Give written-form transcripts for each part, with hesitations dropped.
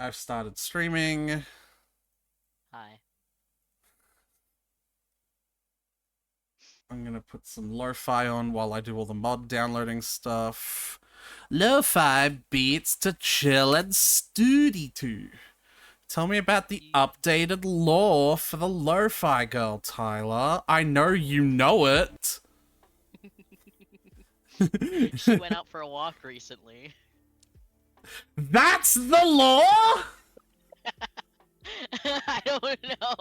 I've started streaming. Hi. I'm gonna put some lo-fi on while I do all the mod downloading stuff. Lo-fi beats to chill and studi to. Tell me about the updated lore for the lo-fi girl, Tyler. I know you know it. She went out for a walk recently. That's the lore? I don't know.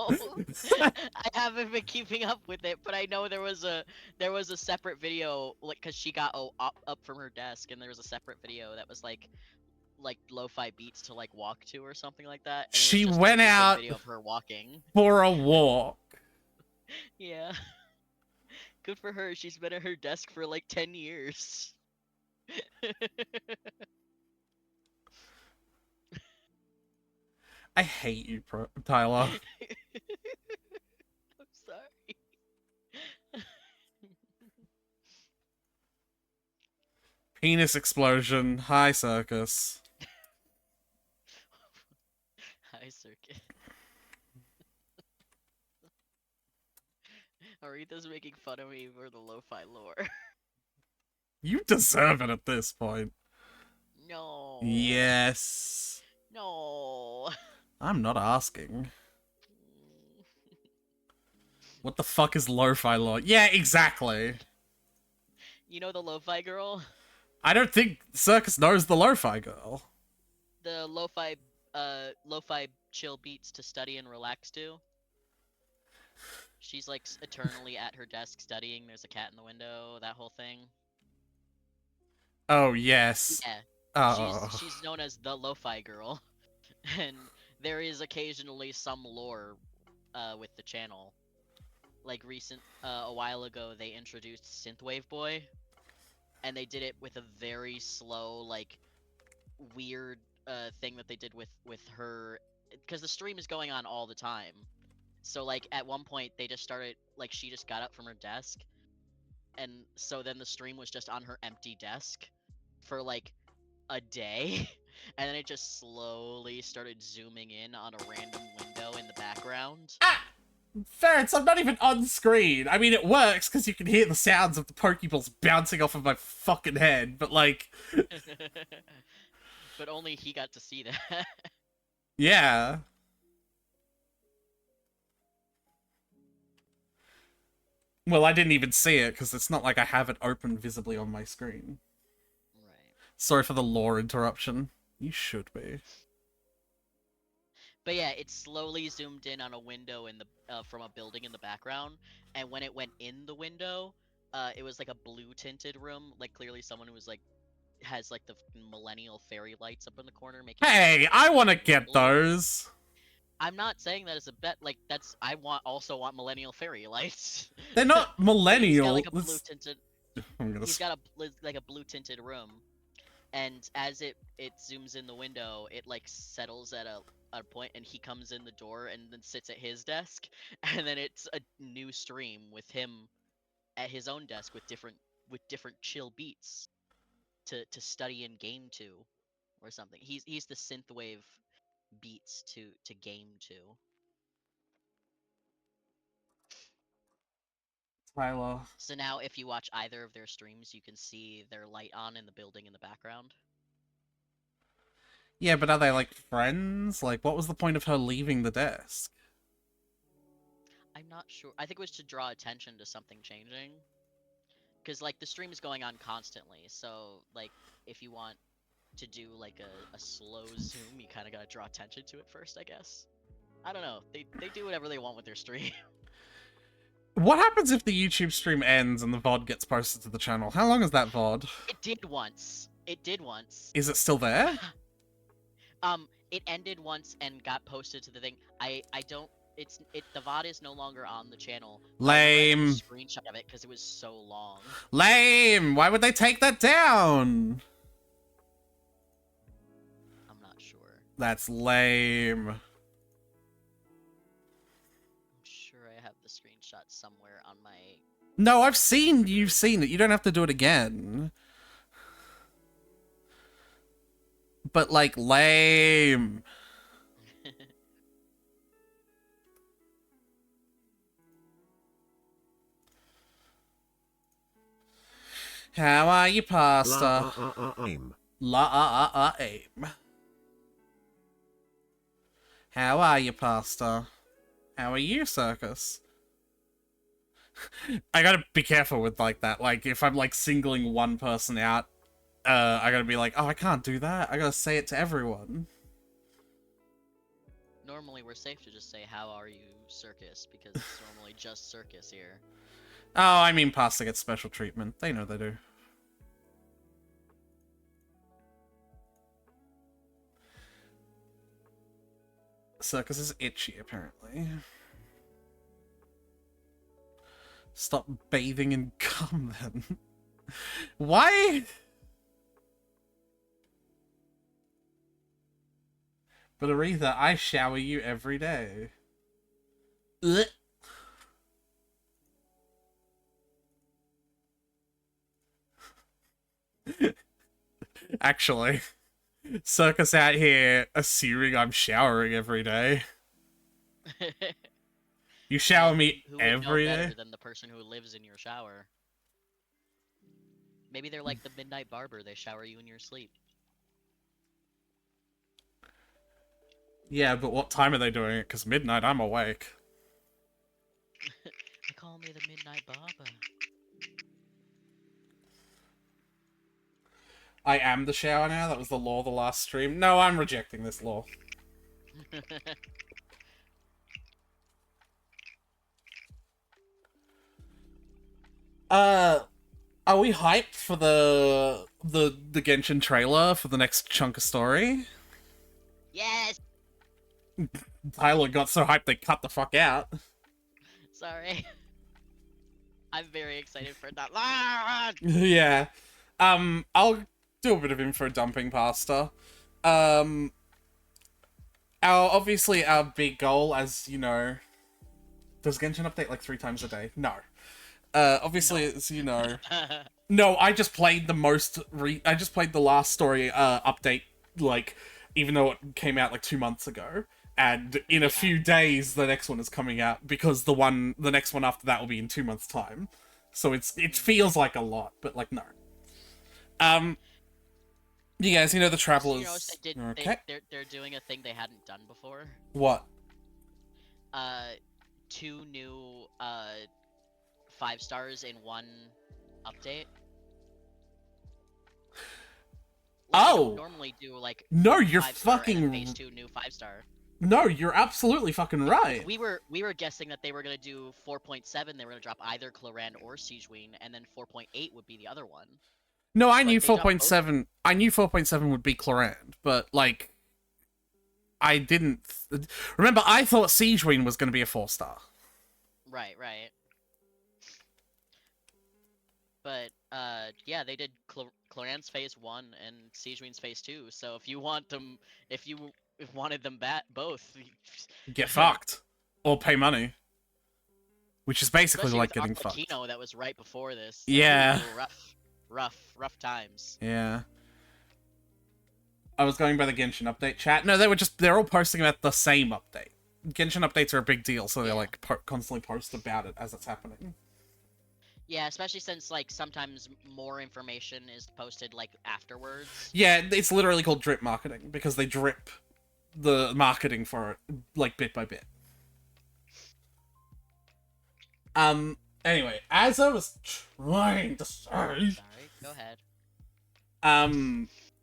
I haven't been keeping up with it, but I know there was a separate video, like, cause she got up from her desk, and there was a separate video that was like lo-fi beats to like walk to or something like that, and it was She just a went random out video of her walking. for a walk. Yeah, good for her. She's been at her desk for like 10 years. I hate you, Tyler. I'm sorry. Penis explosion. Hi, circus. Hi, Circuit. Aretha's making fun of me for the lo-fi lore. You deserve it at this point. No. Yes. No. I'm not asking. What the fuck is lo-fi lore? Yeah, exactly. You know the lo-fi girl? I don't think Circus knows the lo-fi girl. The lo-fi chill beats to study and relax to. She's like eternally at her desk studying. There's a cat in the window. That whole thing. Oh, yes. Yeah. Oh. She's known as the lo-fi girl, and there is occasionally some lore with the channel. Like a while ago, they introduced Synthwave Boy, and they did it with a very slow, like, weird thing that they did with her, because the stream is going on all the time. So like at one point they just started, like, she just got up from her desk, and so then the stream was just on her empty desk for like a day, and then it just slowly started zooming in on a random window in the background. Ah! Ferrets, I'm not even on screen. I mean, it works because you can hear the sounds of the Pokeballs bouncing off of my fucking head, but like... But only he got to see that. Yeah. Well, I didn't even see it because it's not like I have it open visibly on my screen. Right. Sorry for the lore interruption. You should be. But yeah, it slowly zoomed in on a window in the from a building in the background, and when it went in the window, it was like a blue tinted room. Like clearly someone who was like has like the millennial fairy lights up in the corner making. Hey, I want to get those. I'm not saying that as a bet. Like I also want millennial fairy lights. They're not millennial. He's got like a blue tinted. He's got like a blue tinted room, and as it zooms in the window, it like settles at a point, and he comes in the door and then sits at his desk, and then it's a new stream with him at his own desk with different chill beats to study and game to, or something. He's the synthwave beats to game to. Tyler. So now if you watch either of their streams, you can see their light on in the building in the background. Yeah, but are they like friends? Like, what was the point of her leaving the desk? I'm not sure. I think it was to draw attention to something changing. Because, like, the stream is going on constantly, so, like, if you want to do, like, a slow zoom, you kind of gotta draw attention to it first, I guess. I don't know. They do whatever they want with their stream. What happens if the YouTube stream ends and the VOD gets posted to the channel? How long is that VOD? It did once. It did once. Is it still there? It ended once and got posted to the thing. I don't... the VOD is no longer on the channel. Lame. I took a screenshot of it because it was so long. Lame! Why would they take that down? I'm not sure. That's lame. I'm sure I have the screenshot somewhere on my... No, you've seen it. You don't have to do it again. But, like, lame. How are you, pasta? Aim. Aim. How are you, pasta? How are you, circus? I gotta be careful with like that. Like if I'm like singling one person out, I gotta be like, oh, I can't do that. I gotta say it to everyone. Normally, we're safe to just say, "How are you, circus?" Because it's normally just circus here. Oh, I mean, pasta gets special treatment. They know they do. Circus is itchy, apparently. Stop bathing in cum, then. Why? But Aretha, I shower you every day. Ugh. Actually, circus out here assuming I'm showering every day. You shower Well, me who would know every better day? than the person who lives in your shower? Maybe they're like the midnight barber. They shower you in your sleep. Yeah, but what time are they doing it? Because midnight, I'm awake. They call me the midnight barber. I am the shower now? That was the law of the last stream? No, I'm rejecting this law. Are we hyped for the Genshin trailer for the next chunk of story? Yes. Tyler got so hyped they cut the fuck out. Sorry. I'm very excited for that. Ah! Yeah. I'll do a bit of info dumping pasta. Um, obviously our big goal, as you know, does Genshin update like 3 times a day? No. Obviously, No. as you know, no. I just played the I just played the last story update, like, even though it came out like 2 months ago. And in a Yeah. few days, the next one is coming out because the next one after that will be in 2 months' time. So it feels like a lot, but like no. Um, you guys, you know the So you know, travelers. Okay. they're doing a thing they hadn't done before. What? Uh, 2 new 5 stars in one update. Like they don't Oh normally do like no, new you're 5 star and then fucking phase 2 new 5 star. no, you're absolutely fucking right. We were guessing that they were gonna do 4.7. They were gonna drop either Cloran or Siegeween, and then 4.8 would be the other one. No, I knew But they dropped both. 4.7. I knew 4.7 would be Clorand, but like, I didn't. Remember, I thought Siegeween was going to be a 4-star. Right, right. But yeah, they did Cloran's phase 1 and Siegeween's phase 2. So if you want them, if you wanted them both, Get fucked or pay money, which is basically especially like with getting fucked. Aquatino that was right before this. Like, Yeah. ooh, rough times. Yeah. I was going by the Genshin update chat. No, they're all posting about the same update. Genshin updates are a big deal, so they Yeah. like constantly post about it as it's happening. Yeah, especially since like sometimes more information is posted like afterwards. Yeah, it's literally called drip marketing because they drip the marketing for it like bit by bit. Anyway, as I was trying to say, Sorry, go ahead.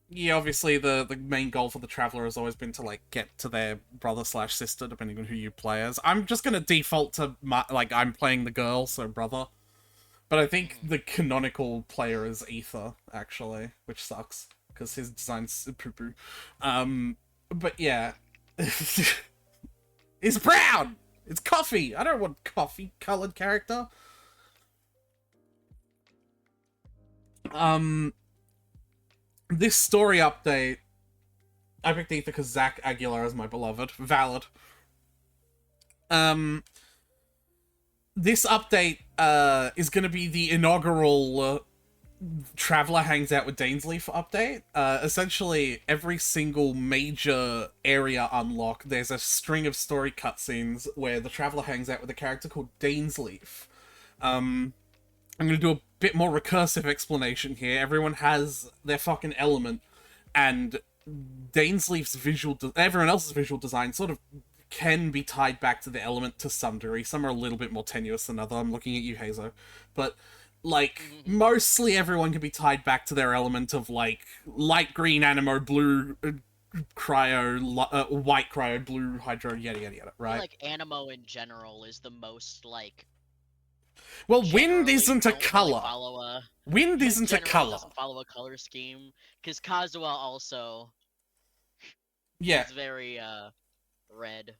yeah, obviously the main goal for the Traveler has always been to like get to their brother slash sister, depending on who you play as. I'm just gonna default to like I'm playing the girl, so brother. But I think the canonical player is Ether, actually, which sucks because his design's poo poo. But yeah, it's brown. It's coffee. I don't want coffee colored character. This story update, I picked Ether because Zach Aguilar is my beloved. Valid. This update is going to be the inaugural Traveler Hangs Out with Dainsleif update. Essentially, every single major area unlock, there's a string of story cutscenes where the Traveler hangs out with a character called Dainsleif. I'm gonna do a bit more recursive explanation here. Everyone has their fucking element, and everyone else's visual design sort of can be tied back to the element to some degree. Some are a little bit more tenuous than other. I'm looking at you, Hazo, but like mostly everyone can be tied back to their element of like light green animo, blue cryo, white cryo, blue hydro, yada yada yada. I feel Right? like Animo in general is the most like Well, wind generally isn't a don't really color. follow a Wind isn't a generally color. doesn't follow a color scheme because Kazuha also Yeah, is very red.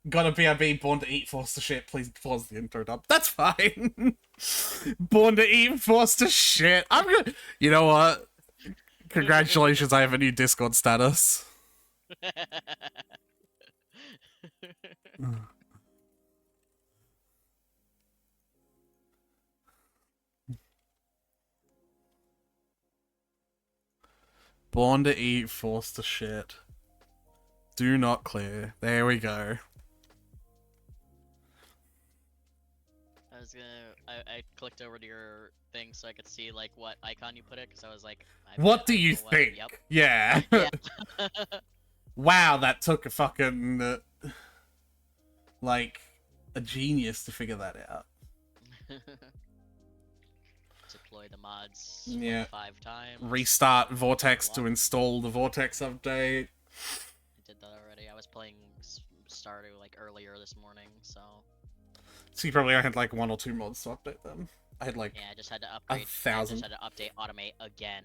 got a BRB, born to eat, forced to shit. Please pause the intro dub. That's fine. Born to eat, forced to shit. I'm gonna. You know what? Congratulations, I have a new Discord status. Born to eat, forced to shit. Do not clear. There we go. I clicked over to your thing so I could see like what icon you put it because I was like, I What bet do I you know what. think? Yep. Yeah. Yeah. Wow, that took a fucking like a genius to figure that out. Deploy the mods Yeah. like 5 times. Restart Vortex to install the Vortex update. I did that already. I was playing Stardew like earlier this morning, so. So you probably had like 1 or 2 mods to update them. I had like Yeah, I just had to upgrade. 1,000. I just had to update automate again.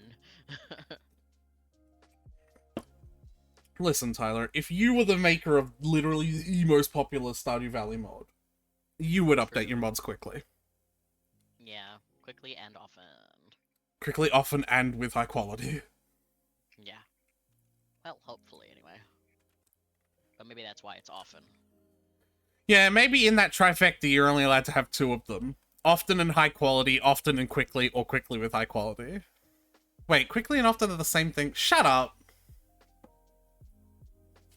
Listen, Tyler, if you were the maker of literally the most popular Stardew Valley mod, you would update True. your mods quickly. Yeah, quickly and often. Quickly, often, and with high quality. Yeah. Well, hopefully, anyway. But maybe that's why it's often. Yeah, maybe in that trifecta you're only allowed to have 2 of them. Often and high quality, often and quickly, or quickly with high quality. Wait, quickly and often are the same thing? Shut up!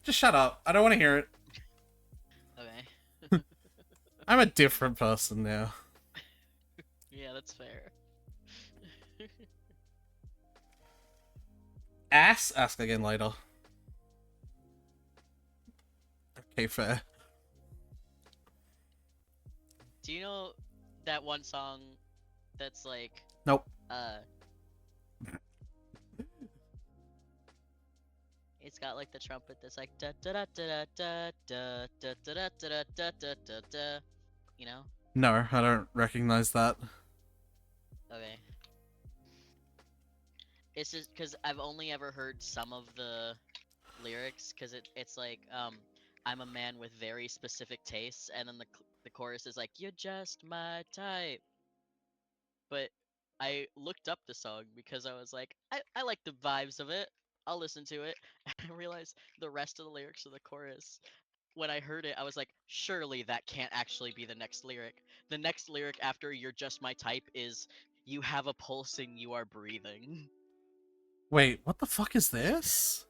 Just shut up. I don't want to hear it. Okay. I'm a different person now. Yeah, that's fair. Ass? Ask again later. Okay, fair. Do you know that one song that's like Nope. It's got like the trumpet that's like da da da da da da da da da da da da da da. You know? No, I don't recognize that. Okay. It's just because I've only ever heard some of the lyrics because it's like I'm a man with very specific tastes, and then the chorus is like you're just my type. But I looked up the song because I was like I like the vibes of it. I'll listen to it. And I realized the rest of the lyrics of the chorus. When I heard it, I was like, surely that can't actually be the next lyric. The next lyric after "You're just my type" is "You have a pulsing, you are breathing." Wait, what the fuck is this?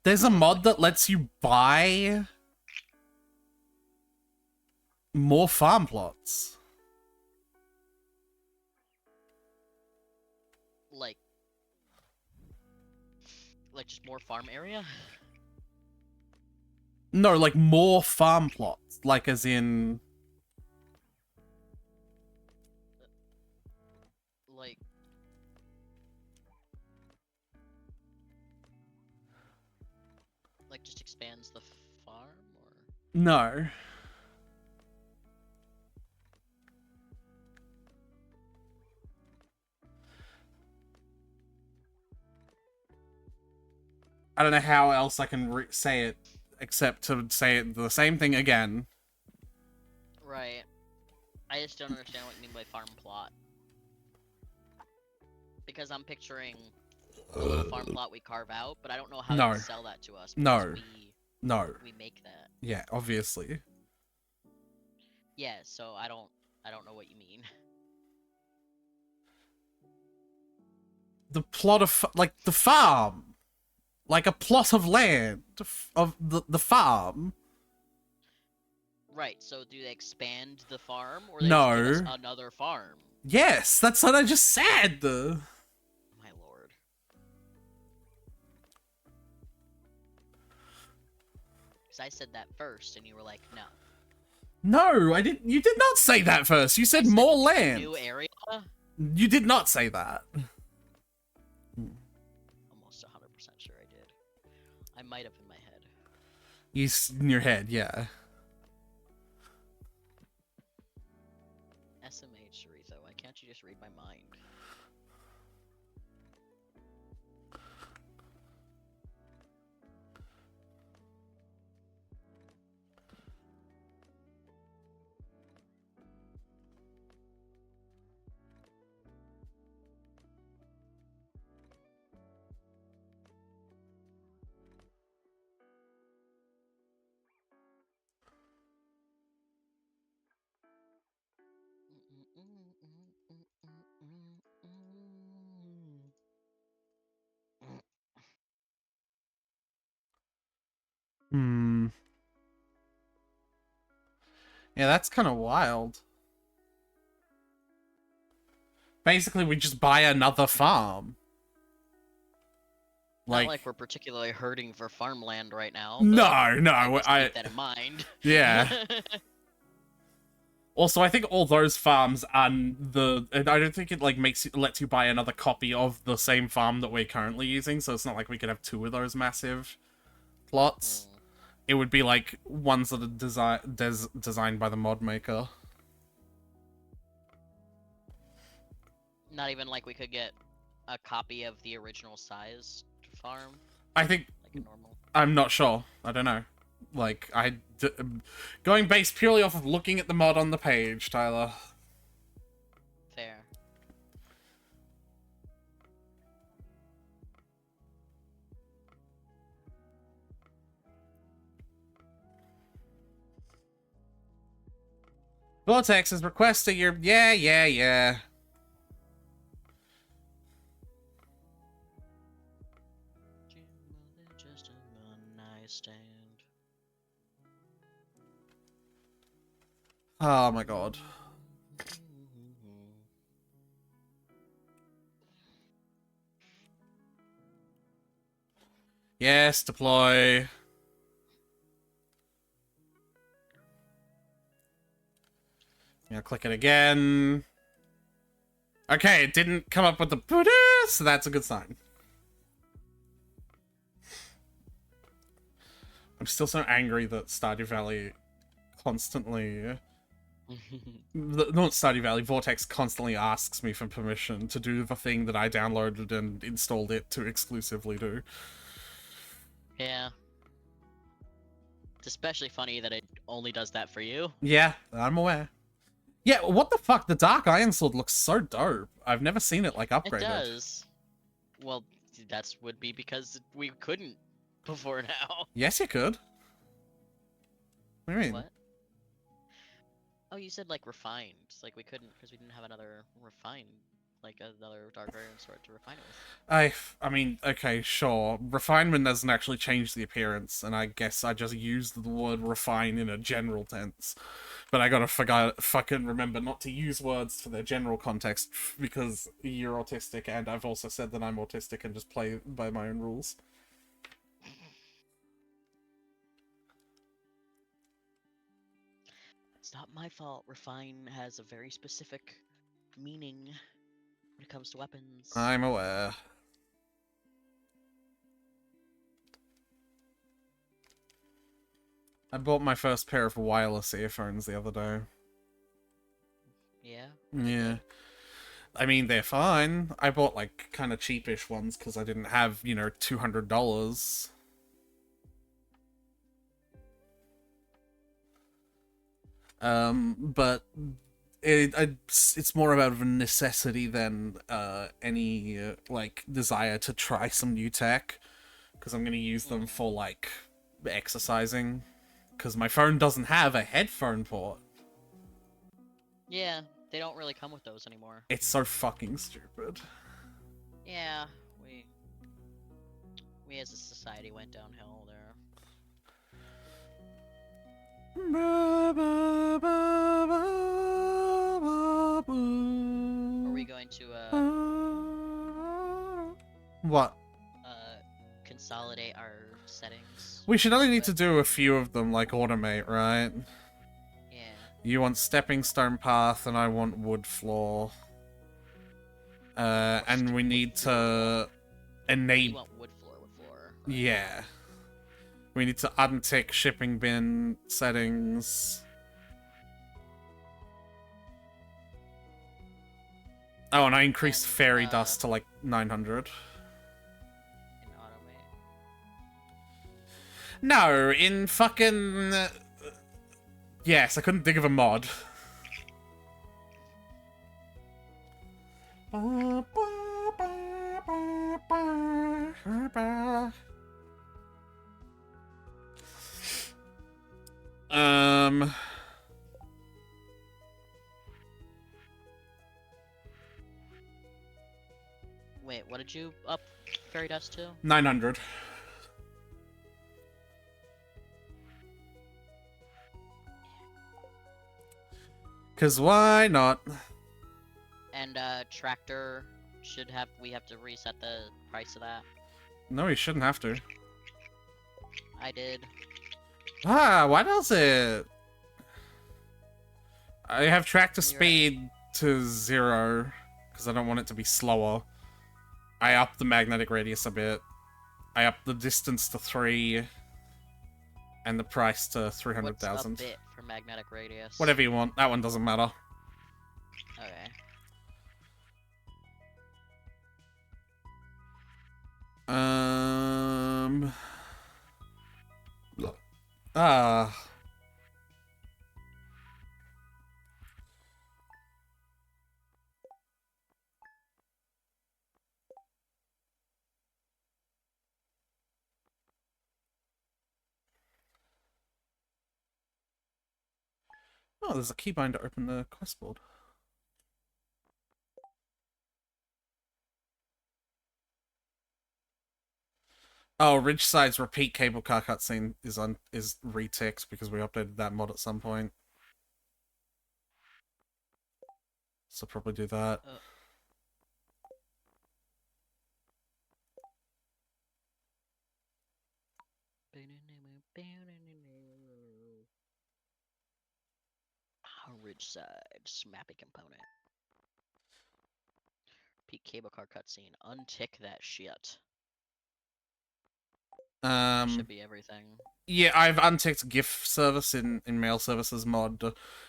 There's a So mod that lets you buy more farm plots. like, like just more farm area. No, like more farm plots. Like as in... Like, just expands the farm, or No. I don't know how else I can say it except to say it the same thing again. right. I just don't understand what you mean by farm plot. Because I'm picturing a little farm plot we carve out, but I don't know how No. you sell that to us. No. We, No. we make that. Yeah, obviously. Yeah, so I don't know what you mean. The plot of, like, the farm. Like a plot of land of the farm. Right, so do they expand the farm, or they just give us No. another farm? Yes, that's what I just said. My lord. Because I said that first, and you were like, no. No, I didn't. You did not say that first. You I said said more land. new area? You did not say that. Almost 100% sure I did. I might have in my head. You in your head, yeah. SMH, Sharizo, why can't you just read my mind? Hmm. Yeah, that's kind of wild. Basically, we just buy another farm. Not Like, like we're particularly hurting for farmland right now, but no, I guess keep that in mind. yeah. Also, I think all those farms and I don't think it like lets you buy another copy of the same farm that we're currently using. So it's not like we could have two of those massive plots. Mm. It would be like ones that are designed by the mod maker. Not even like we could get a copy of the original size farm, I think like a normal. I'm not sure. I don't know. Like going based purely off of looking at the mod on the page, Tyler. Fair. Vortex is requesting your yeah. Just a one-night stand. Oh my god. Yes, deploy. Yeah, click it again. Okay, it didn't come up with the so that's a good sign. I'm still so angry that Stardew Valley constantly... Not Stardew Valley, Vortex constantly asks me for permission to do the thing that I downloaded and installed it to exclusively do. Yeah. It's especially funny that it only does that for you. Yeah, I'm aware. Yeah, what the fuck? The Dark Iron Sword looks so dope. I've never seen it, like, It upgraded. does. Well, that's would be because we couldn't before now. Yes, you could. What do you mean? What? Oh, you said like refined. Like we couldn't because we didn't have another refined, like another dark iron sword to refine it with. I mean, okay, sure. Refinement doesn't actually change the appearance, and I guess I just used the word refine in a general tense. But I gotta fucking remember not to use words for their general context because you're autistic, and I've also said that I'm autistic and just play by my own rules. It's not my fault. Refine has a very specific meaning when it comes to weapons. I'm aware. I bought my first pair of wireless earphones the other day. Yeah. Yeah. I mean, they're fine. I bought, like, kind of cheapish ones because I didn't have, you know, $200. But it's more about a necessity than any, like, desire to try some new tech. Because I'm going to use them for, like, exercising. Because my phone doesn't have a headphone port. Yeah, they don't really come with those anymore. It's so fucking stupid. Yeah, we as a society went downhill there. Are we going to What? uh consolidate our settings We should only real need to quick? do a few of them, like automate, right? Yeah. You want stepping stone path, and I want wood floor. Or And we wood need floor. to Oh, you enable. want wood floor. Okay. Yeah. We need to untick shipping bin settings. Oh, and I increased And fairy dust to like 900. in automate. No, in fucking. Yes, I couldn't think of a mod. Um. Wait, what did you up fairy dust to? 900. Cause why not? And tractor should have we have to reset the price of that. No, you shouldn't have to. I did. Ah, why does it? I have tractor You're at speed to 0 because I don't want it to be slower. I upped the magnetic radius a bit. I upped the distance to 3 and the price to what's a 300,000. bit for magnetic radius? Whatever you want. That one doesn't matter. Okay. Um. Ah. Oh, there's a keybind to open the quest board. Oh, Ridgeside's repeat cable car cutscene is reticked because we updated that mod at some point. So probably do that. Ridgeside mapping component. Peak cable car cutscene. Untick that shit. That should be everything. Yeah, I've unticked GIF service in mail services mod.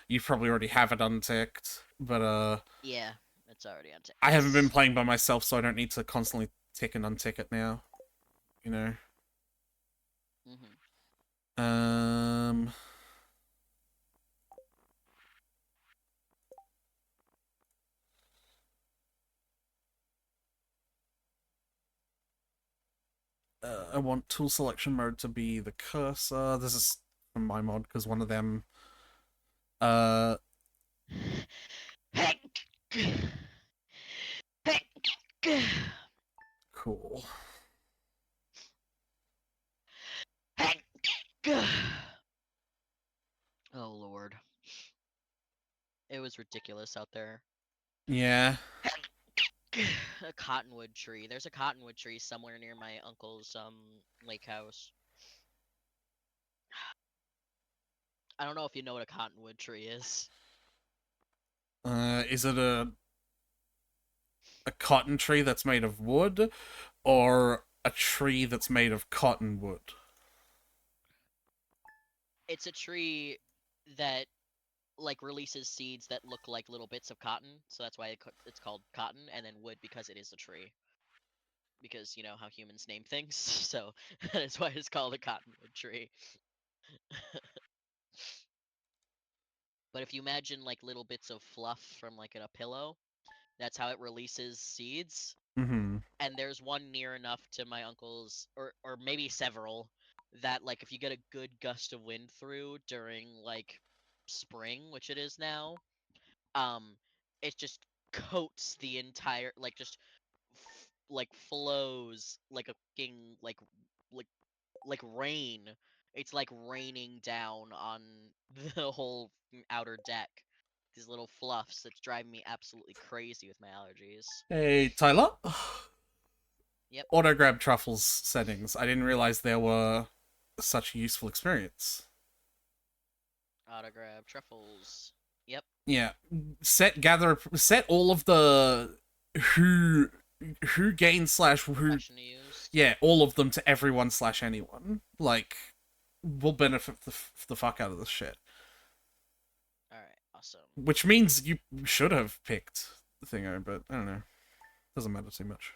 You probably already have it unticked, but Yeah, it's already unticked. I haven't been playing by myself, so I don't need to constantly tick and untick it now. You know. Um. I want tool selection mode to be the cursor. This is from my mod because one of them. Uh. Cool. Oh lord. It was ridiculous out there. Yeah. A cottonwood tree. There's a cottonwood tree somewhere near my uncle's lake house. I don't know if you know what a cottonwood tree is. Is it a cotton tree that's made of wood, or a tree that's made of cottonwood? It's a tree that like releases seeds that look like little bits of cotton, so that's why it's called cotton, and then wood because it is a tree. Because you know how humans name things, so that's why it's called a cottonwood tree. But if you imagine like little bits of fluff from like in a pillow, that's how it releases seeds. Mm-hmm. And there's one near enough to my uncle's, or maybe several, that like if you get a good gust of wind through during like spring, which it is now, um, it just coats the entire like just like flows like a fucking like like rain It's like raining down on the whole outer deck. These little fluffs that's driving me absolutely crazy with my allergies. Hey, Tyler. Yep, Auto grab truffles settings. I didn't realize there were such a useful experience. autograph truffles. Yep, Yeah, set all of the who who gains slash who, profession used. yeah, all of them to everyone slash anyone. Like, will benefit the fuck out of this shit. Alright, awesome. Which means you should have picked the thingo, but I don't know. Doesn't matter too much.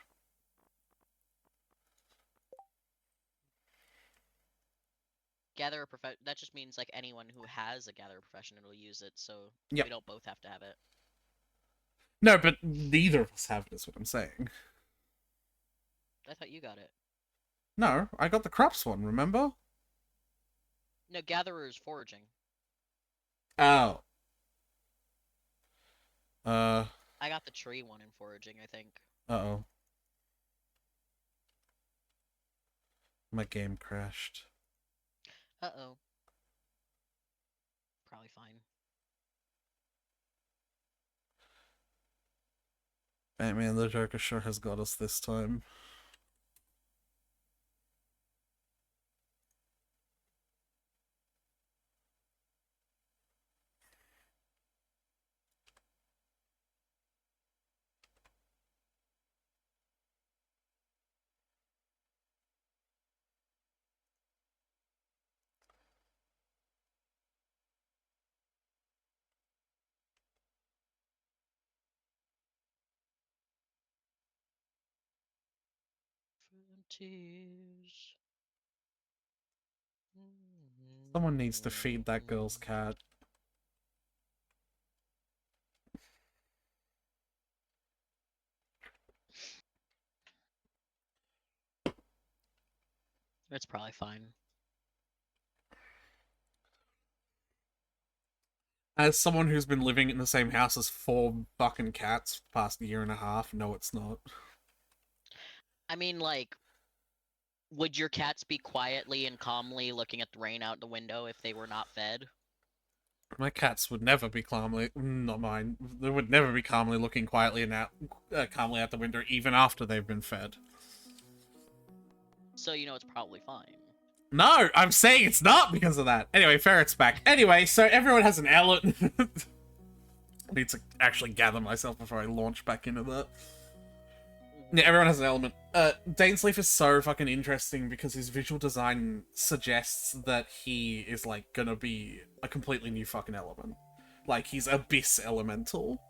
Gather a profession. That just means like anyone who has a gather profession will use it, so Yep. we don't both have to have it. No, but neither of us have it, is what I'm saying. I thought you got it. No, I got the crops one, remember? No, gatherer is foraging. Oh. Uh, I got the tree one in foraging, I think. uh-oh. My game crashed. Uh-oh. Probably fine. Batman the Joker sure has got us this time. Frontiers. Someone needs to feed that girl's cat. It's probably fine. As someone who's been living in the same house as 4 fucking cats for the past year and a half, no, it's not. I mean, like, would your cats be quietly and calmly looking at the rain out the window if they were not fed? My cats would never be calmly, not mine. They would never be calmly looking quietly and calmly out the window, even after they've been fed. So you know it's probably fine. No, I'm saying it's not because of that. Anyway, Ferret's back. Anyway, so everyone has an element. I need to actually gather myself before I launch back into that. Yeah, everyone has an element. Dainsleif is so fucking interesting because his visual design suggests that he is, like, gonna be a completely new fucking element. Like, he's Abyss Elemental.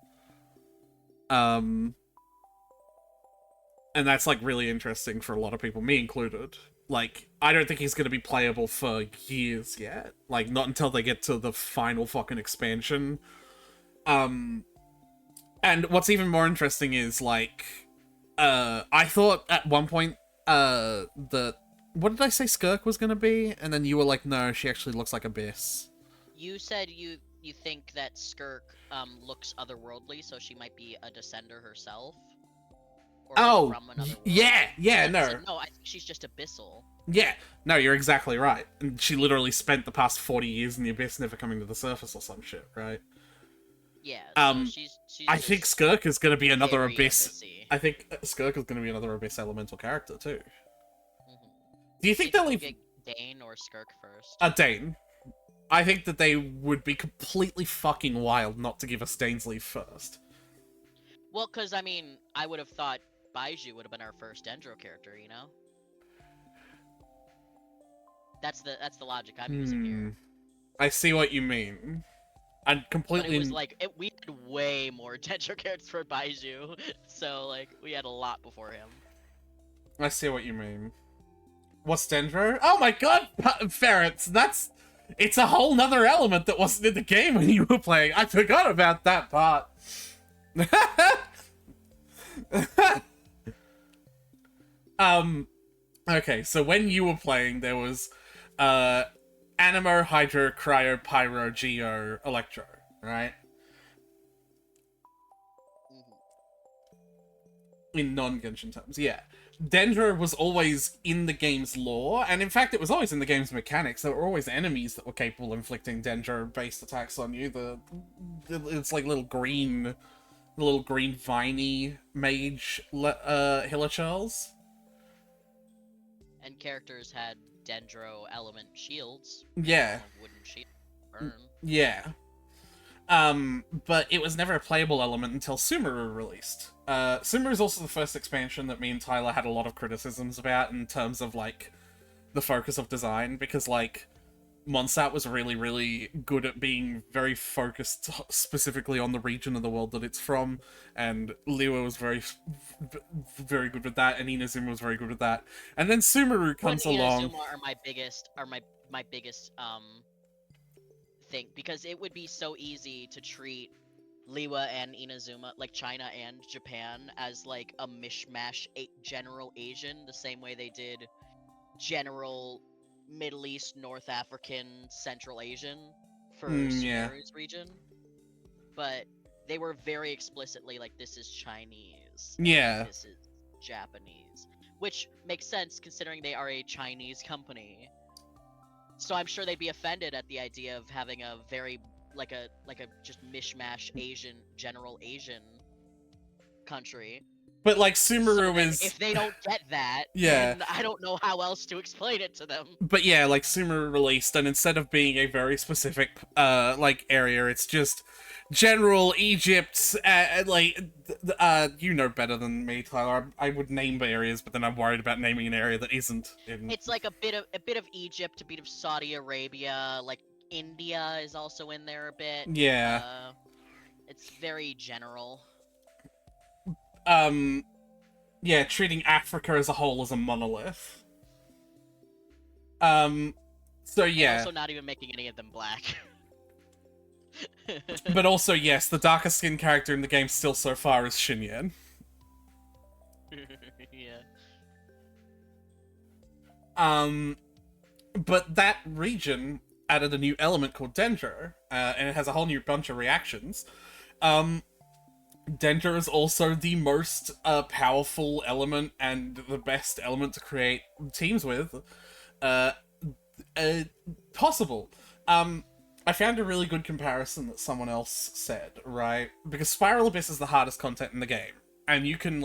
And that's, like, really interesting for a lot of people, me included. Like, I don't think he's gonna be playable for years yet. Like, not until they get to the final fucking expansion. And what's even more interesting is, like, I thought at one point, that... What did I say Skirk was gonna be? And then you were like, no, she actually looks like Abyss. You said you think that Skirk looks otherworldly, so she might be a descender herself, or like Oh, from another world. yeah, I no. said, no, I think she's just abyssal. Yeah, no, you're exactly right. And she literally spent the past 40 years in the Abyss never coming to the surface or some shit, right? Yeah, so she's I think just Skirk is gonna be another very Abyss... abyssy. I think Skirk is gonna be another Abyss Elemental character, too. Mhm. Do you think Maybe they'll we'll leave... get Dane or Skirk first. Dane. I think that they would be completely fucking wild not to give us Dainsleif first. Well, because, I mean, I would have thought Baiju would have been our first Dendro character, you know? That's the logic I'm using here. I see what you mean. And But it completely... was like, we had way more Dendro characters for Baiju, so, like, we had a lot before him. I see what you mean. What's Dendro? Oh my god, Ferrets, that's... It's a whole nother element that wasn't in the game when you were playing. I forgot about that part. Okay, so when you were playing, there was, Animo, Hydro, Cryo, Pyro, Geo, Electro, right? Mhm. In non-Genshin terms, yeah. Dendro was always in the game's lore, and in fact, it was always in the game's mechanics. There were always enemies that were capable of inflicting Dendro-based attacks on you. It's like little green viney mage Hilichurls. And characters had dendro element shields, Yeah, long wooden shield burn. yeah. But it was never a playable element until Sumeru released. Sumeru is also the first expansion that me and Tyler had a lot of criticisms about in terms of, like, the focus of design, because, like, Monsat was really, really good at being very focused specifically on the region of the world that it's from, and Liwa was very good with that, and Inazuma was very good with that. And then Sumeru When comes along. Inazuma are my biggest thing, because it would be so easy to treat Liwa and Inazuma, like China and Japan, as like a mishmash general Asian, the same way they did general Middle East, North African, Central Asian for Yeah. Sumeru's region. But they were very explicitly like, this is Chinese and Yeah. this is Japanese, which makes sense considering they are a Chinese company. So I'm sure they'd be offended at the idea of having a very like a just mishmash Asian general Asian country. But, like, So Sumeru then is... if they don't get that, Yeah. then I don't know how else to explain it to them. But yeah, like, Sumeru released, and instead of being a very specific, like, area, it's just general Egypt, you know better than me, Tyler. I would name areas, but then I'm worried about naming an area that isn't in... It's like a bit of Egypt, a bit of Saudi Arabia, like India is also in there a bit. Yeah. It's very general. Yeah, treating Africa as a whole as a monolith. Um, so And yeah. also not even making any of them black. But also, yes, the darkest skinned character in the game still so far is Shinyan. Yeah. But that region added a new element called Dendro, and it has a whole new bunch of reactions. Dendro is also the most powerful element and the best element to create teams with possible. I found a really good comparison that someone else said, right? Because Spiral Abyss is the hardest content in the game, and you can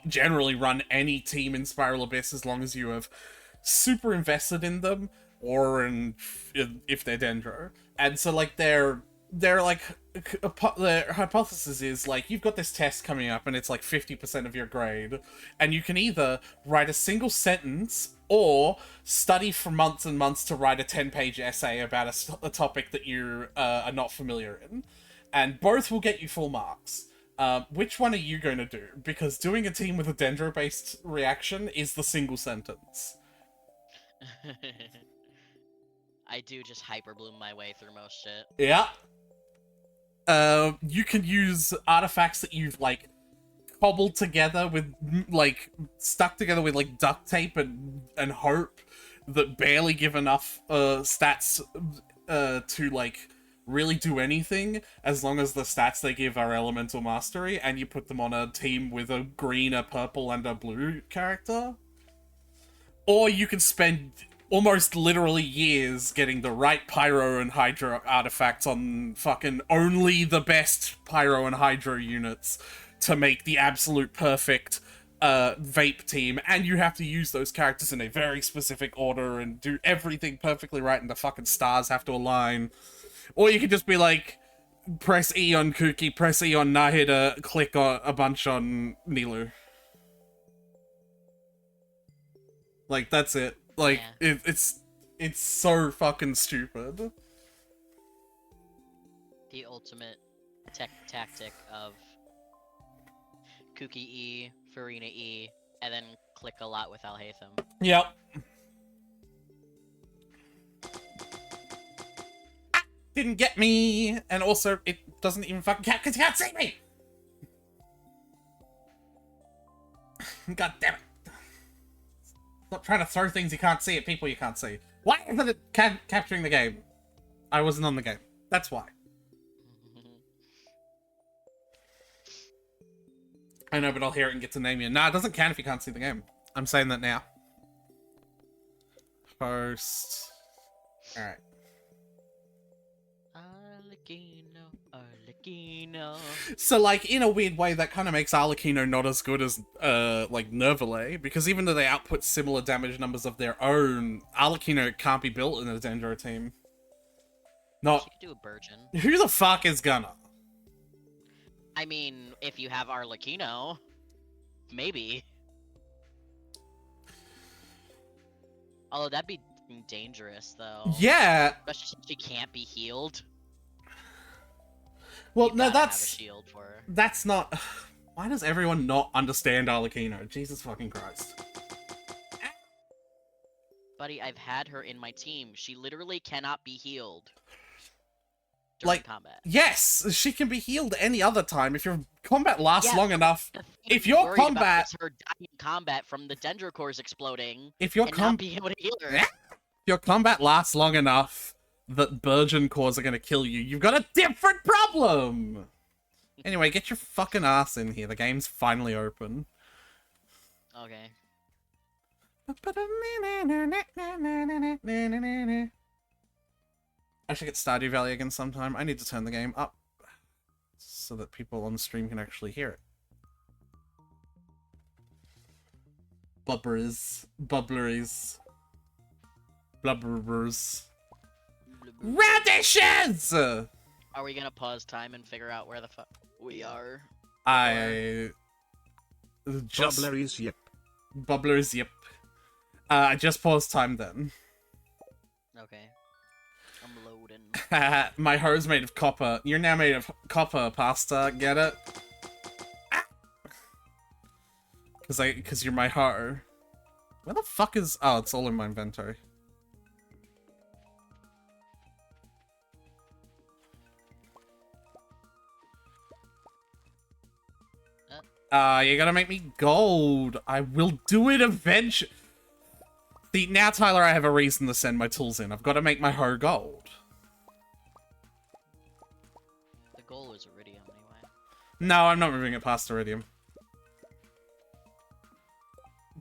generally run any team in Spiral Abyss as long as you have super invested in them, or if they're Dendro. And so, like, their hypothesis is, like, you've got this test coming up and it's like 50% of your grade, and you can either write a single sentence or study for months and months to write a 10-page essay about a topic that you are not familiar in, and both will get you full marks. Which one are you going to do? Because doing a team with a Dendro-based reaction is the single sentence. I do just hyper bloom my way through most shit. Yeah. You can use artifacts that you've, like, cobbled together with, like, stuck together with, like, duct tape and hope that barely give enough stats to, like, really do anything, as long as the stats they give are elemental mastery, and you put them on a team with a green, a purple, and a blue character. Or you can spend almost literally years getting the right Pyro and Hydro artifacts on fucking only the best Pyro and Hydro units to make the absolute perfect vape team, and you have to use those characters in a very specific order and do everything perfectly right, and the fucking stars have to align. Or you can just be like, press E on Kuki, press E on Nahida, click on a bunch on Nilu. Like, that's it. Like, Yeah. it's so fucking stupid. The ultimate tactic of Kuki E, Farina E, and then click a lot with Alhaitham. Yep. Didn't get me, and also it doesn't even fucking count because you can't see me. God damn it! Stop trying to throw things you can't see at people you can't see. Why isn't it capturing the game? I wasn't on the game. That's why. I know, but I'll hear it and get to name you. Nah, it doesn't count if you can't see the game. I'm saying that now. Post. Alright. Arlecchino, Arlecchino. So, like, in a weird way, that kind of makes Arlecchino not as good as, like, Nervale, because even though they output similar damage numbers of their own, Arlecchino can't be built in a Dendro team. Not... She could do a Burgeon. Who the fuck is gonna? I mean, if you have Arlecchino, maybe. Although that'd be dangerous, though. Yeah! Especially since she can't be healed. Well, You no, gotta have a that's... shield for her. That's not... Why does everyone not understand Arlecchino? Jesus fucking Christ. Buddy, I've had her in my team. She literally cannot be healed during Like, combat. yes, she can be healed any other time if your combat lasts Yeah, long enough. The thing If I'm your worried about combat... is her dying in combat from the Dendrocores exploding If your and not being able to heal her. If your combat lasts long enough that Burgeon cores are gonna kill you, you've got a different problem! Anyway, get your fucking ass in here. The game's finally open. Okay. I should get Stardew Valley again sometime. I need to turn the game up so that people on the stream can actually hear it. Bubbers. Bubbleries. Blubberbers. Radishes! Are we gonna pause time and figure out where the fuck we are? I... Just... Bubbleries, yep. Bubblers, yep. I just paused time then. Okay. I'm loading. My hoe's made of copper. You're now made of copper, pasta. Get it? Cause you're my hoe. Where the fuck is... Oh, it's all in my inventory. You gotta make me gold. I will do it eventually. See, now, Tyler, I have a reason to send my tools in. I've got to make my hoe gold. The goal is Iridium anyway. No, I'm not moving it past Iridium.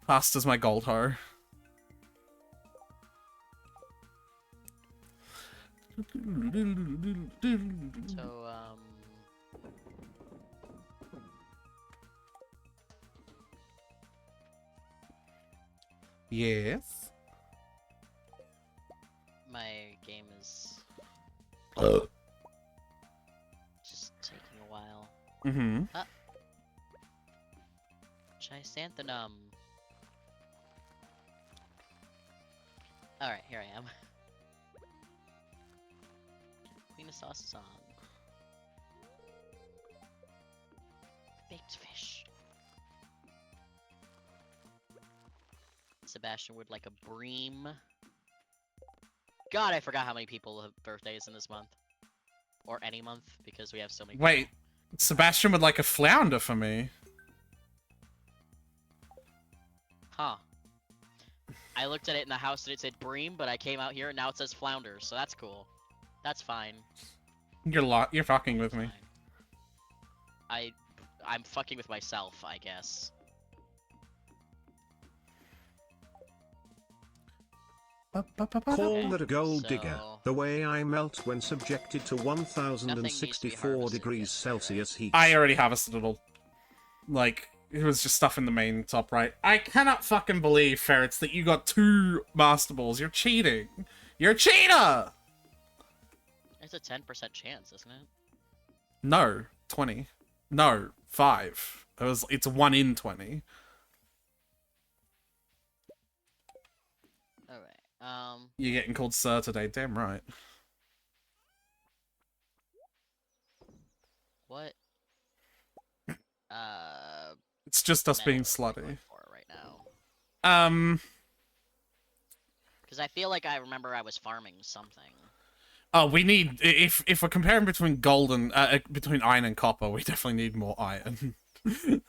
Pasta's my gold hoe. So, Yes. my game is just taking a while. Mm-hmm. Chrysanthemum. Alright, here I am. Queen of sauce is on. Baked fish. Sebastian would like a bream. God, I forgot how many people have birthdays in this month. Or any month, because we have so many people. Wait, Sebastian would like a flounder for me. Huh. I looked at it in the house and it said bream, but I came out here and now it says flounder, so that's cool. That's fine. You're fucking with me. Fine. I'm fucking with myself, I guess. Call that a gold digger. So- The way I melt when subjected to Nothing needs to be 1064 harvested degrees yet, Celsius heat. I already harvested it all. Like, it was just stuff in the main top right. I cannot fucking believe, Ferrets, that you got 2 Master Balls. You're cheating. You're a cheater! It's a 10% chance, isn't it? No, 20. No, 5. It's 1 in 20. Alright, You're getting called sir today, damn right. what? It's just us being metal am I slutty. going for right now? 'Cause I feel like I remember I was farming something. Oh, we need... If we're comparing between gold and... between iron and copper, we definitely need more iron. But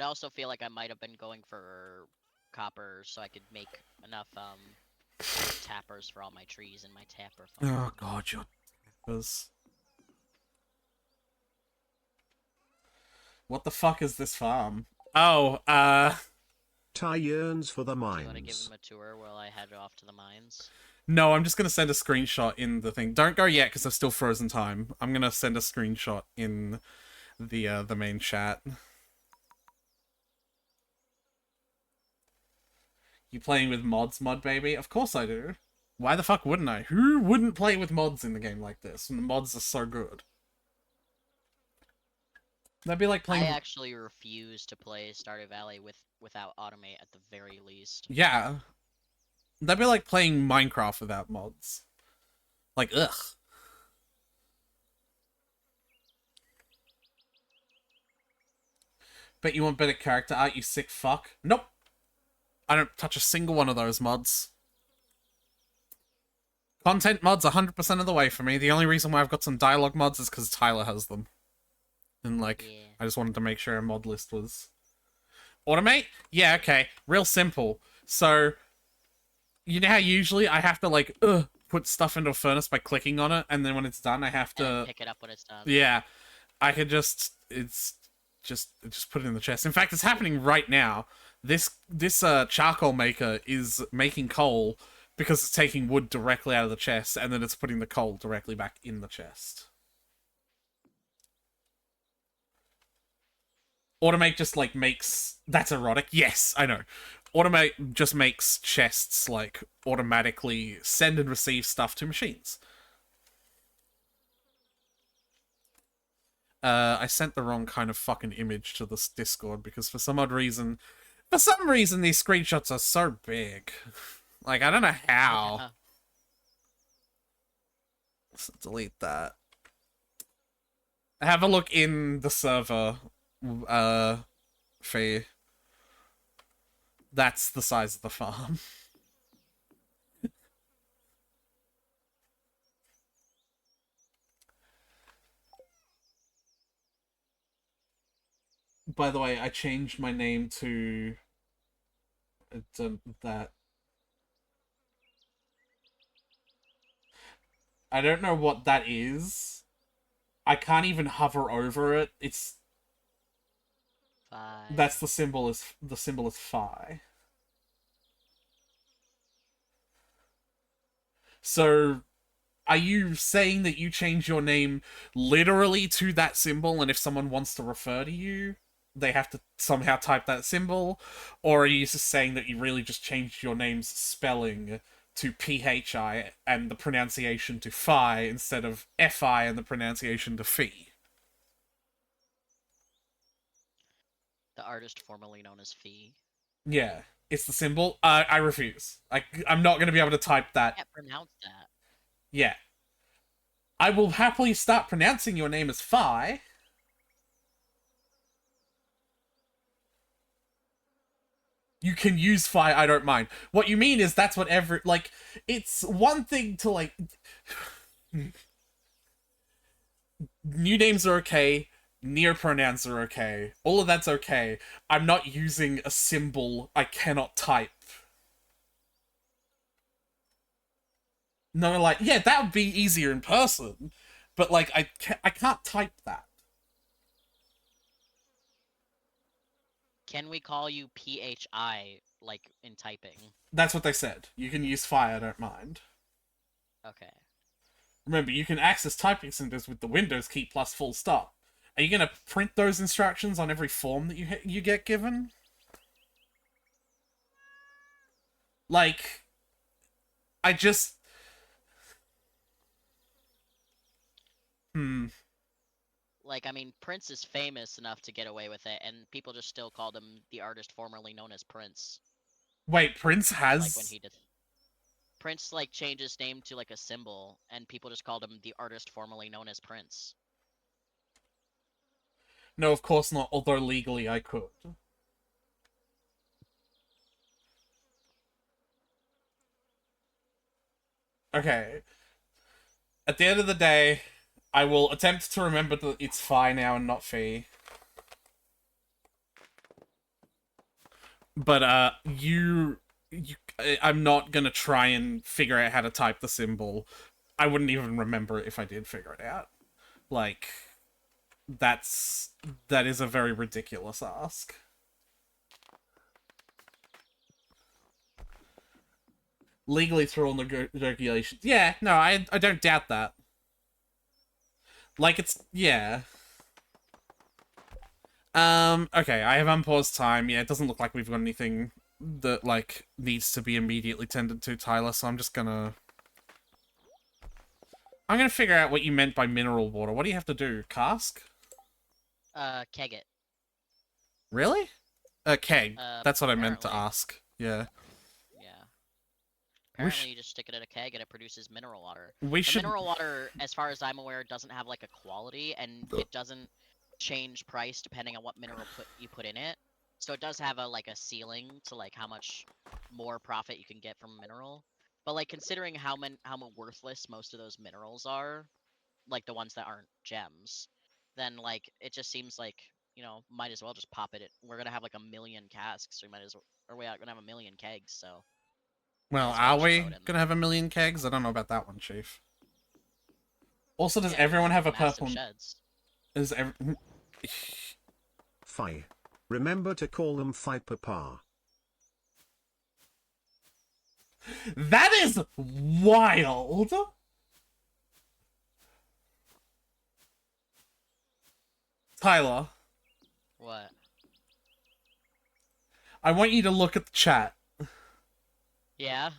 I also feel like I might have been going for copper so I could make enough, tappers for all my trees in my tapper farm. Oh god, your tappers. What the fuck is this farm? Oh, Ty yearns for the Do you want to give mines. him a tour while I head off to the mines? no, I'm just gonna send a screenshot in the thing. Don't go yet, because I've still frozen time. I'm gonna send a screenshot in the main chat. You playing with mods, mod baby? Of course I do. Why the fuck wouldn't I? Who wouldn't play with mods in the game like this? And the mods are so good. That'd be like I playing. actually refuse to play Stardew Valley without Automate at the very least. Yeah. That'd be like playing Minecraft without mods. Like, ugh. Bet you want better character art, you sick fuck. Nope. I don't touch a single one of those mods. Content mods 100% of the way for me. The only reason why I've got some dialogue mods is because Tyler has them. And, like, Yeah. I just wanted to make sure a mod list was... Automate? Yeah, okay. Real simple. So, you know how usually I have to, like, put stuff into a furnace by clicking on it, and then when it's done, I have And to... pick it up when it's done. Yeah. I could just... Just put it in the chest. In fact, it's happening right now. This charcoal maker is making coal because it's taking wood directly out of the chest, and then it's putting the coal directly back in the chest. Automate just, like, makes... That's erotic. Yes, I know. Automate just makes chests, like, automatically send and receive stuff to machines. I sent the wrong kind of fucking image to this Discord because for some odd reason... For some reason, these screenshots are so big. Like, I don't know how. Yeah. Let's delete that. Have a look in the server, fee. That's the size of the farm. By the way, I changed my name to that. I don't know what that is. I can't even hover over it. It's... Five. That's the symbol is phi. So, are you saying that you change your name literally to that symbol, and if someone wants to refer to you, they have to somehow type that symbol? Or are you just saying that you really just changed your name's spelling to PHI and the pronunciation to phi instead of FI and the pronunciation to phi? The artist formerly known as Fee. Yeah, it's the symbol. I refuse. I'm not going to be able to type I that. can't pronounce that. Yeah. I will happily start pronouncing your name as Phi. You can use Phi, I don't mind. What you mean is that's what every... Like, it's one thing to, like... New names are okay. Near pronouns are okay. All of that's okay. I'm not using a symbol I cannot type. No, like, yeah, that would be easier in person. But, like, I can't type that. Can we call you PHI, like, in typing? That's what they said. You can use Phi, I don't mind. Okay. Remember, you can access typing symbols with the Windows key plus full stop. Are you gonna print those instructions on every form that you get given? Like, I just... Like, I mean, Prince is famous enough to get away with it, and people just still called him the artist formerly known as Prince. Wait, Prince has... Like, when he did... Prince, like, changed his name to, like, a symbol, and people just called him the artist formerly known as Prince. No, of course not, although legally I could. Okay. At the end of the day, I will attempt to remember that it's Phi now and not Fee. But, I'm not gonna try and figure out how to type the symbol. I wouldn't even remember it if I did figure it out. Like, that is a very ridiculous ask. Legally through all negotiations. Yeah, no, I don't doubt that. Like, it's... Yeah. Okay, I have unpaused time. Yeah, it doesn't look like we've got anything that, like, needs to be immediately tended to, Tyler, so I'm just gonna... I'm gonna figure out what you meant by mineral water. What do you have to do? Cask? Keg it. Really? A keg. That's what I meant to Apparently. ask. Yeah. Yeah. Apparently, you just stick it in a keg and it produces mineral water. We The should... mineral water, as far as I'm aware, doesn't have like a quality, and it doesn't change price depending on what mineral you put in it. So it does have a like a ceiling to like how much more profit you can get from a mineral. But like considering how worthless most of those minerals are, like the ones that aren't gems, then like it just seems like, you know, might as well just pop it. We're gonna have like 1,000,000 casks, so we might as well, or we are gonna have 1,000,000 kegs, so might Well, as well are just throw we it in gonna there. have 1,000,000 kegs? I don't know about that one, Chief. Also, does Yeah, everyone have a massive purple... sheds. Is every... Fi. Remember to call them Fi Papa. That is wild! Tyler, What? I want you to look at the chat. Yeah.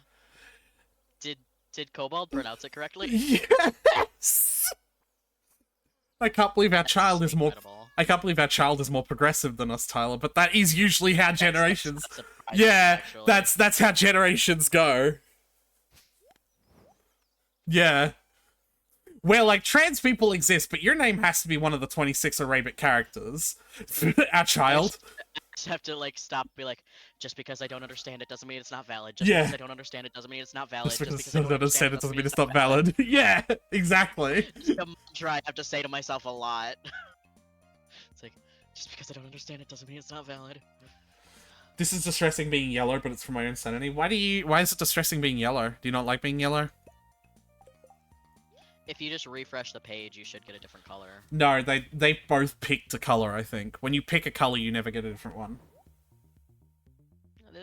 Did Kobold pronounce it correctly? Yes! I can't believe our child is more... Incredible. I can't believe our child is more progressive than us, Tyler, but that is usually how generations... That's surprising, Yeah, actually. that's how generations go. Yeah. Where, like, trans people exist, but your name has to be one of the 26 Arabic characters. Our child. I just have to like stop and be like, just because I don't understand it doesn't mean it's not valid. Yeah. Because I don't understand it doesn't mean it's not valid. Just because I don't understand it doesn't mean it's not valid. valid. Yeah, exactly. It's like a mantra I have to say to myself a lot. It's like, just because I don't understand it doesn't mean it's not valid. This is distressing being yellow, but it's for my own sanity. Why is it distressing being yellow? Do you not like being yellow? If you just refresh the page, you should get a different color. No, they both picked a color, I think. When you pick a color, you never get a different one.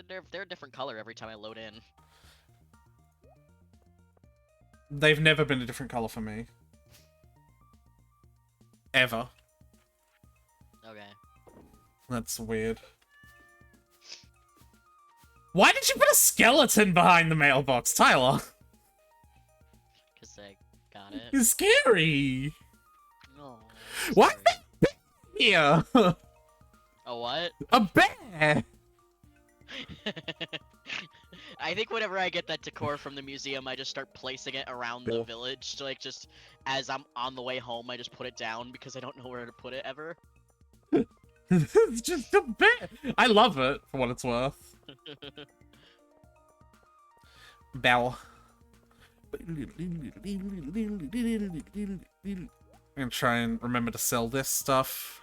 They're a different color every time I load in. They've never been a different color for me. Ever. Okay. That's weird. Why did you put a skeleton behind the mailbox, Tyler? Because I got it. It's scary. No. Why is that bear here? A what? A bear. I think whenever I get that decor from the museum, I just start placing it around the village. To, like, just as I'm on the way home, I just put it down because I don't know where to put it ever. It's just a bear. I love it for what it's worth. Bell. I'm gonna try and remember to sell this stuff.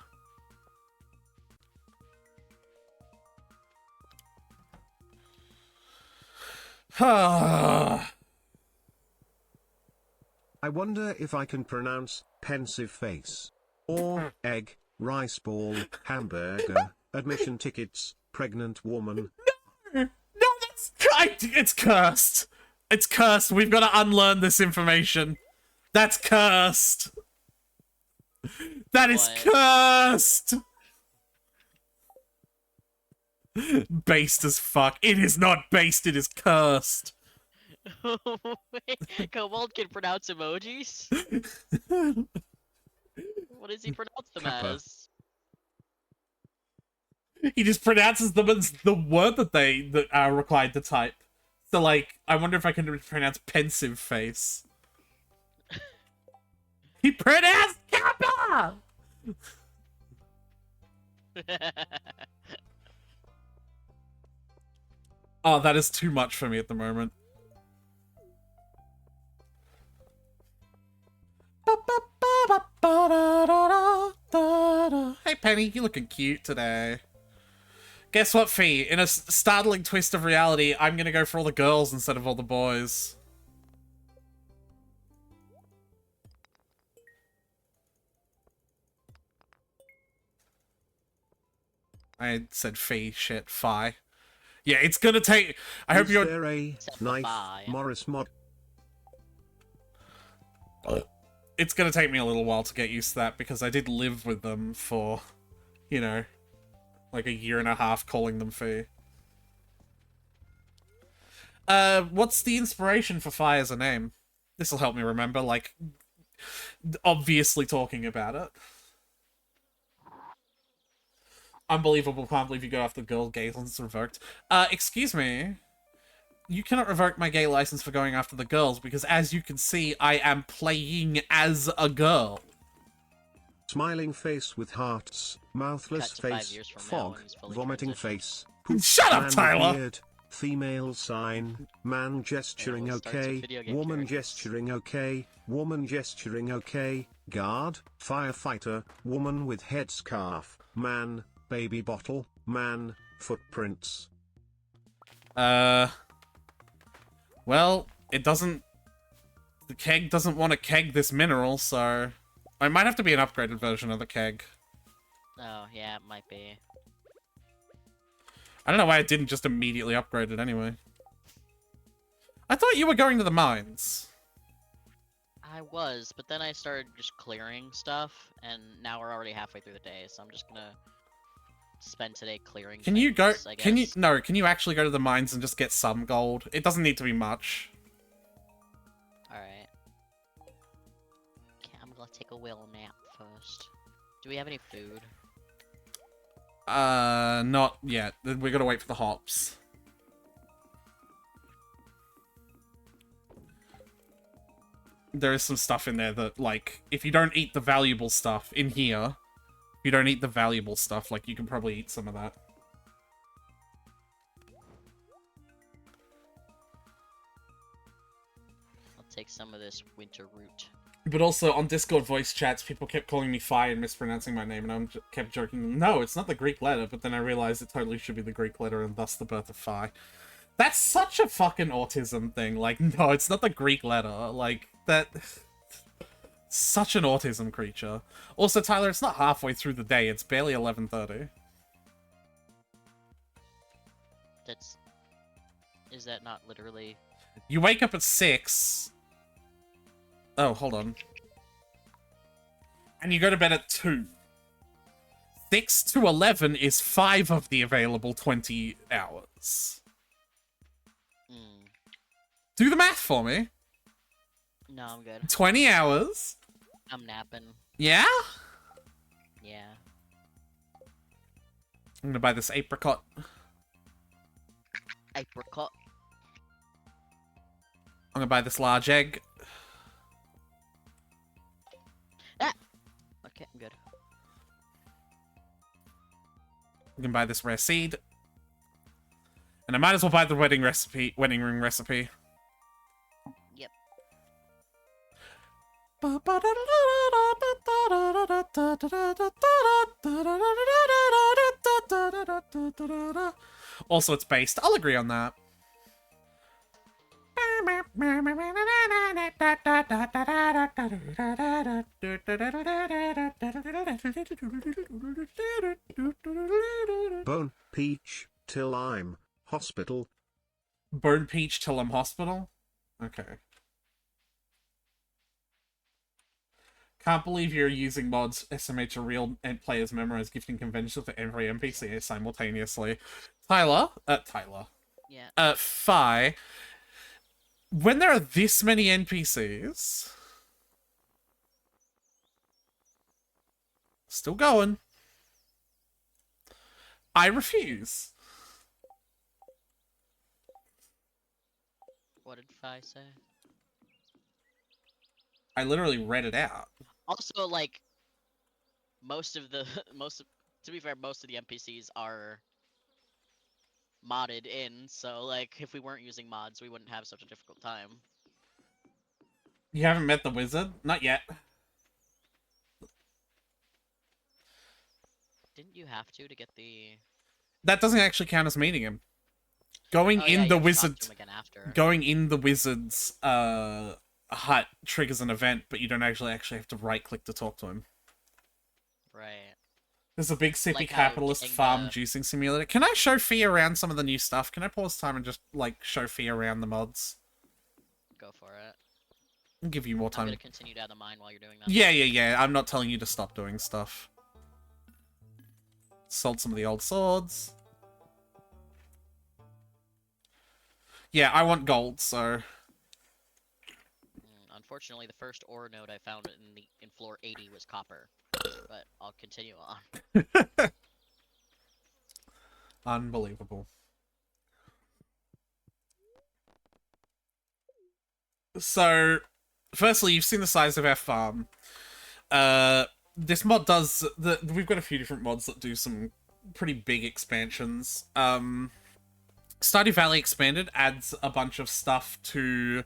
I wonder if I can pronounce pensive face. Or egg, rice ball, hamburger, admission tickets, pregnant woman. No, that's... It's cursed. It's cursed. We've got to unlearn this information. That's cursed. That is cursed. Based as fuck. It is not based, it is cursed. Wait, Kobold can pronounce emojis? What does he pronounce them as? He just pronounces them as the word that are required to type. So, like, I wonder if I can pronounce pensive face. He pronounced Kappa! Oh, that is too much for me at the moment. Hey Penny, you looking cute today. Guess what, Fee? In a startling twist of reality, I'm gonna go for all the girls instead of all the boys. I said fee, shit, fi. Yeah, it's gonna take... I hope Is you're... there a Except for knife Fi. Morris mod? It's gonna take me a little while to get used to that, because I did live with them for, you know, like a year and a half calling them fee. What's the inspiration for Fi as a name? This'll help me remember, like, obviously talking about it. Unbelievable, can't believe you go after the girl, gay license revoked. Excuse me. You cannot revoke my gay license for going after the girls, because as you can see, I am playing as a girl. Smiling face with hearts, mouthless Cut to 5 face, years from now fog, when he's fully vomiting transitioned. face, poop, Shut up, man with Tyler! beard, female sign, man gesturing It starts with okay, video game woman characters. gesturing okay, woman gesturing okay, guard, firefighter, woman with headscarf, man, baby bottle, man, footprints. Well, it doesn't... The keg doesn't want to keg this mineral, so... I might have to be an upgraded version of the keg. Oh, yeah, it might be. I don't know why it didn't just immediately upgrade it anyway. I thought you were going to the mines. I was, but then I started just clearing stuff, and now we're already halfway through the day, so I'm just gonna spend today clearing Can you go... things, I Can you... guess. No, can you actually go to the mines and just get some gold? It doesn't need to be much. Alright. Okay, I'm gonna take a whale nap first. Do we have any food? Not yet. We gotta wait for the hops. There is some stuff in there that, like, if you don't eat the valuable stuff in here, if you don't eat the valuable stuff, like, you can probably eat some of that. I'll take some of this winter root. But also, on Discord voice chats, people kept calling me Phi and mispronouncing my name, and I kept joking, no, it's not the Greek letter, but then I realized it totally should be the Greek letter, and thus the birth of Phi. That's such a fucking autism thing, like, no, it's not the Greek letter, like, that... Such an autism creature. Also, Tyler, it's not halfway through the day, it's barely 11:30. That's... Is that not literally... You wake up at 6. Oh, hold on. And you go to bed at 2. 6 to 11 is 5 of the available 20 hours. Hmm. Do the math for me. No, I'm good. 20 hours. I'm napping. Yeah? Yeah. I'm gonna buy this apricot. Apricot. I'm gonna buy this large egg. Okay, I'm good. I'm gonna buy this rare seed. And I might as well buy the wedding ring recipe. Yep. Also, it's based. I'll agree on that. Bone, peach, till I'm, hospital. Burn peach till I'm hospital? Okay. Can't believe you're using mods SMH a real players memorize gifting convention for every NPC simultaneously. Tyler? Yeah. Fi. When there are this many NPCs... Still going. I refuse. What did Fi say? I literally read it out. Also, like, most of the to be fair, most of the NPCs are modded in, so like if we weren't using mods, we wouldn't have such a difficult time. You haven't met the wizard? Not yet. Didn't you have to get the? That doesn't actually count as meeting him. Going Oh, in yeah, the you have to talk wizard, to him again after. going in the wizard's hut triggers an event, but you don't actually have to right click to talk to him. Right. There's a big sippy like capitalist getting farm the juicing simulator. Can I show Fee around some of the new stuff? Can I pause time and just, like, show Fee around the mods? go for it. I'll give you more I'm time. gonna continue down the mine while you're doing that. Yeah. I'm not telling you to stop doing stuff. Sold some of the old swords. Yeah, I want gold, so... Unfortunately, the first ore node I found in floor 80 was copper, but I'll continue on. Unbelievable. So, firstly, you've seen the size of our farm. This mod does... We've got a few different mods that do some pretty big expansions. Stardew Valley Expanded adds a bunch of stuff to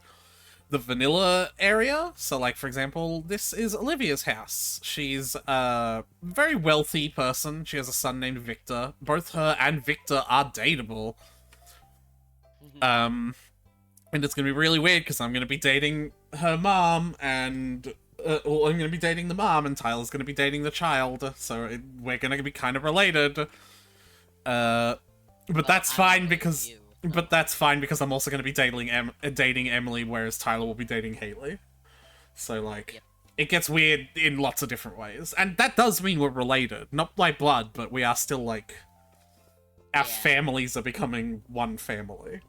the vanilla area. So, like, for example, this is Olivia's house. She's a very wealthy person. She has a son named Victor. Both her and Victor are dateable. And it's going to be really weird because I'm going to be dating her mom and... well, I'm going to be dating the mom and Tyler's going to be dating the child. So we're going to be kind of related. But that's fine because... But that's fine because I'm also going to be dating Emily, whereas Tyler will be dating Haley. So, like, Yep. It gets weird in lots of different ways. And that does mean we're related. Not by blood, but we are still, like... Our families are becoming one family.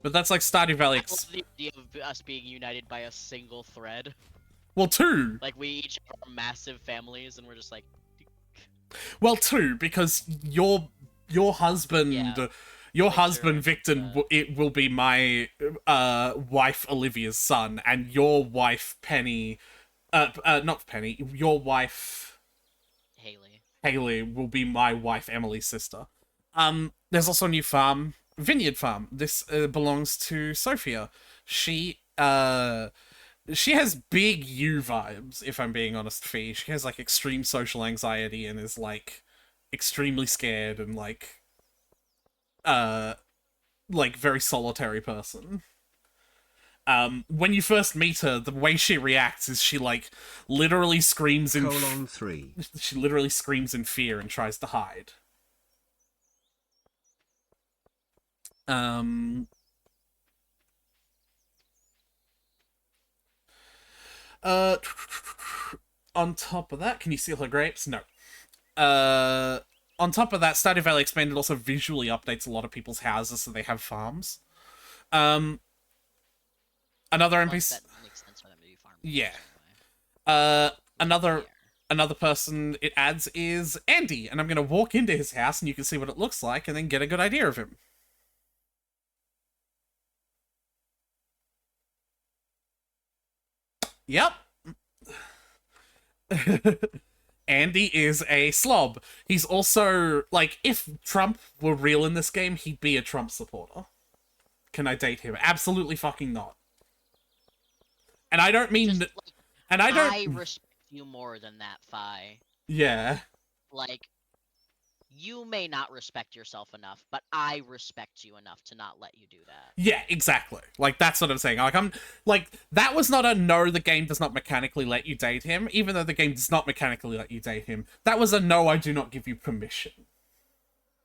But that's like Stardew Valley. I love the idea of us being united by a single thread. Well, two. Like, we each have our massive families, and we're just like... Well, two, because your husband... Yeah. Your Victor, husband, Victor, it will be my wife, Olivia's son, and your wife, Penny... not Penny, your wife... Haley will be my wife, Emily's sister. There's also a new farm, Vineyard Farm. This belongs to Sophia. She has big you vibes, if I'm being honest, Fee. She has, like, extreme social anxiety and is, like, extremely scared and, like, very solitary person. When you first meet her, the way she reacts is she, like, literally screams in... :3. She literally screams in fear and tries to hide. On top of that, can you steal her grapes? No. On top of that, Stardew Valley Expanded also visually updates a lot of people's houses so they have farms. Another NPC... That makes sense for them to do farming. Yeah. Another person it adds is Andy, and I'm going to walk into his house and you can see what it looks like and then get a good idea of him. Yep. Andy is a slob. He's also, like, if Trump were real in this game, he'd be a Trump supporter. Can I date him? Absolutely fucking not. And I don't mean... Just, like, and I don't... I respect you more than that, Fi. Yeah. Like, you may not respect yourself enough, but I respect you enough to not let you do that. Yeah, exactly. Like, that's what I'm saying. Like, that was not a no, the game does not mechanically let you date him, even though the game does not mechanically let you date him. That was a no, I do not give you permission.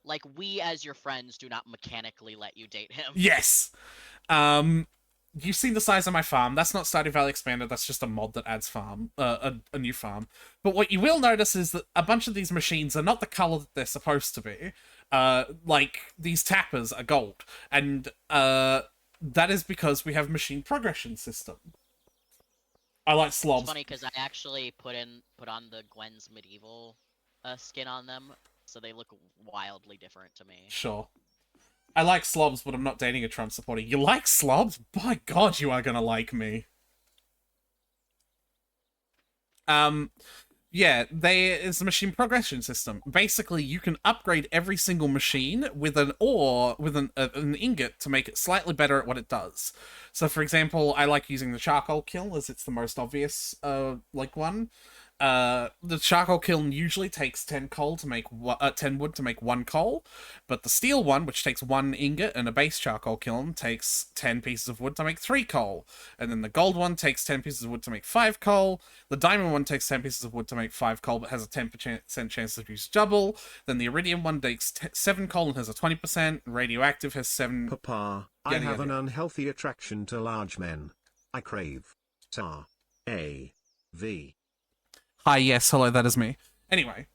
Like, we as your friends do not mechanically let you date him. Yes! You've seen the size of my farm. That's not Stardew Valley Expanded, that's just a mod that adds a new farm. But what you will notice is that a bunch of these machines are not the color that they're supposed to be. Like, these tappers are gold. And, that is because we have machine progression system. I like slobs. It's funny, because I actually put on the Gwen's medieval skin on them, so they look wildly different to me. Sure. I like slobs, but I'm not dating a Trump supporter. You like slobs? By God, you are gonna like me. Yeah, there is a machine progression system. Basically, you can upgrade every single machine with an ore, with an ingot, to make it slightly better at what it does. So, for example, I like using the charcoal kiln, as it's the most obvious, one. The charcoal kiln usually takes 10 coal to make 10 wood to make 1 coal, but the steel one, which takes 1 ingot, and a base charcoal kiln takes 10 pieces of wood to make 3 coal. And then the gold one takes 10 pieces of wood to make 5 coal. The diamond one takes 10 pieces of wood to make 5 coal, but has a 10% chance of use double. Then the iridium one takes 7 coal and has a 20%. Radioactive has 7. Papa, I have an unhealthy attraction to large men. I crave. S-A-V. Hi, yes, hello, that is me. Anyway,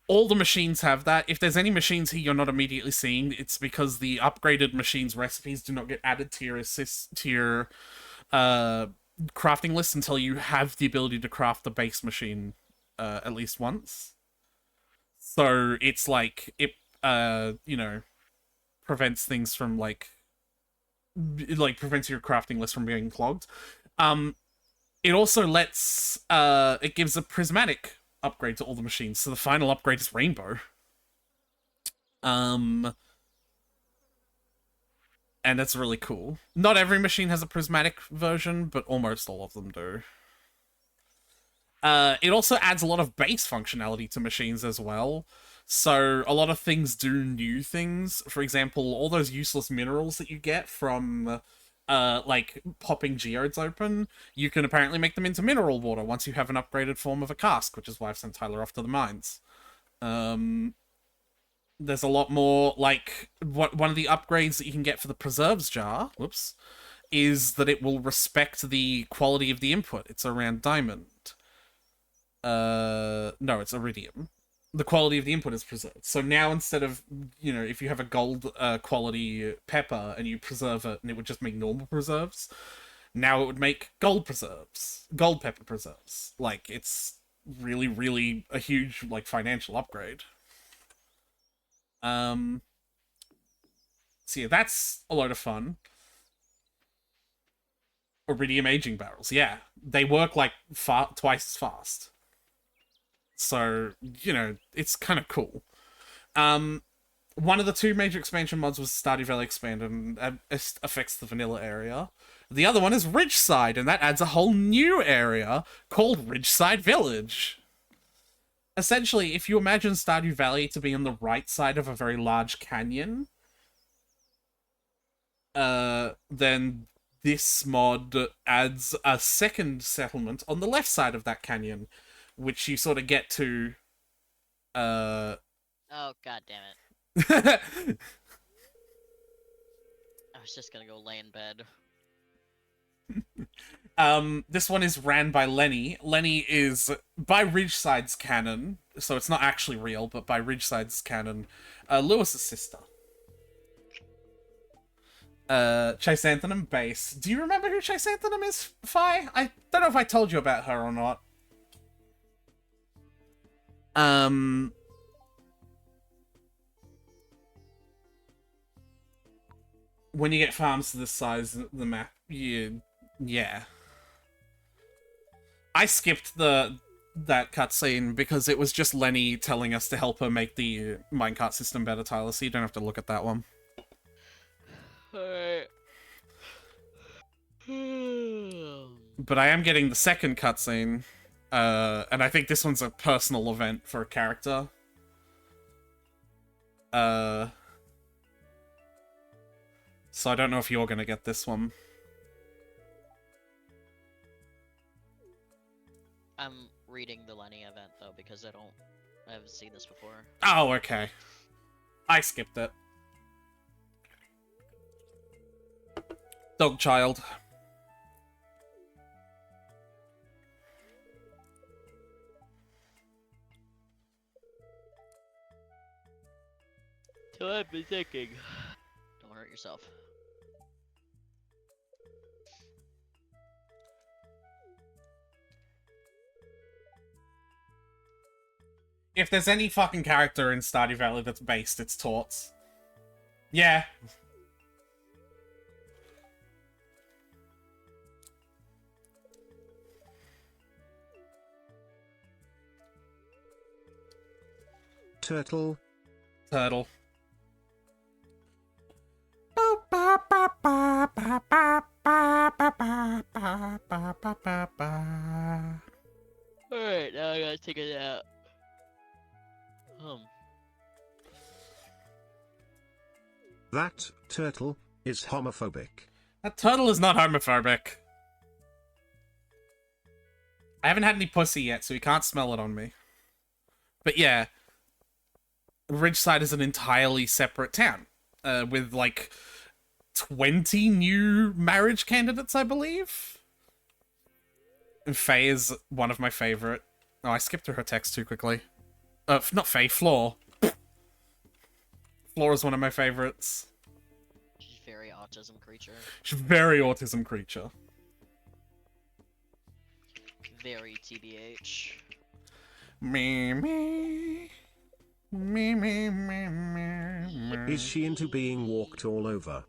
all the machines have that. If there's any machines here you're not immediately seeing, it's because the upgraded machines' recipes do not get added to your crafting list until you have the ability to craft the base machine at least once. So it's like it prevents things from prevents your crafting list from being clogged. It also lets it gives a prismatic upgrade to all the machines, so the final upgrade is rainbow. And that's really cool. Not every machine has a prismatic version, but almost all of them do. It also adds a lot of base functionality to machines as well. So a lot of things do new things. For example, all those useless minerals that you get from like popping geodes open, you can apparently make them into mineral water once you have an upgraded form of a cask, which is why I've sent Tyler off to the mines. There's a lot more, like, one of the upgrades that you can get for the preserves jar, whoops, is that it will respect the quality of the input. It's around diamond. No, it's iridium. The quality of the input is preserved. So now instead of, if you have a gold quality pepper and you preserve it and it would just make normal preserves, now it would make gold preserves. Gold pepper preserves. Like, it's really, really a huge, like, financial upgrade. So yeah, that's a load of fun. Iridium aging barrels, yeah. They work, like, twice as fast. So, it's kind of cool. One of the 2 major expansion mods was Stardew Valley Expanded, and it affects the vanilla area. The other one is Ridgeside, and that adds a whole new area called Ridgeside Village. Essentially, if you imagine Stardew Valley to be on the right side of a very large canyon, then this mod adds a second settlement on the left side of that canyon, which you sort of get to, Oh, god damn it. I was just gonna go lay in bed. This one is ran by Lenny. Lenny is, by Ridgeside's canon, so it's not actually real, but by Ridgeside's canon, Lewis's sister. Chrysanthemum base. Do you remember who Chrysanthemum is, Fi? I don't know if I told you about her or not. When you get farms to this size, the map, yeah. I skipped that cutscene because it was just Lenny telling us to help her make the minecart system better, Tyler, so you don't have to look at that one. Alright. But I am getting the second cutscene, and I think this one's a personal event for a character. So I don't know if you're gonna get this one. I'm reading the Lenny event though because I haven't seen this before. Oh, okay. I skipped it. Dog child. So I've been thinking. Don't hurt yourself. If there's any fucking character in Stardew Valley that's based, it's Torts. Yeah. Turtle. Turtle. Alright, now I gotta take a nap. That turtle is homophobic. That turtle is not homophobic. I haven't had any pussy yet, so he can't smell it on me. But yeah, Ridgeside is an entirely separate town, with like 20 new marriage candidates, I believe. And Faye is one of my favorite. Oh, I skipped through her text too quickly. Not Faye, Floor. Floor is one of my favorites. She's a very autism creature. She's a very autism creature. Very TBH. Me, me. Me, me, me, me. Is she into being walked all over?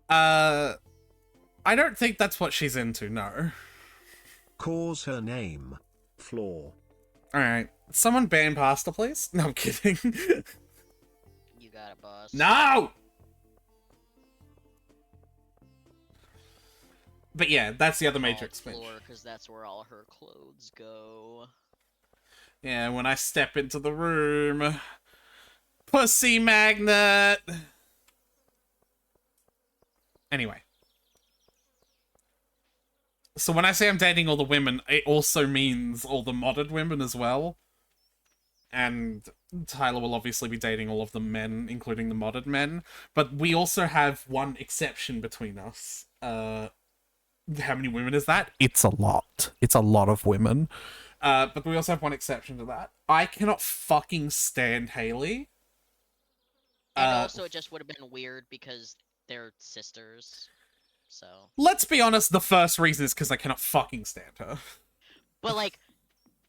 I don't think that's what she's into, no. Cause her name. Floor. Alright. Someone ban pasta, please? No, I'm kidding. You got it, boss. No! But yeah, that's the other major expansion. Because that's where all her clothes go. Yeah, when I step into the room. Pussy magnet! Anyway. So when I say I'm dating all the women, it also means all the modded women as well. And Tyler will obviously be dating all of the men, including the modded men. But we also have one exception between us. How many women is that? It's a lot. It's a lot of women. But we also have one exception to that. I cannot fucking stand Haley. And also, it just would have been weird because they're sisters. So. Let's be honest, the first reason is because I cannot fucking stand her. But, like,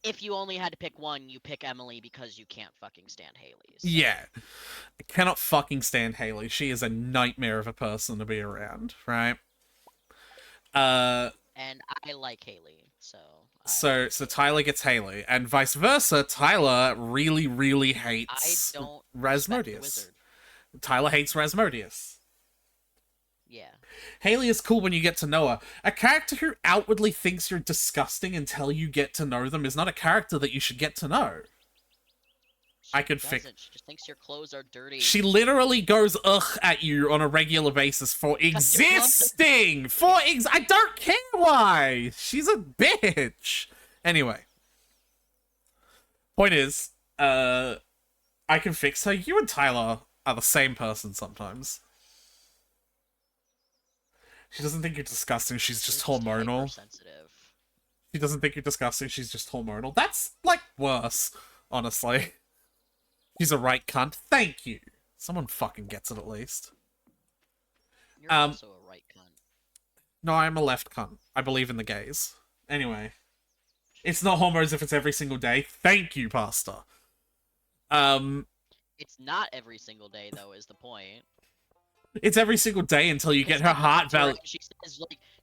if you only had to pick one, you pick Emily because you can't fucking stand Haley. So. Yeah. I cannot fucking stand Haley. She is a nightmare of a person to be around, right? And I like Haley, so... So Tyler gets Haley, and vice versa, Tyler really, really hates Rasmodius. Tyler hates Rasmodius. Yeah. Haley is cool when you get to know her. A character who outwardly thinks you're disgusting until you get to know them is not a character that you should get to know. She just thinks your clothes are dirty. She literally goes ugh at you on a regular basis for existing! I don't care why! She's a bitch! Anyway. Point is, I can fix her. You and Tyler are the same person sometimes. She doesn't think you're disgusting, she's just hormonal. She doesn't think you're disgusting, she's just hormonal. That's, like, worse, honestly. She's a right cunt. Thank you. Someone fucking gets it at least. You're also a right cunt. No, I'm a left cunt. I believe in the gays. Anyway. It's not hormones if it's every single day. Thank you, Pastor. It's not every single day, though, is the point. It's every single day until you get her heart value.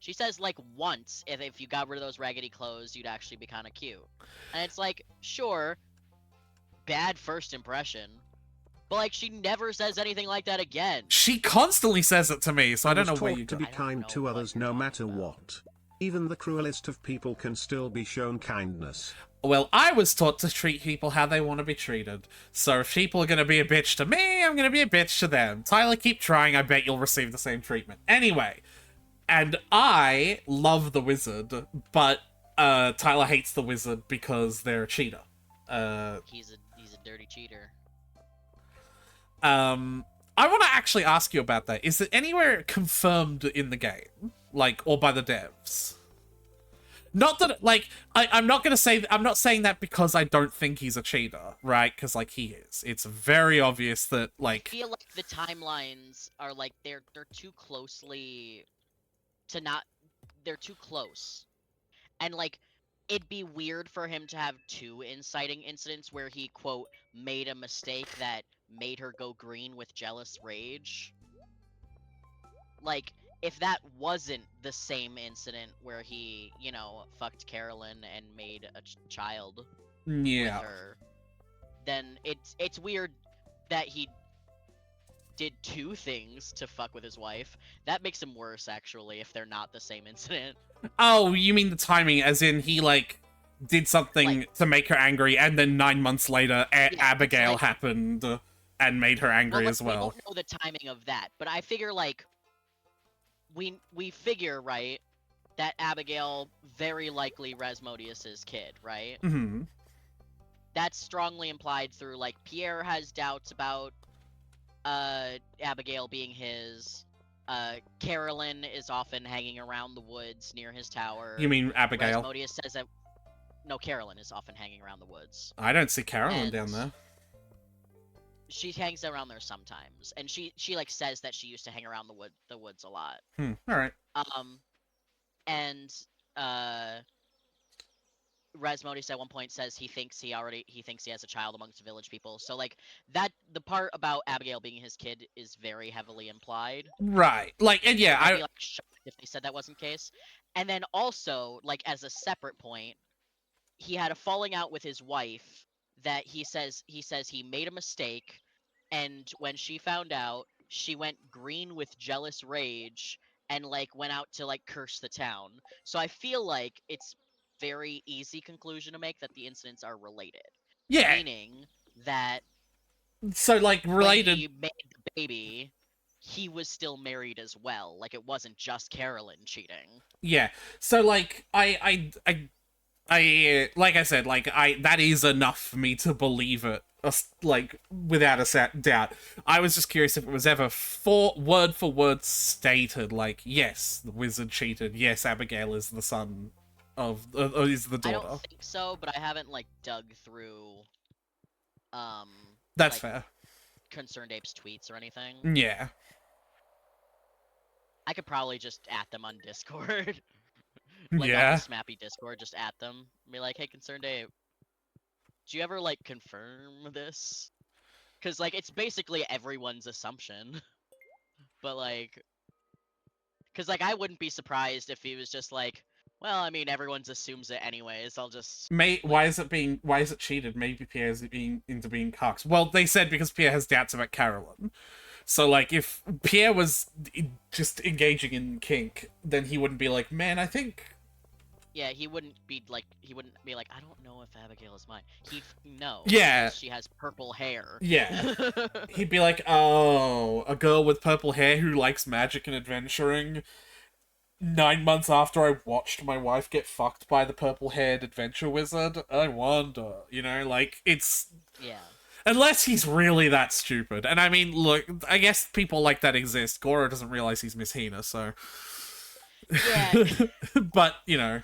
She says, like, once, if you got rid of those raggedy clothes, you'd actually be kind of cute. And it's like, sure... bad first impression, but like she never says anything like that again. She constantly says it to me, so I don't know where you to be kind to others no matter what. Even the cruelest of people can still be shown kindness. Well, I was taught to treat people how they want to be treated. So if people are going to be a bitch to me, I'm going to be a bitch to them. Tyler, keep trying. I bet you'll receive the same treatment. Anyway, and I love the wizard, but Tyler hates the wizard because they're a cheater. He's a dirty cheater. I want to actually ask you about that. Is it anywhere confirmed in the game? Like, or by the devs? Not that, like, I'm not saying that because I don't think he's a cheater, right? Because, like, he is. It's very obvious that, like... I feel like the timelines are, like, they're too closely to not... They're too close. And, like... It'd be weird for him to have two inciting incidents where he, quote, made a mistake that made her go green with jealous rage. Like, if that wasn't the same incident where he, you know, fucked Carolyn and made a child with her, then it's weird that he did two things to fuck with his wife. That makes him worse, actually, if they're not the same incident. Oh, you mean the timing, as in he, like, did something Like, to make her angry, and then 9 months later, yeah, it's Abigail like, happened and made her well, angry like, as we well. don't know the timing of that, but I figure like we figure, right, that Abigail very likely Rasmodius's kid, right? Hmm. That's strongly implied through like Pierre has doubts about Abigail being his. Carolyn is often hanging around the woods near his You tower. mean Abigail? Rasmodius says that no, Carolyn is often hanging around the woods, I don't see Carolyn and down there. she hangs around there sometimes. And she like says that she used to hang around the woods a lot. Alright. And uh, Rasmodius at one point says he thinks he has a child amongst village people. So like that the part about Abigail being his kid is very heavily implied. Right. Like, and yeah, Like, I'd be like shocked if they said that wasn't the case. And then also, like as a separate point, he had a falling out with his wife that he says he made a mistake, and when she found out, she went green with jealous rage and like went out to like curse the town. So I feel like it's very easy conclusion to make that the incidents are related, yeah. meaning that So, like, when related. he made the baby, he was still married as well. Like it wasn't just Carolyn cheating. Yeah. So, like, like I said, like, that is enough for me to believe it, like, without a doubt. I was just curious if it was ever word for word stated, like, yes, the wizard cheated, yes, Abigail is the son of, is the I daughter. don't think so, but I haven't like dug through um That's like fair. Concerned Apes tweets or anything. Yeah. I could probably just at them on Discord. Like on the Yeah. Smappy Discord, just at them. Be like, hey Concerned Ape, do you ever like confirm this? Cause like it's basically everyone's assumption. But like cause like I wouldn't be surprised if he was just like, well, I mean everyone's assumes it anyways, I'll just Why like is it cheated? Maybe Pierre's being into being cucked. Well, they said because Pierre has doubts about Carolyn. So, like, if Pierre was just engaging in kink, then he wouldn't be like, man, I think. yeah, he wouldn't be like, I don't know if Abigail is mine. He'd know. Yeah. Because she has purple hair. Yeah. He'd be like, oh, a girl with purple hair who likes magic and adventuring. 9 months after I watched my wife get fucked by the purple-haired adventure wizard, I wonder, you know, like, it's... Yeah. Unless he's really that stupid. And I mean, look, I guess people like that exist. Goro doesn't realize he's Miss Hina, so... Yeah. But, you know...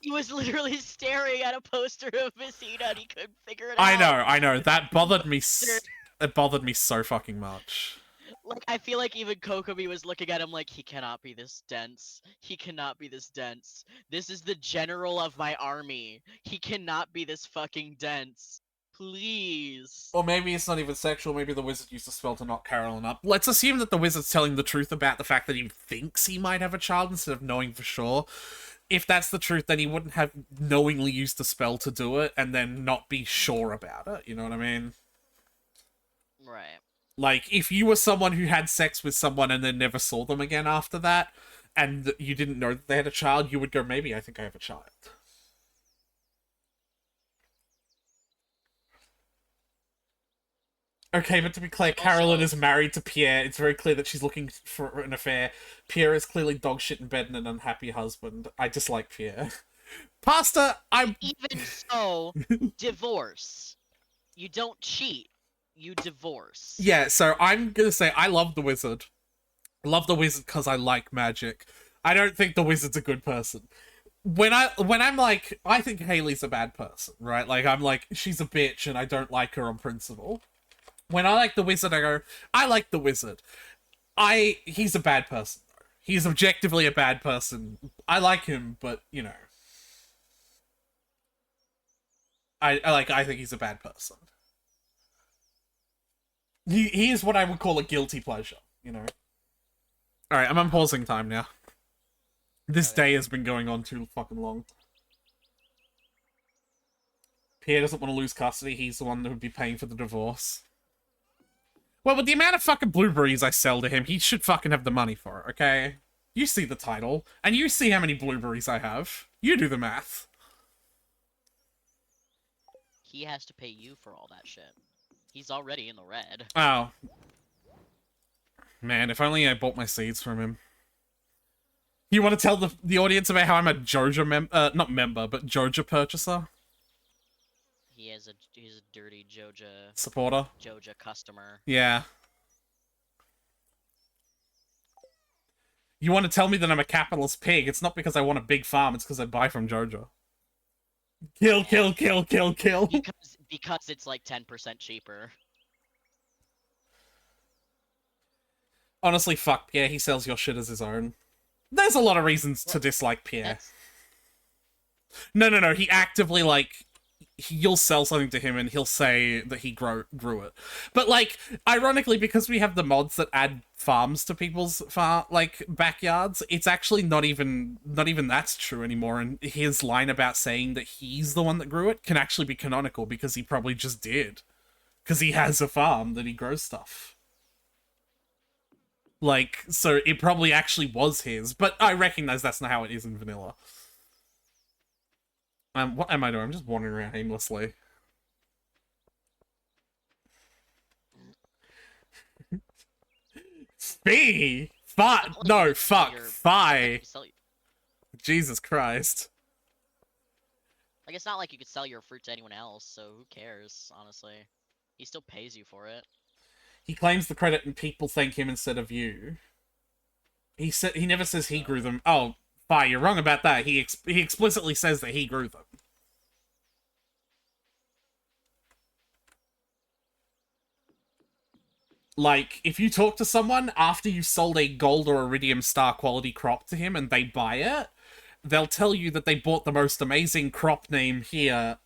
He was literally staring at a poster of Messina and he couldn't figure it out. I know. That bothered me. It bothered me so fucking much. Like, I feel like even Kokomi was looking at him like, he cannot be this dense. He cannot be this dense. This is the general of my army. He cannot be this fucking dense. Please. Or maybe it's not even sexual. Maybe the wizard used the spell to knock Carolyn up. Let's assume that the wizard's telling the truth about the fact that he thinks he might have a child instead of knowing for sure. If that's the truth, then he wouldn't have knowingly used the spell to do it and then not be sure about it. You know what I mean? Right. Like, if you were someone who had sex with someone and then never saw them again after that, and you didn't know that they had a child, you would go, maybe I think I have a child. Okay, but to be clear, Carolyn is married to Pierre. It's very clear that she's looking for an affair. Pierre is clearly dog shit in bed and an unhappy husband. I dislike Pierre. Pasta, Even so, divorce. You don't cheat. You divorce. Yeah, so I'm gonna say I love the wizard. I love the wizard because I like magic. I don't think the wizard's a good person. When I'm like, I think Haley's a bad person, right? Like, I'm like, she's a bitch and I don't like her on principle. When I like the wizard, I go, I like the wizard. He's a bad person, though. He's objectively a bad person. I like him, but, you know. I think he's a bad person. He is what I would call a guilty pleasure, you know. Alright, I'm unpausing time now. This day has been going on too fucking long. Pierre doesn't want to lose custody, he's the one that would be paying for the divorce. Well, with the amount of fucking blueberries I sell to him, he should fucking have the money for it, okay? You see the title, and you see how many blueberries I have. You do the math. he has to pay you for all that shit. He's already in the red. Oh. Man, if only I bought my seeds from him. You want to tell the audience about how I'm a Joja not member, but Joja purchaser? He's a dirty Supporter? Joja customer. Yeah. You want to tell me that I'm a capitalist pig? It's not because I want a big farm, it's because I buy from Joja. Kill, kill, kill, kill, kill. Because it's like 10% cheaper. Honestly, fuck Pierre. He sells your shit as his own. There's a lot of reasons to dislike Pierre. No. He actively, like, you'll sell something to him and he'll say that he grew it. But, like, ironically, because we have the mods that add farms to people's backyards, it's actually not even that's true anymore. And his line about saying that he's the one that grew it can actually be canonical because he probably just did. Because he has a farm that he grows stuff. Like, so it probably actually was his, but I recognize that's not how it is in vanilla. What am I doing? I'm just wandering around aimlessly. Fee! No, fuck. Fi! Jesus Christ. Like, it's not like you could sell your fruit to anyone else, so who cares, honestly. He still pays you for it. He claims the credit and people thank him instead of you. He never says he grew them. Oh, Fi, you're wrong about that. He explicitly says that he grew them. Like, if you talk to someone after you sold a gold or iridium star quality crop to him and they buy it, they'll tell you that they bought the most amazing crop name here.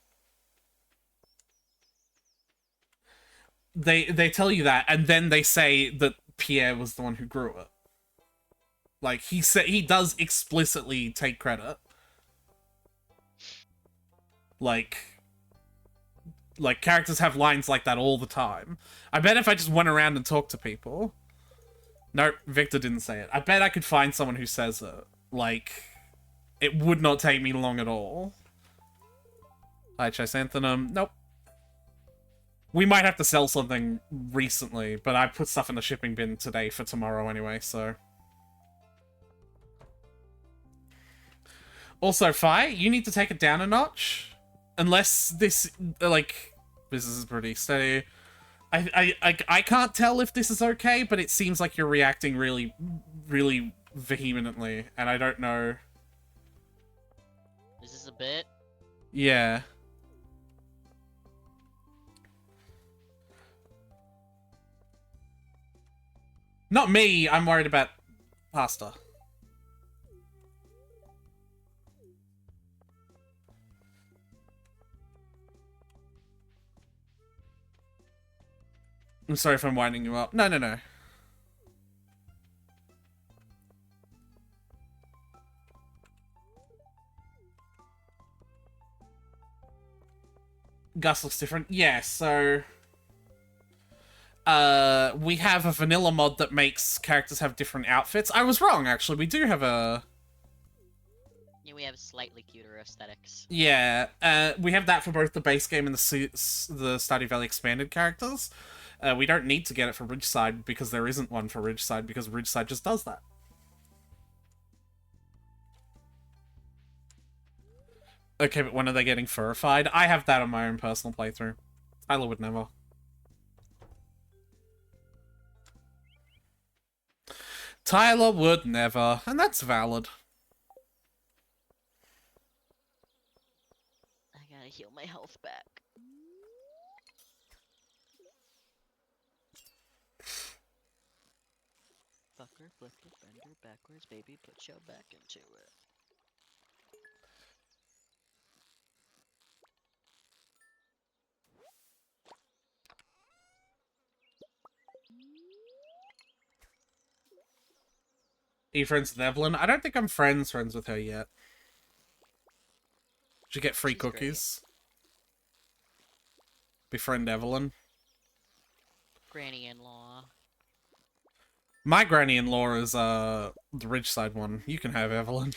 They tell you that, and then they say that Pierre was the one who grew it. Like, he does explicitly take credit. Like, characters have lines like that all the time. I bet if I just went around and talked to people... Nope, Victor didn't say it. I bet I could find someone who says it. Like, it would not take me long at all. Hi, Chrysanthemum. Nope. We might have to sell something recently, but I put stuff in the shipping bin today for tomorrow anyway, so... Also, Fi, you need to take it down a notch. Unless this, like... This is pretty steady. I can't tell if this is okay, but it seems like you're reacting really, really vehemently, and I don't know... Is this a bit? Yeah. Not me, I'm worried about pasta. I'm sorry if I'm winding you up. No. Gus looks different. Yeah, so... we have a vanilla mod that makes characters have different outfits. I was wrong, actually. We do have a... Yeah, we have slightly cuter aesthetics. Yeah, we have that for both the base game and the Stardew Valley expanded characters. We don't need to get it for Ridgeside because there isn't one for Ridgeside because Ridgeside just does that. Okay, but when are they getting furified? I have that on my own personal playthrough. Tyler would never. Tyler would never, and that's valid. I gotta heal my health back. Fucker, flicker, bender, backwards, baby, put your back into it. Are you friends with Evelyn? I don't think I'm friends with her yet. Did you get free She's cookies? Befriend Evelyn. Granny-in-law. My granny-in-law is, the Ridgeside one. You can have Evelyn.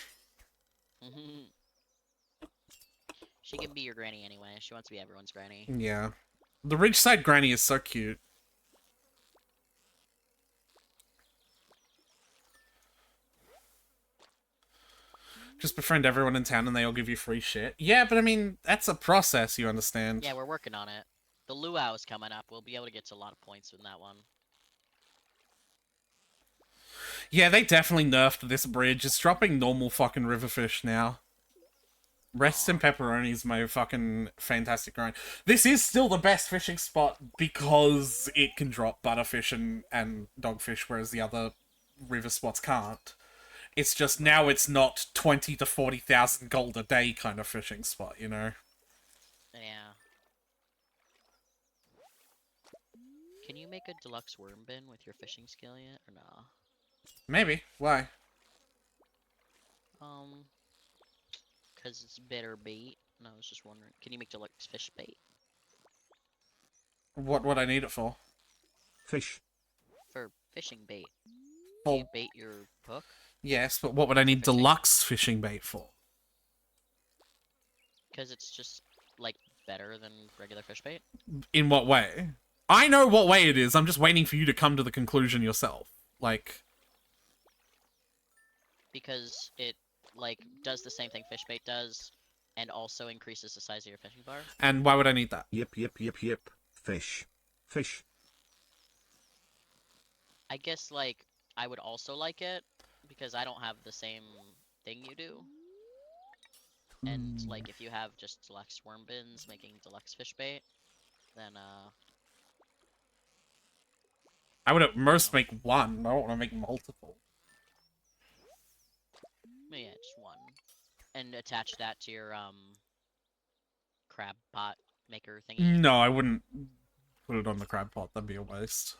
She can be your granny anyway. She wants to be everyone's granny. Yeah. The Ridgeside Granny is so cute. Just befriend everyone in town and they all give you free shit. Yeah, but I mean, that's a process, you understand. Yeah, we're working on it. The luau's coming up. We'll be able to get to a lot of points in that one. Yeah, they definitely nerfed this bridge. It's dropping normal fucking riverfish now. Rest in pepperoni is my fucking fantastic grind. This is still the best fishing spot because it can drop butterfish and dogfish, whereas the other river spots can't. It's just now it's not 20 to 40,000 gold a day kind of fishing spot, you know? Yeah. Can you make a deluxe worm bin with your fishing skill yet, or nah? Maybe. Why? Because it's bitter bait. And I was just wondering, can you make deluxe fish bait? What would I need it for? Fish. For fishing bait. Do Oh, you bait your hook? yes, but what would I need Fishing? deluxe fishing bait for? Because it's just, like, better than regular fish bait. In what way? I know what way it is. I'm just waiting for you to come to the conclusion yourself. Like, Because it, like, does the same thing fish bait does, and also increases the size of your fishing bar. and why would I need that? Yip yip yip yip. Fish. Fish. I guess, like, I would also like it, because I don't have the same thing you do. And, like, if you have just deluxe worm bins making deluxe fish bait, then, I would at most make one. I don't want to make multiple. yeah, just one. And attach that to your, crab pot maker thingy. No, I wouldn't put it on the crab pot. That'd be a waste.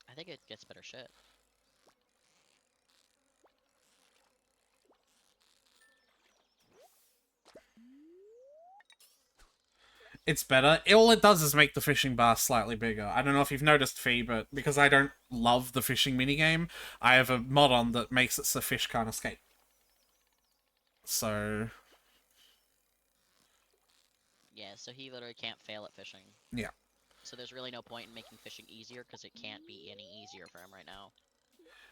I think it gets better shit. It's better. All it does is make the fishing bar slightly bigger. I don't know if you've noticed, Fee, but because I don't love the fishing minigame, I have a mod on that makes it so fish can't escape. So, Yeah, so he literally can't fail at fishing. yeah. So there's really no point in making fishing easier, because it can't be any easier for him right now.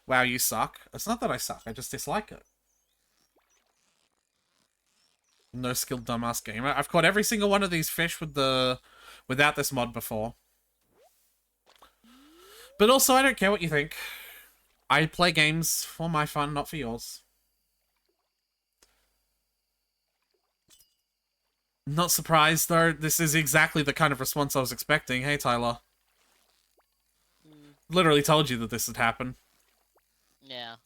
Wow, you suck. It's not that I suck, I just dislike it. No skilled dumbass gamer. I've caught every single one of these fish without this mod before. But also, I don't care what you think. I play games for my fun, not for yours. Not surprised, though. This is exactly the kind of response I was expecting. Hey, Tyler. Literally told you that this would happen. Yeah.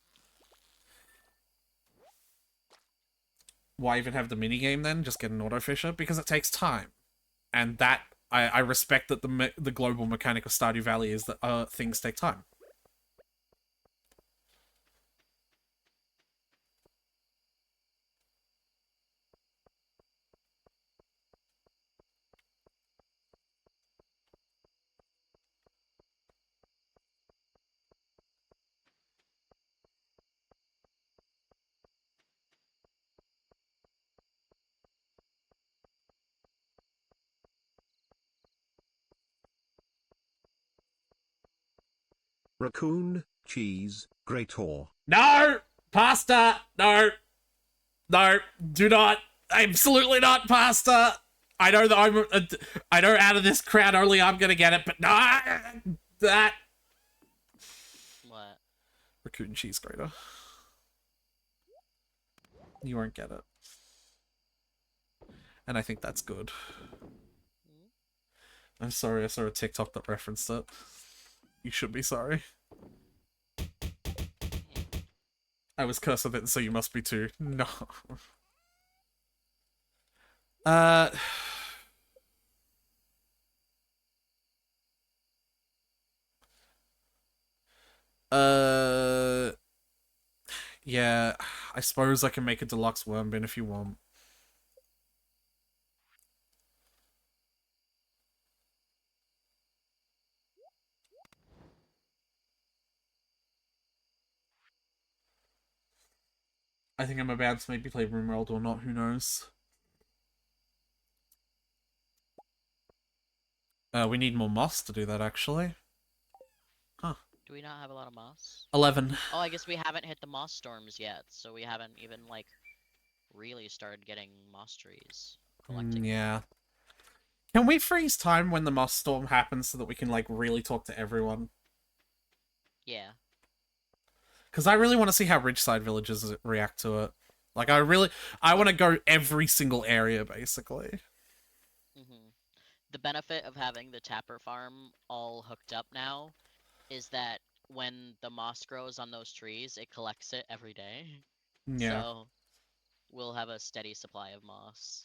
Why even have the minigame then? Just get an auto fisher? Because it takes time. And that, I respect that the global mechanic of Stardew Valley is that things take time. Raccoon. Cheese. Grator. No! Pasta! No! No! Do not! Absolutely not pasta! I know that I know out of this crowd only I'm gonna get it, but no! That... What? Raccoon cheese grater. You won't get it. And I think that's good. I'm sorry, I saw a TikTok that referenced it. You should be sorry. I was cursed with it, so you must be too. No. Uh... Yeah, I suppose I can make a deluxe worm bin if you want. I think I'm about to maybe play RimWorld or not, who knows. We need more moss to do that, actually. Huh. Do we not have a lot of moss? 11. Oh, I guess we haven't hit the moss storms yet, so we haven't even, like, really started getting moss trees. Collecting them. Yeah. Can we freeze time when the moss storm happens so that we can, like, really talk to everyone? Yeah. Because I really want to see how Ridgeside villagers react to it. Like, I want to go every single area, basically. hmm The benefit of having the tapper farm all hooked up now is that when the moss grows on those trees, it collects it every day. Yeah. So we'll have a steady supply of moss.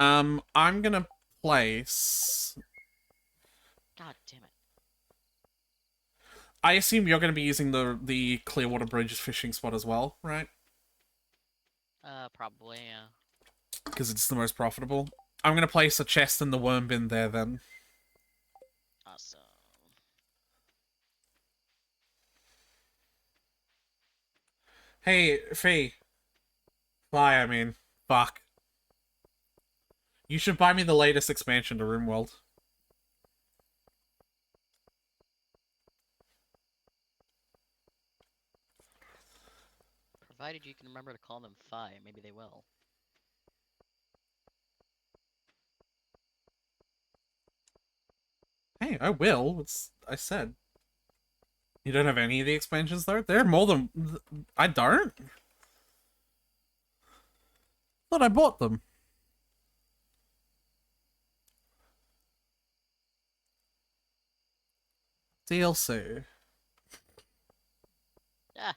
I'm gonna place... God damn it. I assume you're gonna be using the Clearwater Bridge fishing spot as well, right? Probably, yeah. Because it's the most profitable. I'm gonna place a chest in the worm bin there, then. Awesome. Hey, Fee. Bye, I mean. Fuck. You should buy me the latest expansion to RimWorld. Provided you can remember to call them Fi, maybe they will. Hey, I will. I said. You don't have any of the expansions, though? They're more than... I don't? Thought I bought them. DLC. Ah,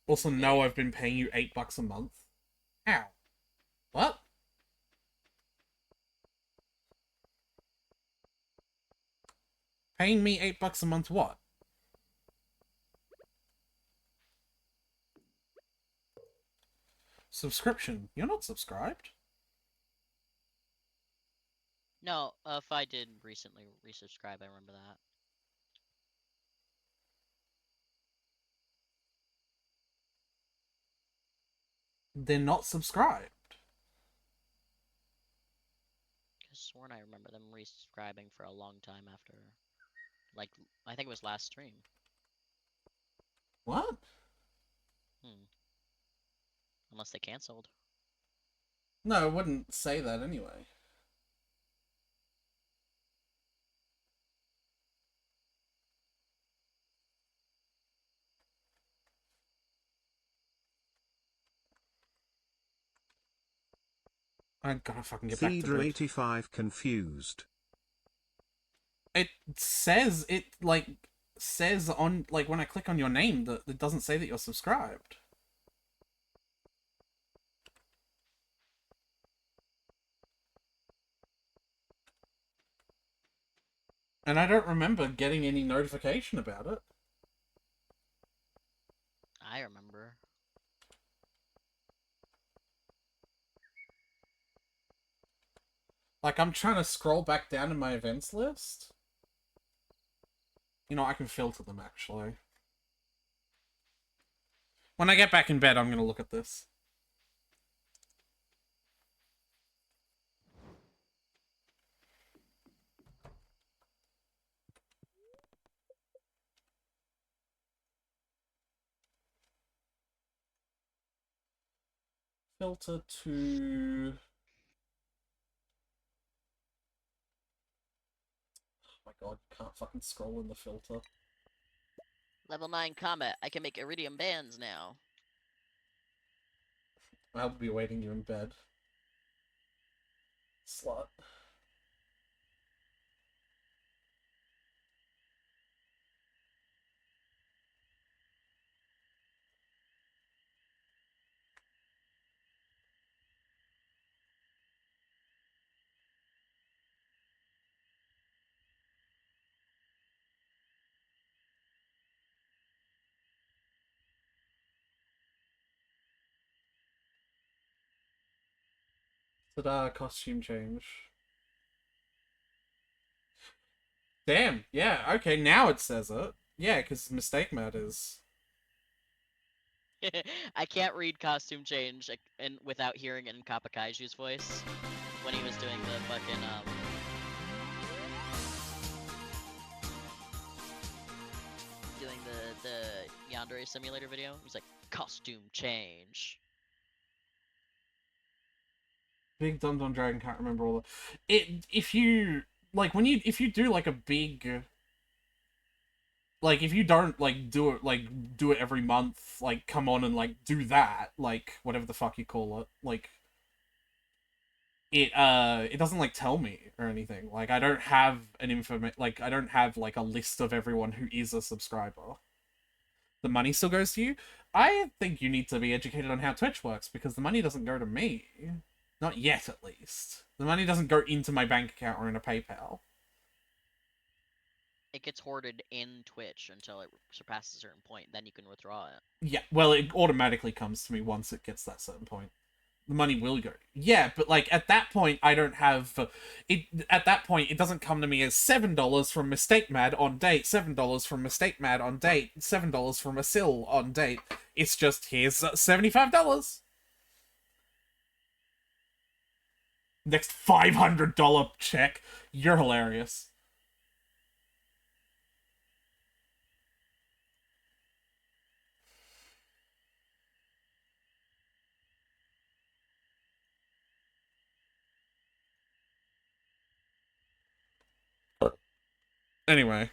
Also, you no, idiot. I've been paying you $8 a month. How? What? Paying me $8 a month what? Subscription. You're not subscribed. No, Fi did recently resubscribe, I remember that. They're not subscribed. Could've sworn I remember them resubscribing for a long time after. Like, I think it was last stream. What? Hmm. Unless they cancelled. No, I wouldn't say that anyway. I gotta fucking get back to bed. Thedra85 confused. It says, says on, like, when I click on your name, that it doesn't say that you're subscribed. And I don't remember getting any notification about it. I remember. Like, I'm trying to scroll back down in my events list. You know, I can filter them, actually. When I get back in bed, I'm gonna look at this. Filter to... Oh my god, you can't fucking scroll in the filter. Level 9 combat. I can make iridium bands now. I'll be waiting you in bed. Slut. Ta-da, costume change. Damn, yeah, okay, now it says it. Yeah, because Mistake Mad is. I can't read costume change and without hearing it in Kapakaiju's voice when he was doing the fucking doing the Yandere simulator video. He's like costume change. Big Dum Dum Dragon, can't remember all the. If you. Like, when you. If you do, like, a big. Like, if you don't, like, do it every month, like, come on and, like, do that, like, whatever the fuck you call it, like, it doesn't, like, tell me or anything. Like, I don't have I don't have, like, a list of everyone who is a subscriber. The money still goes to you. I think you need to be educated on how Twitch works, because the money doesn't go to me. Not yet, at least. The money doesn't go into my bank account or in a PayPal. It gets hoarded in Twitch until it surpasses a certain point. Then you can withdraw it. Yeah, well, it automatically comes to me once it gets that certain point. The money will go. Yeah, but like at that point, I don't have it. At that point, it doesn't come to me as $7 from Mistake Mad on date, $7 from Mistake Mad on date, $7 from Asil on date. It's just here's $75. Next $500 check. You're hilarious. Anyway.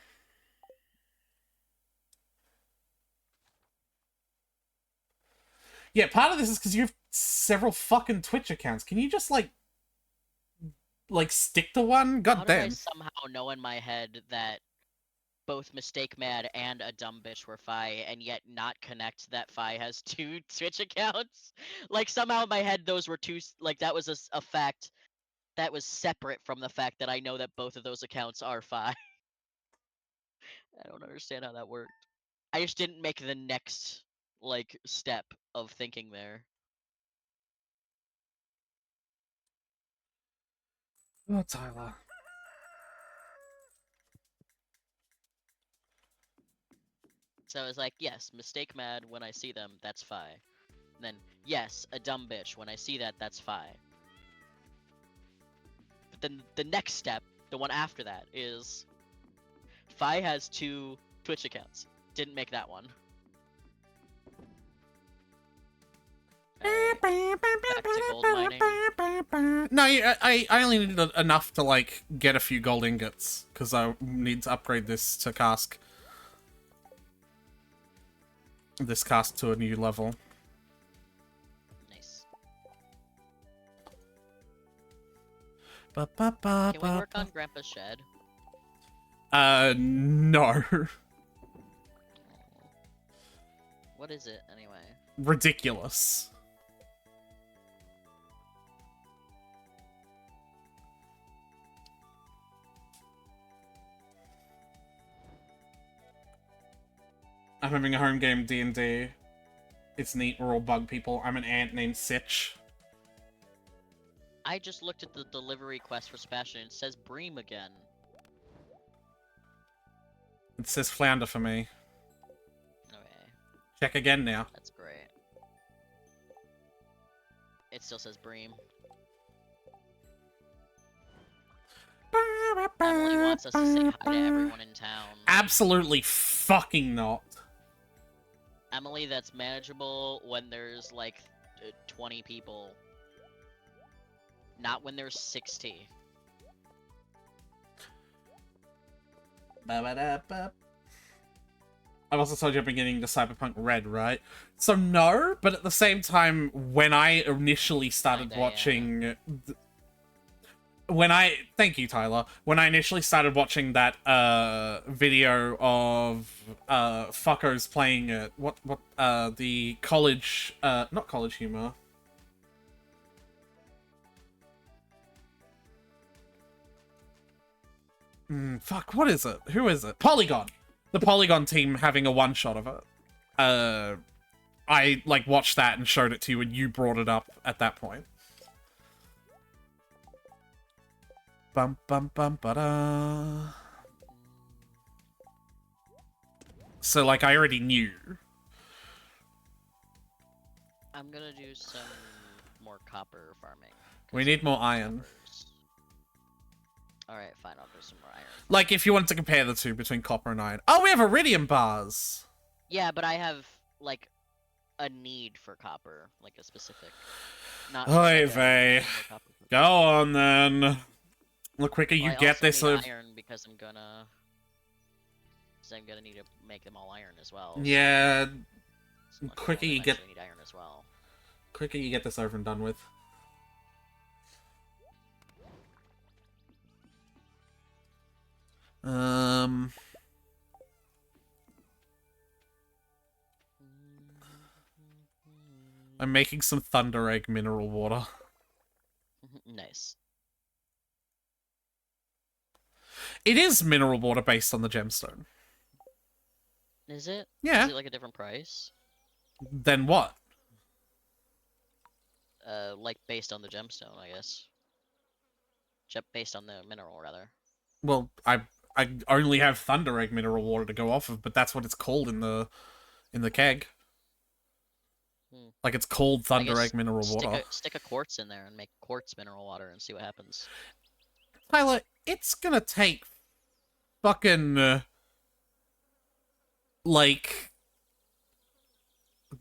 Yeah, part of this is because you have several fucking Twitch accounts. Can you just, like stick to one? God How did I damn. somehow know in my head that both Mistake Mad and a dumb bitch were Fi, and yet not connect that Fi has two Twitch accounts? Like somehow in my head those were two. Like that was a fact that was separate from the fact that I know that both of those accounts are Fi. I don't understand how that worked. I just didn't make the next like step of thinking there. Oh, Tyler. So I was like, yes, Mistake Mad when I see them, that's Fi. And then yes, a dumb bitch when I see that, that's Fi. But then the next step, the one after that, is Fi has two Twitch accounts. Didn't make that one. Back to gold mining. No, I only needed enough to, like, get a few gold ingots, because I need to upgrade this to cask. This cask to a new level. Nice. Can Can we work on Grandpa's shed? No. What is it, anyway? Ridiculous. I'm having a home game D&D. It's neat, we're all bug people. I'm an ant named Sitch. I just looked at the delivery quest for Sebastian. It says Bream again. It says Flounder for me. Okay. Check again now. That's great. It still says Bream. Emily wants us to say hi to everyone in town. Absolutely fucking not. Emily, that's manageable when there's like 20 people. Not when there's 60. I've also told you I'm beginning to Cyberpunk Red, right? So no, but at the same time, when I initially started Kinda, watching... Thank you, Tyler. When I initially started watching that video of fuckos playing the college... not College Humor. Fuck, what is it? Who is it? Polygon! The Polygon team having a one-shot of it. I, like, watched that and showed it to you, and you brought it up at that point. Bum bum bum ba da. So, like, I already knew. I'm gonna do some more copper farming. We 'cause need I more need iron. coppers. Alright, fine, I'll do some more iron. Like, if you wanted to compare the two between copper and iron. Oh, we have iridium bars! Yeah, but I have, like, a need for copper. Like, a specific... Not just Oy like vey. need more copper. Go on, then. The quicker Well, you I get also this... need iron because I'm gonna... Because I'm gonna need to make them all iron as well. Yeah, So quicker we'll you get... eventually need iron as well. Quicker you get this over and done with. I'm making some Thunder Egg mineral water. Nice. It is mineral water based on the gemstone. Is it? Yeah. Is it like a different price? Then what? Like based on the gemstone, I guess. Based on the mineral, rather. Well, I only have Thunder Egg mineral water to go off of, but that's what it's called in the keg. Like, it's called Thunder Egg mineral water. Stick a quartz in there and make quartz mineral water and see what happens. Tyler, it's gonna take fucking like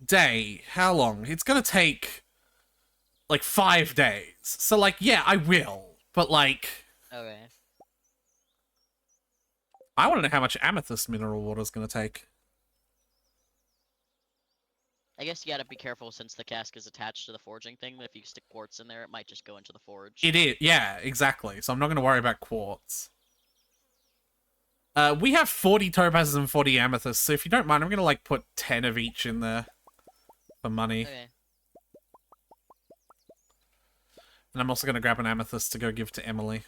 day. How long? It's gonna take like 5 days. So, like, yeah, I will. But, like, Okay. I want to know how much amethyst mineral water is gonna take. I guess you gotta be careful since the cask is attached to the forging thing. That if you stick quartz in there, it might just go into the forge. It is, yeah, exactly. So I'm not gonna worry about quartz. We have 40 topazes and 40 amethysts, so if you don't mind, I'm gonna, like, put 10 of each in there for money. Okay. And I'm also gonna grab an amethyst to go give to Emily.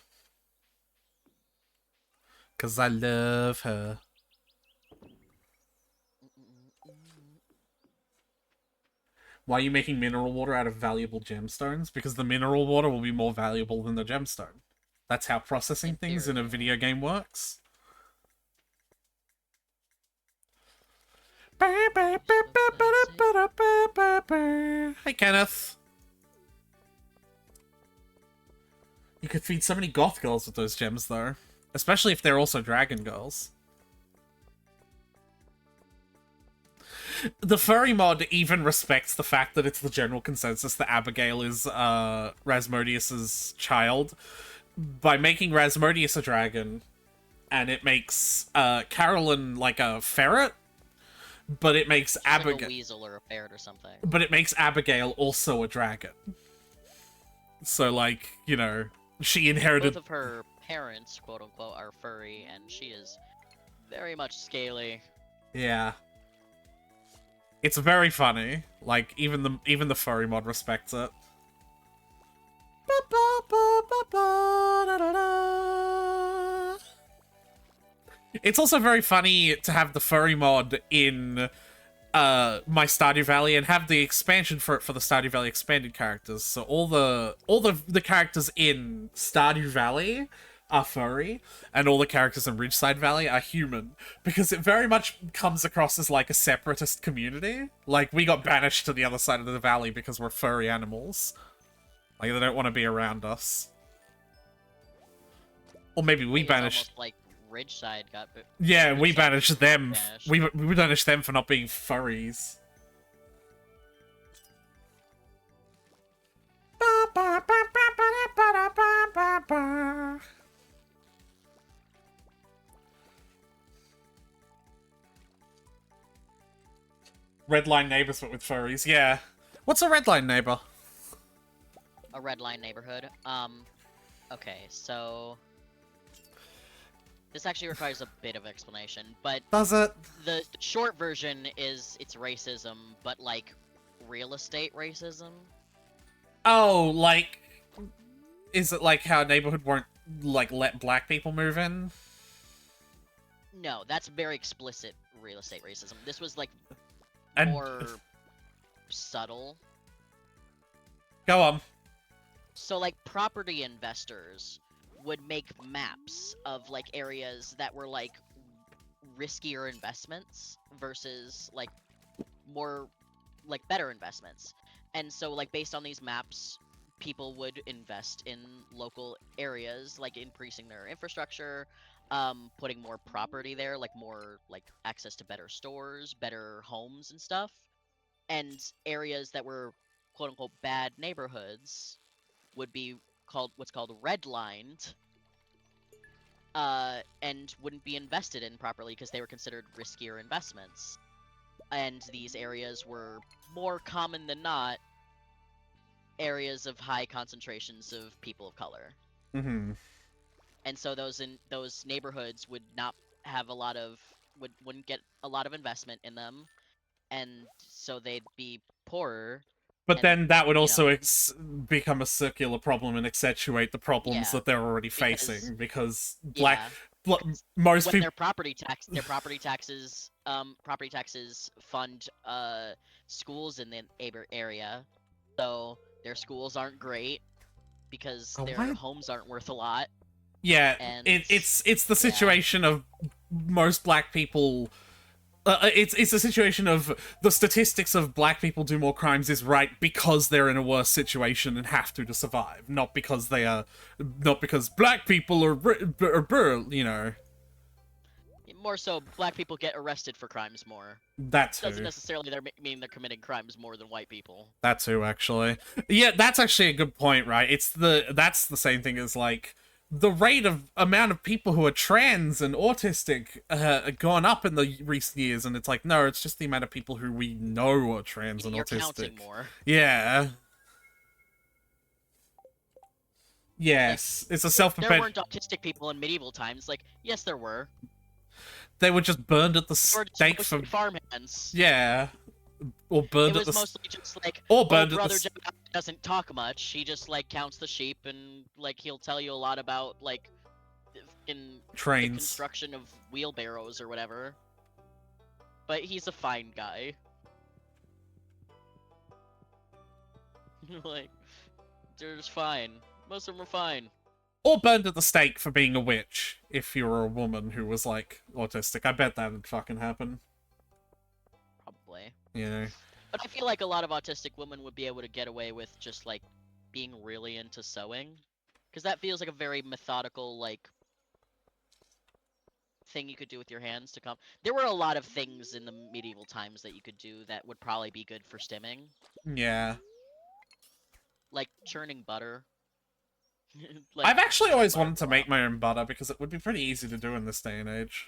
Because I love her. Why are you making mineral water out of valuable gemstones? Because the mineral water will be more valuable than the gemstone. That's how processing things in a video game works. Hey, Kenneth. You could feed so many goth girls with those gems, though. Especially if they're also dragon girls. The furry mod even respects the fact that it's the general consensus that Abigail is Rasmodius's child by making Rasmodius a dragon, and it makes Carolyn like a ferret, but it makes Abigail like a weasel or a ferret or something. But it makes Abigail also a dragon. So, like, you know, she inherited... Both of her parents, quote unquote, are furry, and she is very much scaly. Yeah. It's very funny. Like, even the furry mod respects it. It's also very funny to have the furry mod in my Stardew Valley and have the expansion for it for the Stardew Valley expanded characters. So all the characters in Stardew Valley are furry, and all the characters in Ridgeside Valley are human, because it very much comes across as like a separatist community. Like, we got banished to the other side of the valley because we're furry animals. Like, they don't want to be around us. Or maybe we banished... Almost like Ridgeside got... Yeah, we banished them. Banished. We banished them for not being furries. Redline neighbors, but with furries. Yeah. What's a redline neighbor? A red line neighborhood. Okay, so... This actually requires a bit of explanation, but... Does it? The short version is it's racism, but like real estate racism. Oh, like... Is it like how a neighborhood won't, like, let black people move in? No, that's very explicit real estate racism. This was like And- more subtle. Go on. So like property investors would make maps of like areas that were like riskier investments versus like more like better investments. And so like based on these maps, people would invest in local areas, like increasing their infrastructure, putting more property there, like more like access to better stores, better homes and stuff. And areas that were quote unquote bad neighborhoods would be called what's called redlined, and wouldn't be invested in properly because they were considered riskier investments. And these areas were more common than not areas of high concentrations of people of color. Mm-hmm. And so those neighborhoods would not have a lot of wouldn't get a lot of investment in them, and so they'd be poorer. But And then that would you also know, become a circular problem and accentuate the problems yeah, that they're already because facing because yeah, most when people. their property taxes fund schools in the area, so their schools aren't great because Oh, their why? homes aren't worth a lot. Yeah, And it's the yeah, situation of most black people. It's a situation of the statistics of black people do more crimes is right because they're in a worse situation and have to survive, not because not because black people you know, more so black people get arrested for crimes more. that Doesn't too. necessarily mean they're committing crimes more than white people. That too, actually. Yeah, that's actually a good point, right? That's the same thing as like the rate of amount of people who are trans and autistic gone up in the recent years, and it's like no, it's just the amount of people who we know are trans and You're counting autistic. more. Yeah. Like Yes, it's a there self-perpet. weren't autistic people in medieval times. Like yes, there were. They were just burned at the They were just stake for mostly farmhands. yeah, or It burned at was the mostly just like, or oh, burned at brother John doesn't talk much. He just like counts the sheep and like he'll tell you a lot about like in the trains. construction of wheelbarrows or whatever. But he's a fine guy. Like they're just fine. Most of them are fine. Or burned at the stake for being a witch if you were a woman who was like autistic. I bet that would fucking happen. Probably. You know. But I feel like a lot of autistic women would be able to get away with just like being really into sewing, because that feels like a very methodical like thing you could do with your hands to come. There were a lot of things in the medieval times that you could do that would probably be good for stimming, Yeah. like churning butter. Like I've actually churn always butter wanted for to a make while. my own butter because it would be pretty easy to do in this day and age.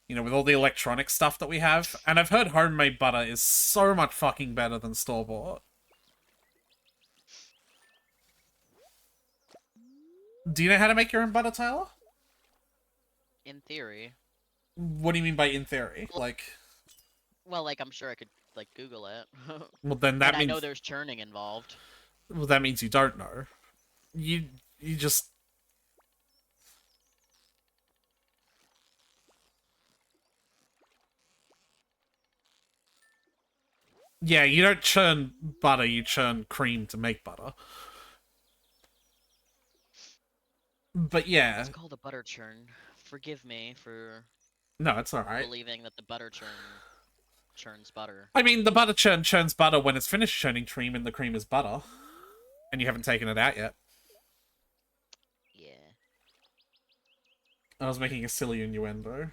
You know, with all the electronic stuff that we have. And I've heard homemade butter is so much fucking better than store-bought. Do you know how to make your own butter, Tyler? In theory. What do you mean by in theory? Like, Well, like I'm sure I could like Google it. well then And that I know means there's churning involved. well that means you don't know. You just yeah, you don't churn butter, you churn cream to make butter. But yeah, It's called a butter churn. Forgive me for no, it's alright. believing that the butter churn churns butter. I mean, the butter churn churns butter when it's finished churning cream and the cream is butter. And you haven't taken it out yet. Yeah. I was making a silly innuendo.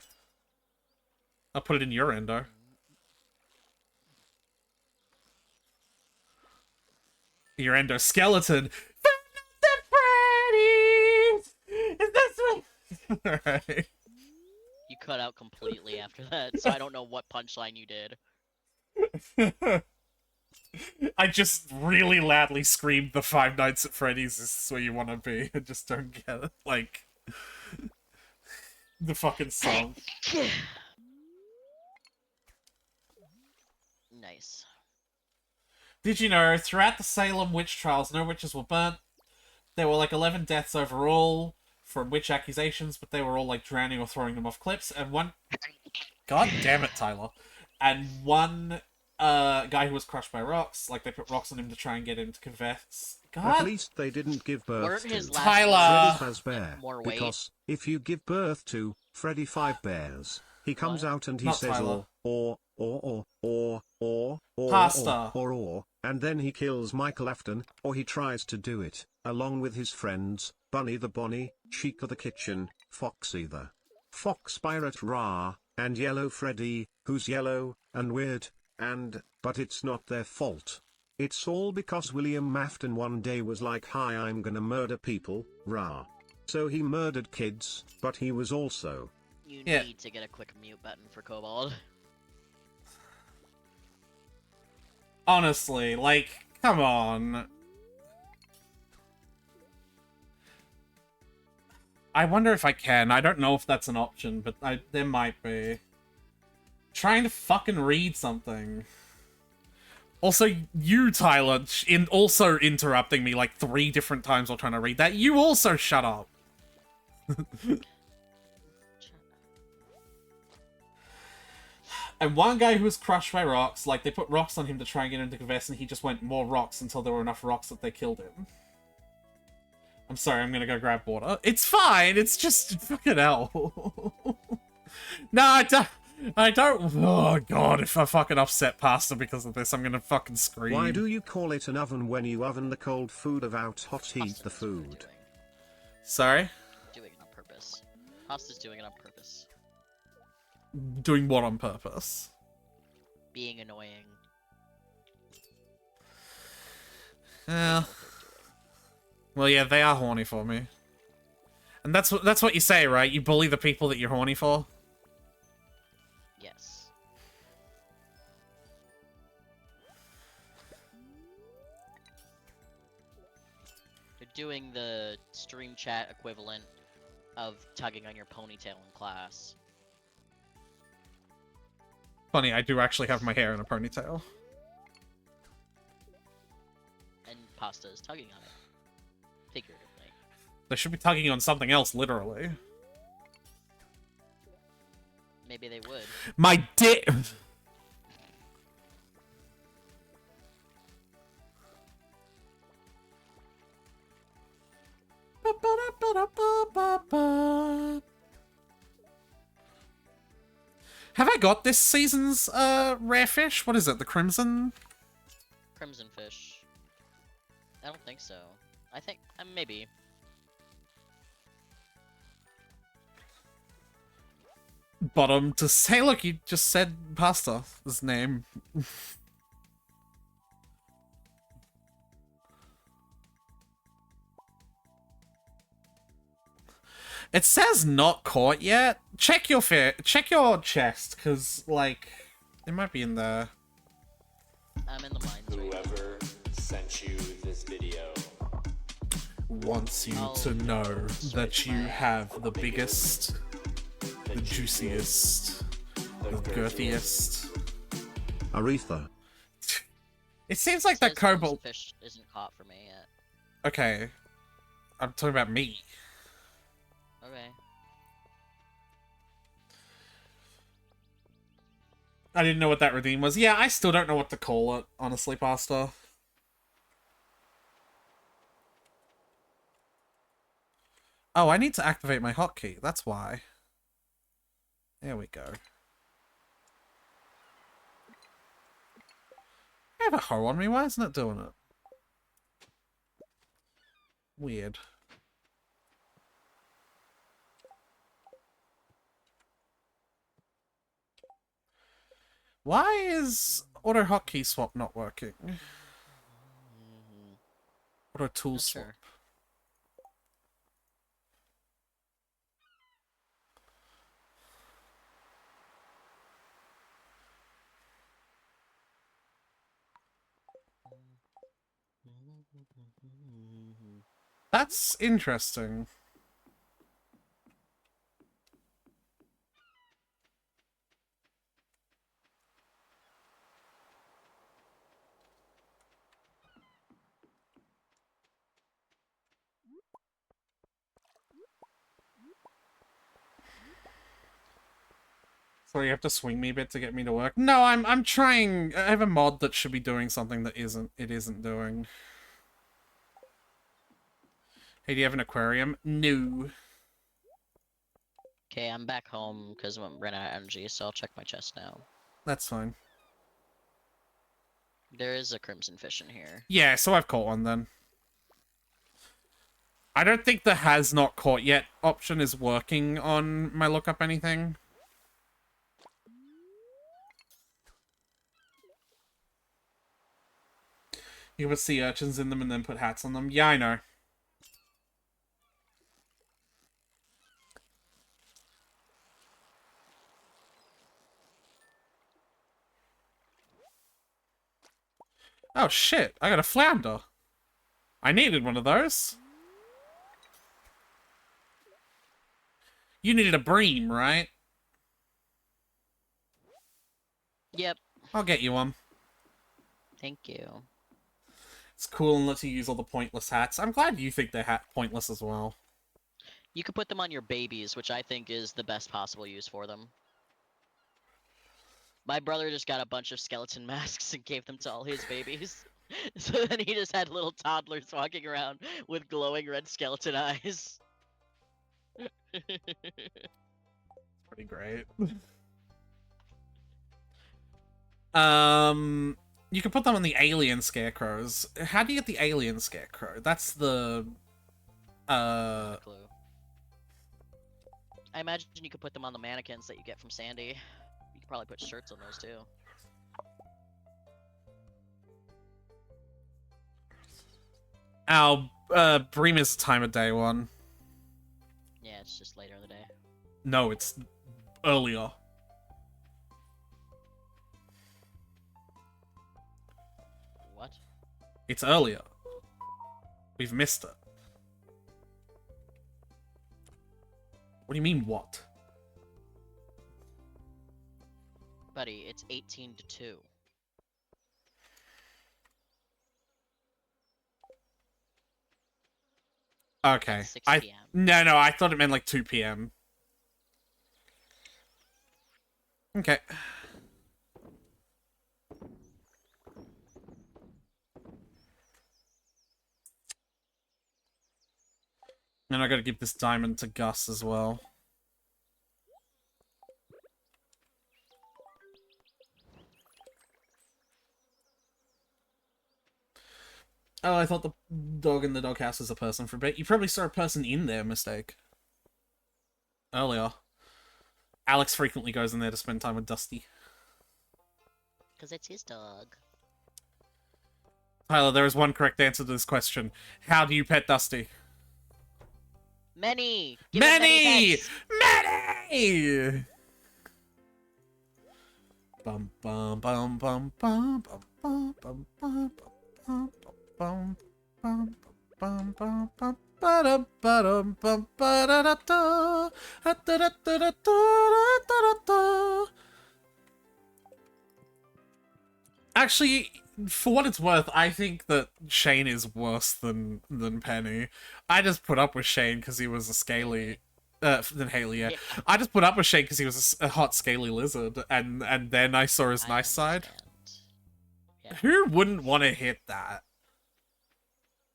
I'll put it in your endo. Your endoskeleton. Is this what? Alright. You cut out completely after that, so I don't know what punchline you did. I just really loudly screamed the Five Nights at Freddy's is where you want to be. I just don't get it. Like, the fucking song. Nice. Did you know, throughout the Salem witch trials, no witches were burnt? There were like 11 deaths overall from witch accusations, but they were all like drowning or throwing them off cliffs, and one... God damn it, Tyler. And one guy who was crushed by rocks. Like, they put rocks on him to try and get him to confess. At God, least they didn't give birth Weren't to his last Tyler. Freddy words Fazbear. more weight? Because if you give birth to Freddy Five Bears, he comes What? out and he Not says Tyler. Pasta. and then he kills Michael Afton, or he tries to do it, along with his friends, Bunny the Bonnie, Chica the Kitchen, Foxy the Fox Pirate Ra, and Yellow Freddy, who's yellow, and weird, but it's not their fault. It's all because William Afton one day was like, hi, I'm gonna murder people, rah. So he murdered kids, but he was also... You Yeah. need to get a quick mute button for Kobold. Honestly, like, come on. I wonder if I can. I don't know if that's an option, but there might be. Trying to fucking read something. Also, you, Tyler, also interrupting me like 3 different times while trying to read that. You also shut up. And one guy who was crushed by rocks, like, they put rocks on him to try and get him to confess, and he just went more rocks until there were enough rocks that they killed him. I'm sorry, I'm gonna go grab water. It's fine, it's just fucking hell. No, I don't. Oh god, if I fucking upset Pasta because of this, I'm gonna fucking scream. Why do you call it an oven when you oven the cold food about hot heat the food? Sorry? Doing it on purpose. Pasta's doing it on purpose. Doing what on purpose? Being annoying. Yeah. Well, yeah, they are horny for me. And that's what you say, right? You bully the people that you're horny for? Yes. You're doing the stream chat equivalent of tugging on your ponytail in class. Funny, I do actually have my hair in a ponytail. And Pasta is tugging on it. Figuratively. They should be tugging on something else, literally. Maybe they would. My dick! Have I got this season's rare fish? What is it? The crimson? Crimson fish. I don't think so. I think maybe. Bottom to say, look, you just said Pasta's name. It says not caught yet. Check your chest, cause like it might be in there. I'm in the mines right now. Whoever sent you this video Wants you to know that you have the biggest, the juiciest, the girthiest. Aretha. It seems like Says that crimson kobold. fish isn't caught for me yet. Okay, I'm talking about me. Okay. I didn't know what that redeem was. Yeah, I still don't know what to call it, honestly, Pasta. Oh, I need to activate my hotkey. That's why. There we go. I have a hoe on me. Why isn't it doing it? Weird. Why is auto hotkey swap not working? Auto tool Not swap. sure. That's interesting. where you have to swing me a bit to get me to work. No, I'm trying. I have a mod that should be doing something that isn't doing. Hey, do you have an aquarium? No. Okay, I'm back home because I'm running out of energy, so I'll check my chest now. That's fine. There is a crimson fish in here. Yeah, so I've caught one then. I don't think the has not caught yet option is working on my look up anything. You can put sea urchins in them and then put hats on them. Yeah, I know. Oh shit, I got a flounder. I needed one of those. You needed a bream, right? Yep. I'll get you one. Thank you. It's cool and lets you use all the pointless hats. I'm glad you think they're pointless as well. You can put them on your babies, which I think is the best possible use for them. My brother just got a bunch of skeleton masks and gave them to all his babies. So then he just had little toddlers walking around with glowing red skeleton eyes. Pretty great. You can put them on the alien scarecrows. How do you get the alien scarecrow? That's the Clue. I imagine you could put them on the mannequins that you get from Sandy. You could probably put shirts on those too. Our bream is time of day one. Yeah, it's just later in the day. No, it's earlier. What? It's earlier. We've missed it. What do you mean, what? Buddy, it's 18 to 2. Okay. At 6 I p.m. no, I thought it meant like 2 p.m. Okay. And I gotta give this diamond to Gus as well. Oh, I thought the dog in the doghouse was a person for a bit. You probably saw a person in there, mistake. Earlier. Alex frequently goes in there to spend time with Dusty. Because it's his dog. Tyler, there is one correct answer to this question. How do you pet Dusty? Many! Give him many pets! Many! Bum bum bum bum bum bum bum bum bum bum bum bum bum bum bum ba-dum ba-dum bum ba-da-da-da da-da-da-da-da-da-da-da. Actually, for what it's worth, I think that Shane is worse than Penny. I just put up with Shane because he was a scaly... than Haley, yeah. I just put up with Shane because he was a hot, scaly lizard, and then I saw his nice side. Yeah. Who wouldn't want to hit that?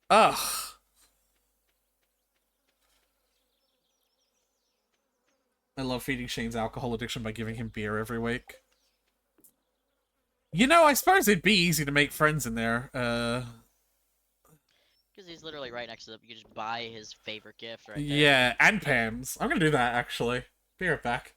Ugh. I love feeding Shane's alcohol addiction by giving him beer every week. You know, I suppose it'd be easy to make friends in there. Because he's literally right next to them. You can just buy his favorite gift right there. Yeah, and Pam's. I'm gonna do that, actually. Be right back.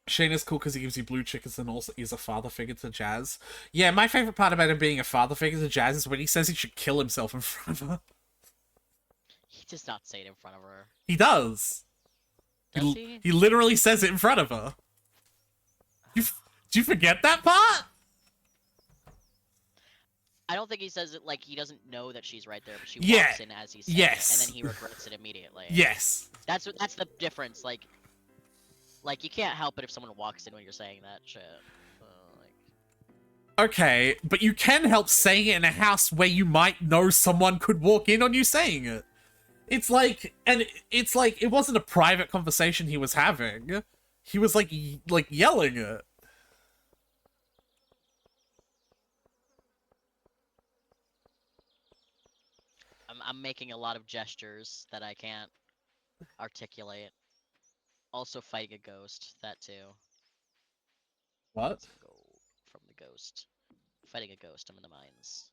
Shane is cool because he gives you blue chickens and also is a father figure to Jazz. Yeah, my favorite part about him being a father figure to Jazz is when he says he should kill himself in front of her. He does not say it in front of her. He does. Does he? He literally says it in front of her. Do you forget that part? I don't think he says it like he doesn't know that she's right there, but she Yeah. walks in as he's saying Yes. it, and then he regrets it immediately. Yes. That's the difference. Like you can't help it if someone walks in when you're saying that shit. Okay, but you can help saying it in a house where you might know someone could walk in on you saying it. It's like, and it's like, it wasn't a private conversation he was having. He was like, yelling it. I'm making a lot of gestures that I can't articulate. Also fighting a ghost, that too. What? Some gold from the ghost. Fighting a ghost, I'm in the mines.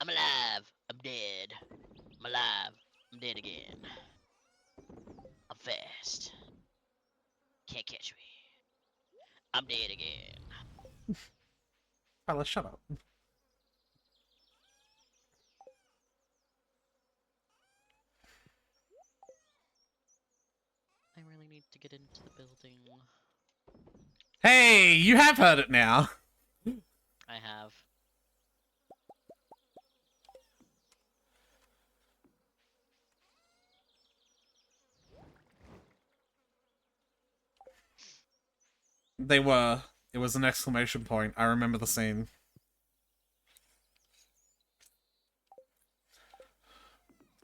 I'm alive! I'm dead. I'm alive. I'm dead again. I'm fast. Can't catch me. I'm dead again. Tyler, shut up. I really need to get into the building. Hey, you have heard it now. I have. They were. It was an exclamation point. I remember the scene.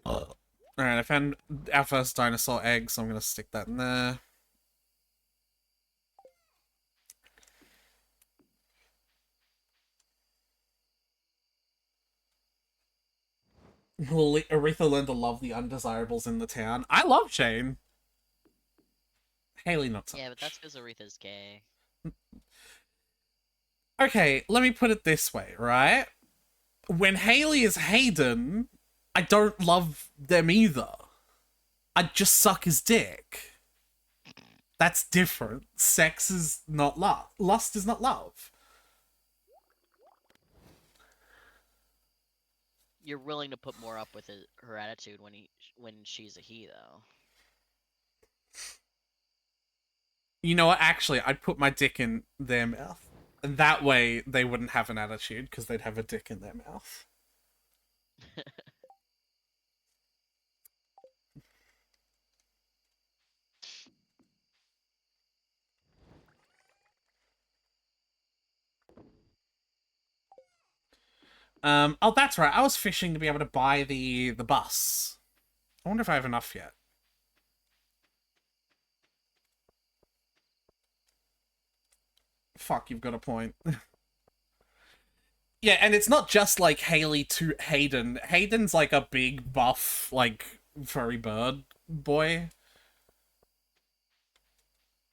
Alright, I found our first dinosaur egg, so I'm gonna stick that in there. Aretha learned to love the undesirables in the town. I love Shane. Haley, not so Yeah, but much. that's because Aretha's gay. Okay, let me put it this way, right? When Haley is Hayden, I don't love them either. I just suck his dick. That's different. Sex is not love. Lust is not love. You're willing to put more up with her attitude when she's a he, though. You know what? Actually, I'd put my dick in their mouth. And that way, they wouldn't have an attitude, because they'd have a dick in their mouth. Oh, that's right. I was fishing to be able to buy the bus. I wonder if I have enough yet. Fuck, you've got a point. Yeah, and it's not just like Haley to Hayden. Hayden's like a big buff, like furry bird boy.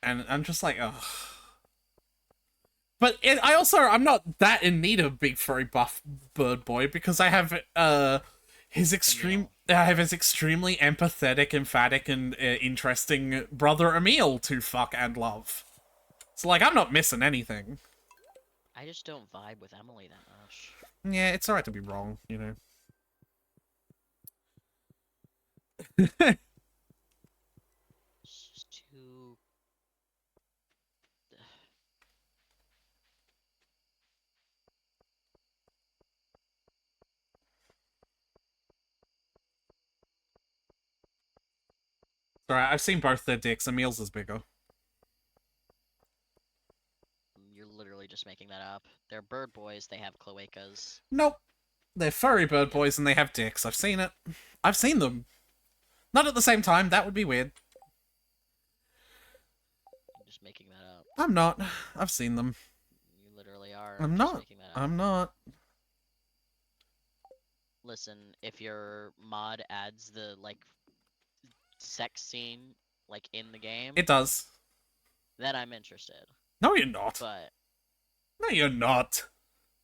And I'm just like, ugh. But I'm not that in need of a big furry buff bird boy because I have his extremely empathetic, emphatic, and interesting brother Emil to fuck and love. So like, I'm not missing anything. I just don't vibe with Emily that much. Yeah, it's alright to be wrong, you know. It's just too. Alright, I've seen both their dicks. Emil's is bigger. You're literally just making that up. They're bird boys. They have cloacas. Nope. They're furry bird boys and they have dicks. I've seen it. I've seen them. Not at the same time. That would be weird. I'm just making that up. I'm not. I've seen them. You literally are. I'm just not. making that up. I'm not. Listen, if your mod adds the like sex scene like in the game, It does. then I'm interested. No, you're not. But No, you're not.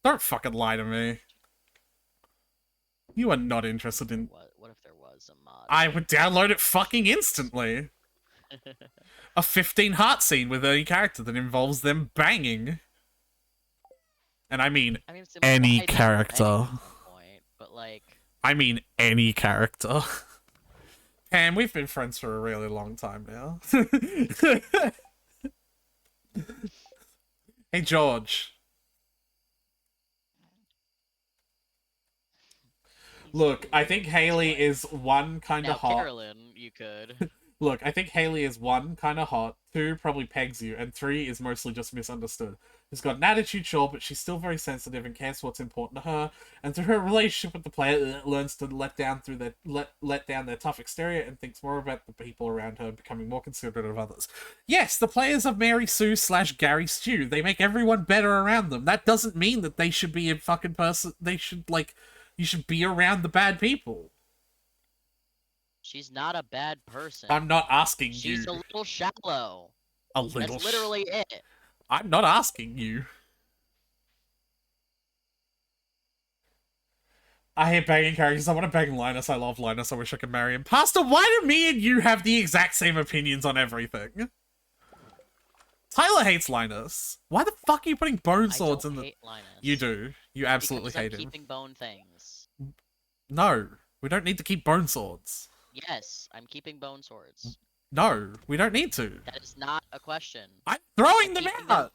Don't fucking lie to me. You are not interested in... what if there was a mod? I would download it fucking instantly. A 15 heart scene with a character that involves them banging. And I mean it's any implied character. at some point, but like, I mean any character. Pam, we've been friends for a really long time now. Hey, George. Look, I think Haley is one kind of now hot. Carolyn, you could. Look, I think Haley is 1, kind of hot, 2, probably pegs you, and 3 is mostly just misunderstood. She's got an attitude, sure, but she's still very sensitive and cares what's important to her. And through her relationship with the player, learns to let down their tough exterior and thinks more about the people around her, becoming more considerate of others. Yes, the players of Mary Sue / Gary Stew, they make everyone better around them. That doesn't mean that they should be a fucking person. They should you should be around the bad people. She's not a bad person. I'm not asking you. She's a little shallow. A little. That's literally it. I'm not asking you. I hate banging characters. I want to bang Linus. I love Linus. I wish I could marry him. Pastor, why do me and you have the exact same opinions on everything? Tyler hates Linus. Why the fuck are you putting bone swords I in don't the... hate Linus. You do. You absolutely because hate I'm him. keeping bone things. No, we don't need to keep bone swords. Yes, I'm keeping bone swords. No, we don't need to. That is not a question. I'm throwing them keeping out.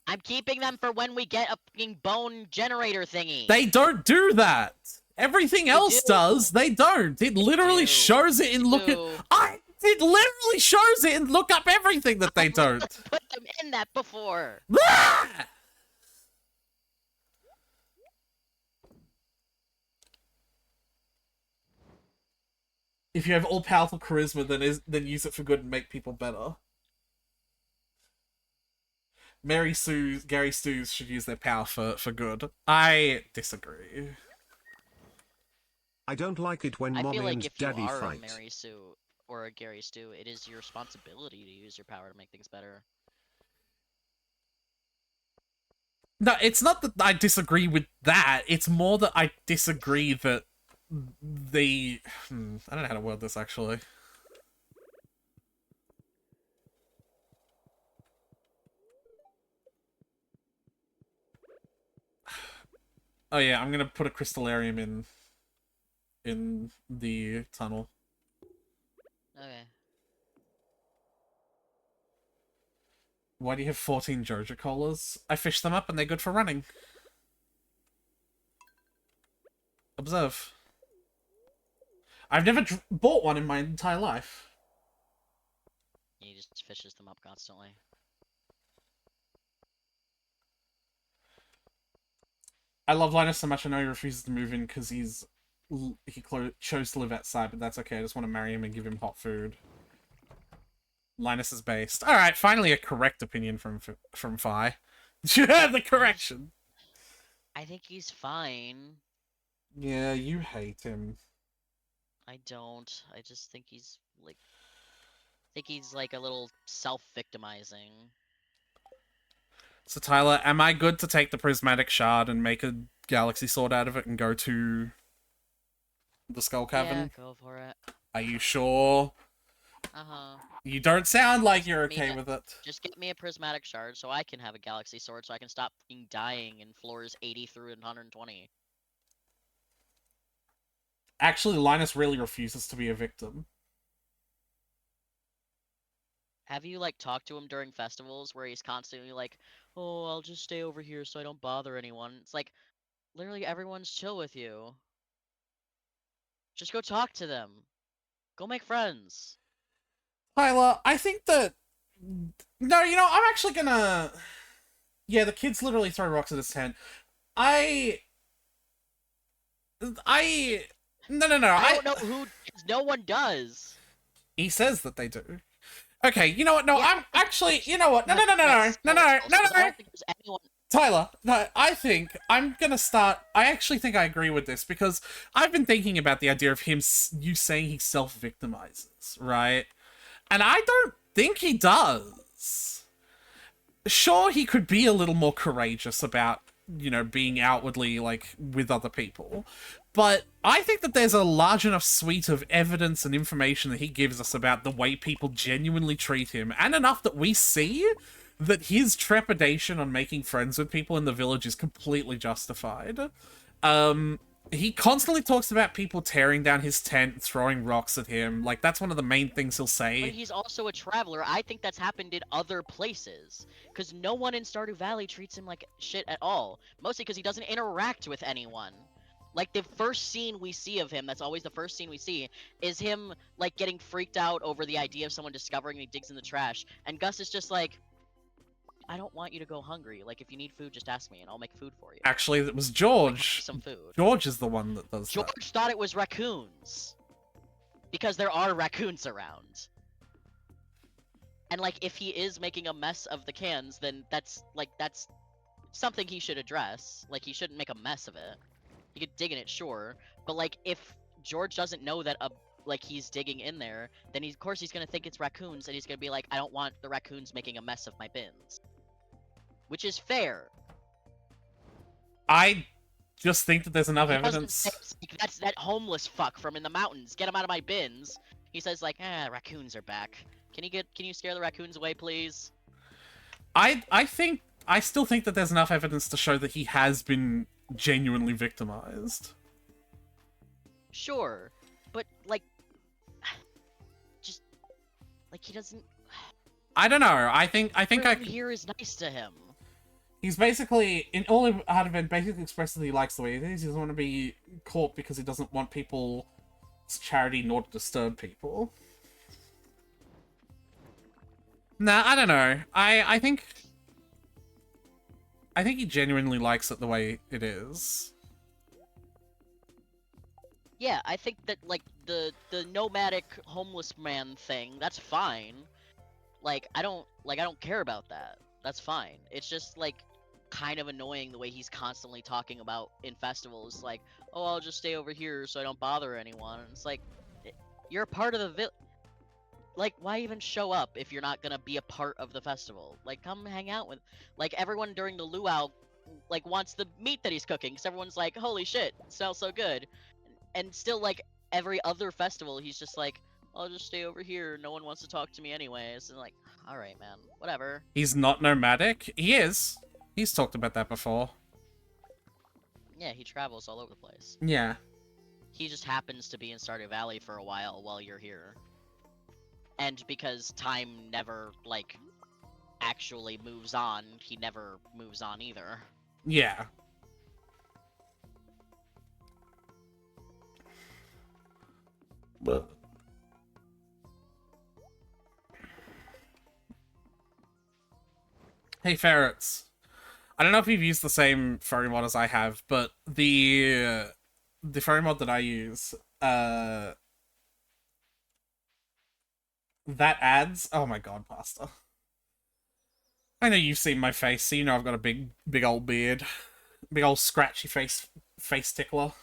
I'm keeping them for when we get a fucking bone generator thingy. They don't do that. Everything else does. They don't. It literally shows it and look at... It literally shows it and look up everything that they don't. Put them in that before. Ah! If you have all-powerful charisma, then use it for good and make people better. Gary Stews should use their power for good. I disagree. I don't like it when mommy feel like and if you daddy are fight. a Mary Sue or a Gary Stew, it is your responsibility to use your power to make things better. No, it's not that I disagree with that. It's more that I disagree that they... I don't know how to word this, actually. Oh yeah, I'm gonna put a crystallarium in the tunnel. Okay. Why do you have 14 Joja Colas? I fish them up and they're good for running. Observe. I've never bought one in my entire life. He just fishes them up constantly. I love Linus so much I know he refuses to move in because he chose to live outside, but that's okay. I just want to marry him and give him hot food. Linus is based. Alright, finally a correct opinion from Fi. The correction. I think he's fine. Yeah, you hate him. I don't. I just think he's like a little self-victimizing. So Tyler, am I good to take the prismatic shard and make a galaxy sword out of it and go to the Skull Cavern? Yeah, go for it. Are you sure? Uh-huh. You don't sound like you're okay with it. Just get me a prismatic shard so I can have a galaxy sword so I can stop fucking dying in floors 80 through 120. Actually, Linus really refuses to be a victim. Have you, like, talked to him during festivals where he's constantly like, oh, I'll just stay over here so I don't bother anyone? It's like, literally everyone's chill with you. Just go talk to them. Go make friends. Tyler, I think that... No, you know, I'm actually gonna... Yeah, the kids literally throw rocks at his tent. No. I don't know who... No one does. He says that they do. Okay, you know what? No, Yeah. I'm actually... You know what? No. I don't think there's anyone... Tyler, no, I think I'm gonna start... I actually think I agree with this, because I've been thinking about the idea of you saying he self-victimizes, right? And I don't think he does. Sure, he could be a little more courageous about, you know, being outwardly, like, with other people. But I think that there's a large enough suite of evidence and information that he gives us about the way people genuinely treat him, and enough that we see that his trepidation on making friends with people in the village is completely justified. He constantly talks about people tearing down his tent, throwing rocks at him. Like, that's one of the main things he'll say. But he's also a traveler. I think that's happened in other places. Because no one in Stardew Valley treats him like shit at all. Mostly because he doesn't interact with anyone. Like, the first scene we see of him, that's always the first scene we see, is him, like, getting freaked out over the idea of someone discovering he digs in the trash. And Gus is just like, I don't want you to go hungry. Like, if you need food, just ask me and I'll make food for you. Actually, it was Like, George. have some food. George is the one that does George that. thought it was raccoons. Because there are raccoons around. And, like, if he is making a mess of the cans, then that's something he should address. Like, he shouldn't make a mess of it. He could dig in it, sure. But, like, if George doesn't know that, he's digging in there, then of course he's gonna think it's raccoons, and he's gonna be like, I don't want the raccoons making a mess of my bins. Which is fair. I just think that there's enough He doesn't evidence. say, like, that's that homeless fuck from in the mountains. Get him out of my bins. He says, like, raccoons are back. Can you scare the raccoons away, please? I still think that there's enough evidence to show that he has been genuinely victimized. Sure, but, like, just, like, he doesn't. I don't know. I think Everyone here is nice to him. he's basically, in all out of it, basically expressed that he likes the way it is. He doesn't want to be caught because he doesn't want people's charity nor to disturb people. Nah, I don't know. I think he genuinely likes it the way it is. Yeah, I think that, like, the nomadic homeless man thing, that's fine. Like, I don't care about that. That's fine. It's just, like, kind of annoying the way he's constantly talking about in festivals, like, oh, I'll just stay over here so I don't bother anyone. And it's like, you're a part of the like, why even show up if you're not gonna be a part of the festival? Like, come hang out with, like, everyone during the luau, like, wants the meat that he's cooking, because everyone's like, holy shit, it smells so good. And still, like, every other festival, he's just like, I'll just stay over here, no one wants to talk to me anyways. And, like, alright, man, whatever. He's not nomadic. He is. He's talked about that before. Yeah, he travels all over the place. Yeah. He just happens to be in Stardew Valley for a while you're here. And because time never, like, actually moves on, he never moves on either. Yeah. But hey, ferrets. I don't know if you've used the same furry mod as I have, but the furry mod that I use, that adds. Oh my god, Pasta. I know you've seen my face, so you know I've got a big old beard, big old scratchy face tickler.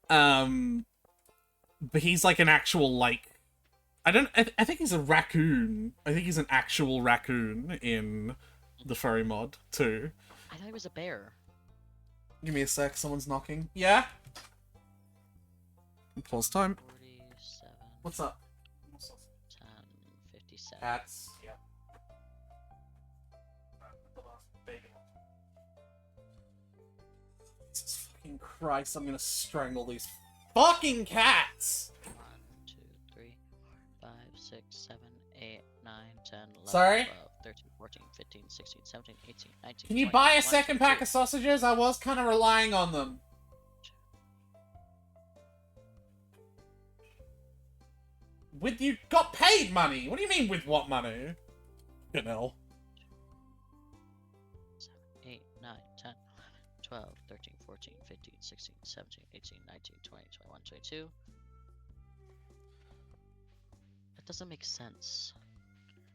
But he's like an actual, like, I think he's a raccoon. I think he's an actual raccoon in the furry mod too. I thought he was a bear. Give me a sec, someone's knocking. Yeah? Pause time. 47, What's up? 10, 57. Cats. Yeah. Jesus fucking Christ, I'm gonna strangle these fucking cats! 1, 2, 3, 4, 5, 6, 7, 8, 9, 10, 11, Sorry? 12, 13, 14, 15, 16, 17, 18, 19, Can you 20, buy a 21, second 22. pack of sausages? I was kind of relying on them. With you got paid money? What do you mean with what money? You know. 7, 8, 9, 10, 12, 13, 14, 15, 16, 17, 18, 19, 20, 21, 22. That doesn't make sense.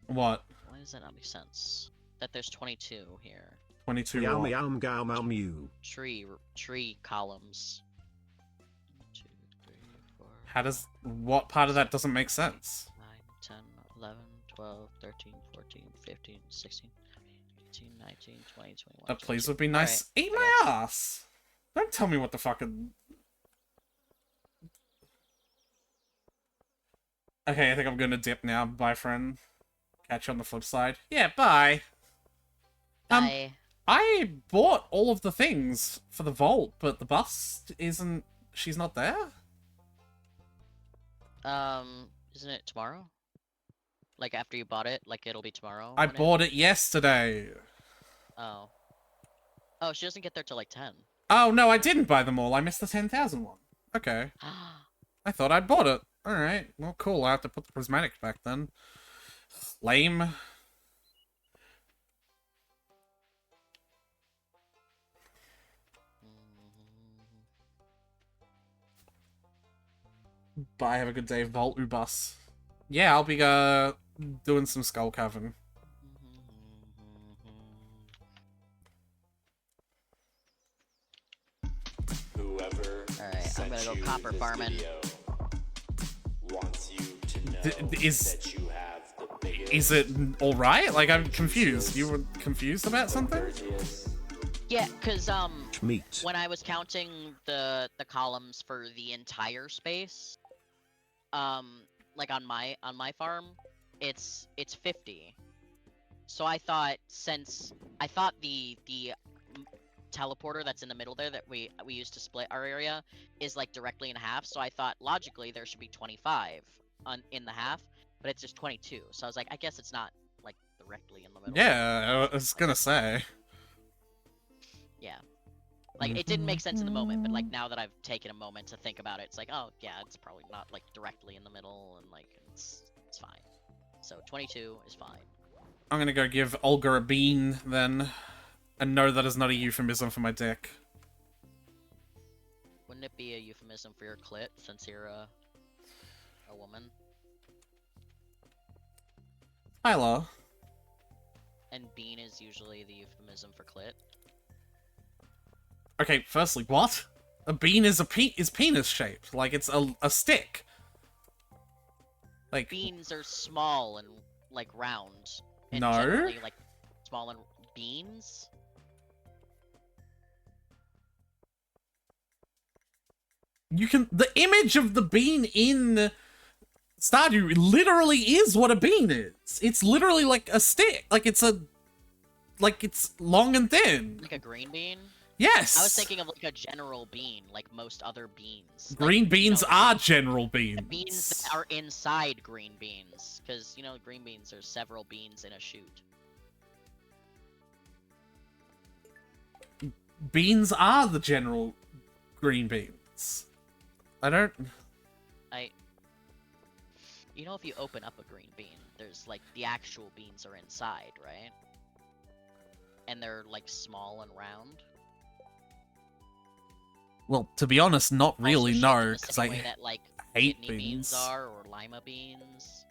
What? Why does that not make sense? That there's 22 here. 22 Meow what? meow meow meow mew. Tree columns. 1, 2, 3, 4. How does... What part of that doesn't make sense? 9, 10, 11, 12, 13, 14, 15, 16, 18, 19, 20, 21. A please 22. would be nice. Alright, Eat I my got you. ass! Don't tell me what the fucking... Okay, I think I'm gonna dip now. Bye, friend. Catch you on the flip side. Yeah, bye! Bye. I bought all of the things for the vault, but the bus isn't... She's not there? Isn't it tomorrow? Like, after you bought it, like, it'll be tomorrow? I when bought it yesterday. Oh. Oh, she doesn't get there till like 10. Oh, no, I didn't buy them all. I missed the 10,000 one. Okay. I thought I'd bought it. Alright. Well, cool. I have to put the prismatic back then. Lame. Bye, have a good day, Vault Ubus. Yeah, I'll be doing some skull carving. Whoever Alright, I'm gonna sent go you copper this farming. video wants you to know that you have the biggest, Is it alright? Like, I'm confused. You were confused about something? dirtiest, Yeah, cause Meat. when I was counting the columns for the entire space, like on my farm, it's 50. So I thought the teleporter that's in the middle there that we used to split our area is like directly in half. So I thought logically there should be 25 in the half, but it's just 22. So I was like, I guess it's not like directly in the middle. Yeah, I was gonna say. Yeah. Like, it didn't make sense in the moment, but, like, now that I've taken a moment to think about it, it's like, oh, yeah, it's probably not, like, directly in the middle, and, like, it's fine. So, 22 is fine. I'm gonna go give Olga a bean, then. And no, that is not a euphemism for my dick. Wouldn't it be a euphemism for your clit, since you're a woman? Tyler. And bean is usually the euphemism for clit. Okay, firstly, what? A bean is penis shaped. Like, it's a stick. Like, Beans are small and, like, round. And No. generally, like, small and... Beans? you can... The image of the bean in Stardew literally is what a bean is. It's literally like a stick. Like, it's a... Like, it's long and thin. Like a green bean? Yes! I was thinking of, like, a general bean, like most other beans. Green like, beans you know, are general beans beans. that are inside green beans, because you know green beans there's several beans in a shoot. Beans are the general green beans. I don't... You know, if you open up a green bean, there's like the actual beans are inside, right? And they're like small and round. Well, to be honest, not Also really, shaped no, in the because same I way that, like, hate kidney beans beans. are, or lima beans,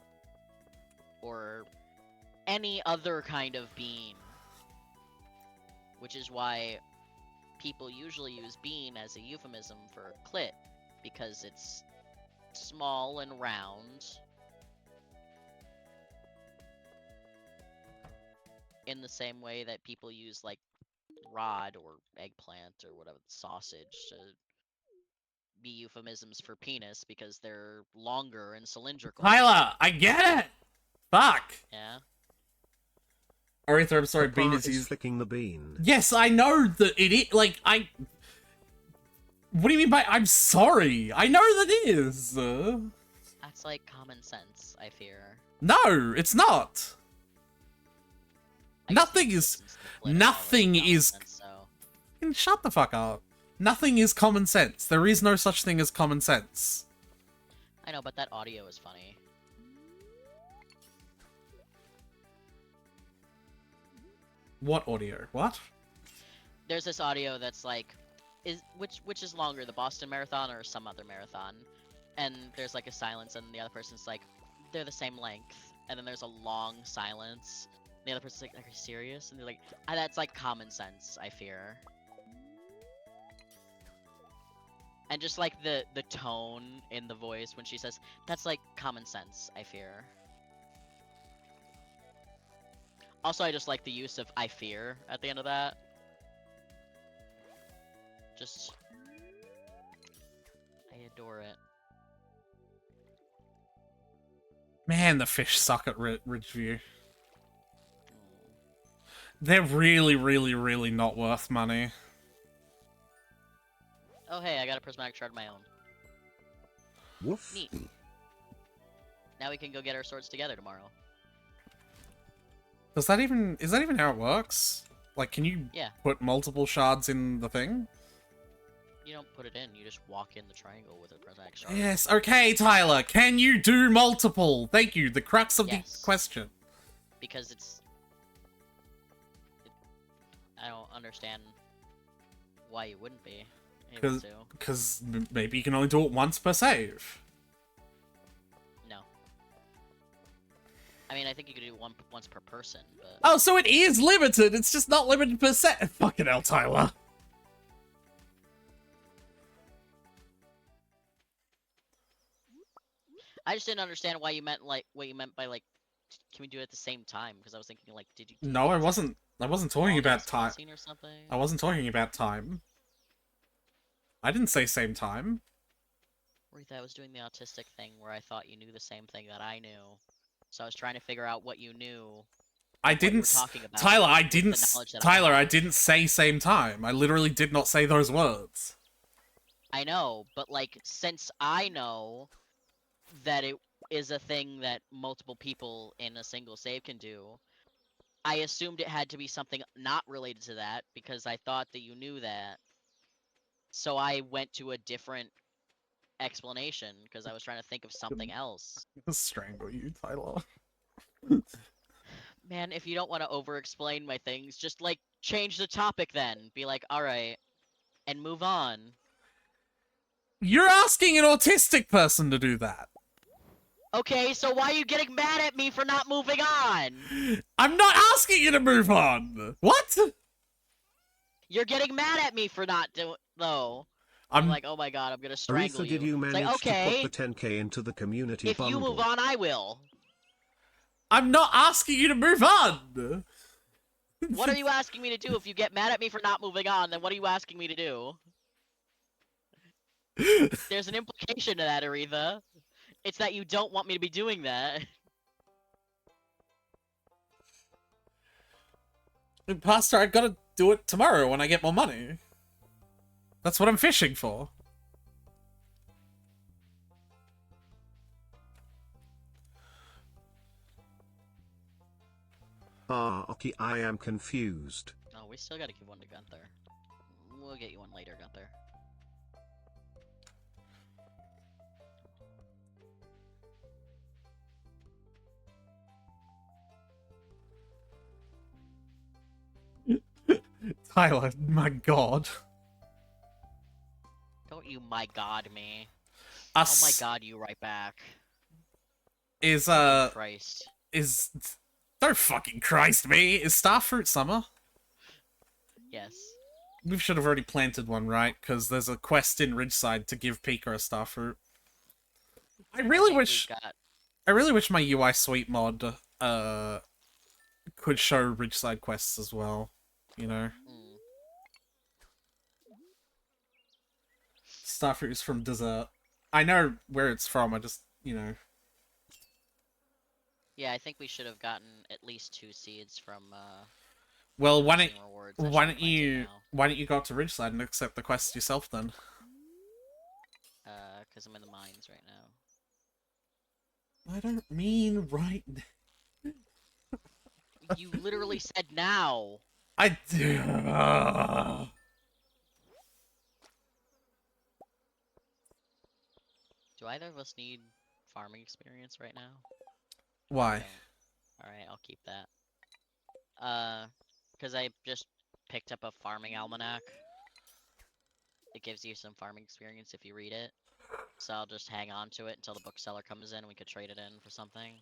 or any other kind of bean. Which is why people usually use bean as a euphemism for clit, because it's small and round. In the same way that people use, like, rod or eggplant or whatever, sausage, to be euphemisms for penis because they're longer and cylindrical. Tyler, I get it! Fuck! Yeah? Aretha, I'm sorry, Papa bean is is used... flicking the bean. Yes, I know that it is, like, What do you mean by I'm sorry? I know that it is! That's like common sense, I fear. No, it's not! I guess Nothing it's is... since the split Nothing common is... sense, Shut the fuck up. Nothing is common sense. There is no such thing as common sense. I know, but that audio is funny. What audio? What? There's this audio that's like, which is longer, the Boston Marathon or some other marathon? And there's like a silence, and the other person's like, they're the same length. And then there's a long silence. And the other person's like, are you serious? And they're like, that's like common sense, I fear. And just like the tone in the voice when she says, that's like common sense, I fear. Also, I just like the use of I fear at the end of that. Just... I adore it. Man, the fish suck at Ridgeview. They're really, really, really not worth money. Oh hey, I got a prismatic shard of my own. Woof. Neat. Now we can go get our swords together tomorrow. Is that even how it works? Like, can you Yeah. put multiple shards in the thing? You don't put it in, you just walk in the triangle with a protect shard. Yes, okay, Tyler. Can you do multiple? Thank you. The crux of the question. Because I don't understand why you wouldn't be able to. Because maybe you can only do it once per save. No. I mean, I think you could do it once per person, but... Oh, so it is limited. It's just not limited per set. Fucking hell, Tyler. I just didn't understand why you meant, like, what you meant by, like, can we do it at the same time? Because I was thinking, like, did you... No, I wasn't talking about time. Or something? I wasn't talking about time. I didn't say same time. Rita, I was doing the autistic thing where I thought you knew the same thing that I knew. So I was trying to figure out what you knew. I didn't... Tyler, I didn't... Tyler, I didn't say same time. I literally did not say those words. I know, but, like, since I know that it is a thing that multiple people in a single save can do, I assumed it had to be something not related to that because I thought that you knew that. So I went to a different explanation because I was trying to think of something else. I'll strangle you, Tyler. Man, if you don't want to over-explain my things, just, like, change the topic then. Be like, alright, and move on. You're asking an autistic person to do that. Okay, so why are you getting mad at me for not moving on? I'm not asking you to move on. What? You're getting mad at me for not doing, though. I'm like, oh my god, I'm gonna strangle Aretha, did you manage like, okay, to put the 10k into the community if bundle? you move on, I will. I'm not asking you to move on. What are you asking me to do? If you get mad at me for not moving on, then what are you asking me to do? There's an implication to that, Aretha. It's that you don't want me to be doing that. Pastor, I gotta do it tomorrow when I get more money. That's what I'm fishing for. Ah, okay, I am confused. Oh, we still gotta give one to Gunther. We'll get you one later, Gunther. Tyler, my god. Don't you my god me. Us Oh my god, you right back. is, Christ. is... Don't fucking Christ me. Is Starfruit summer? Yes. We should have already planted one, right? Because there's a quest in Ridgeside to give Pika a Starfruit. I really wish my UI Suite mod, could show Ridgeside quests as well. You know? Starfruit is from Desert. I know where it's from, I just, you know... Yeah, I think we should have gotten at least 2 seeds from, Well, why don't you go up to Ridgeside and accept the quest yourself then? Because I'm in the mines right now. I don't mean right now. You literally said now! I do. Do either of us need farming experience right now? Why? Alright, I'll keep that. Because I just picked up a farming almanac. It gives you some farming experience if you read it. So I'll just hang on to it until the bookseller comes in and we could trade it in for something.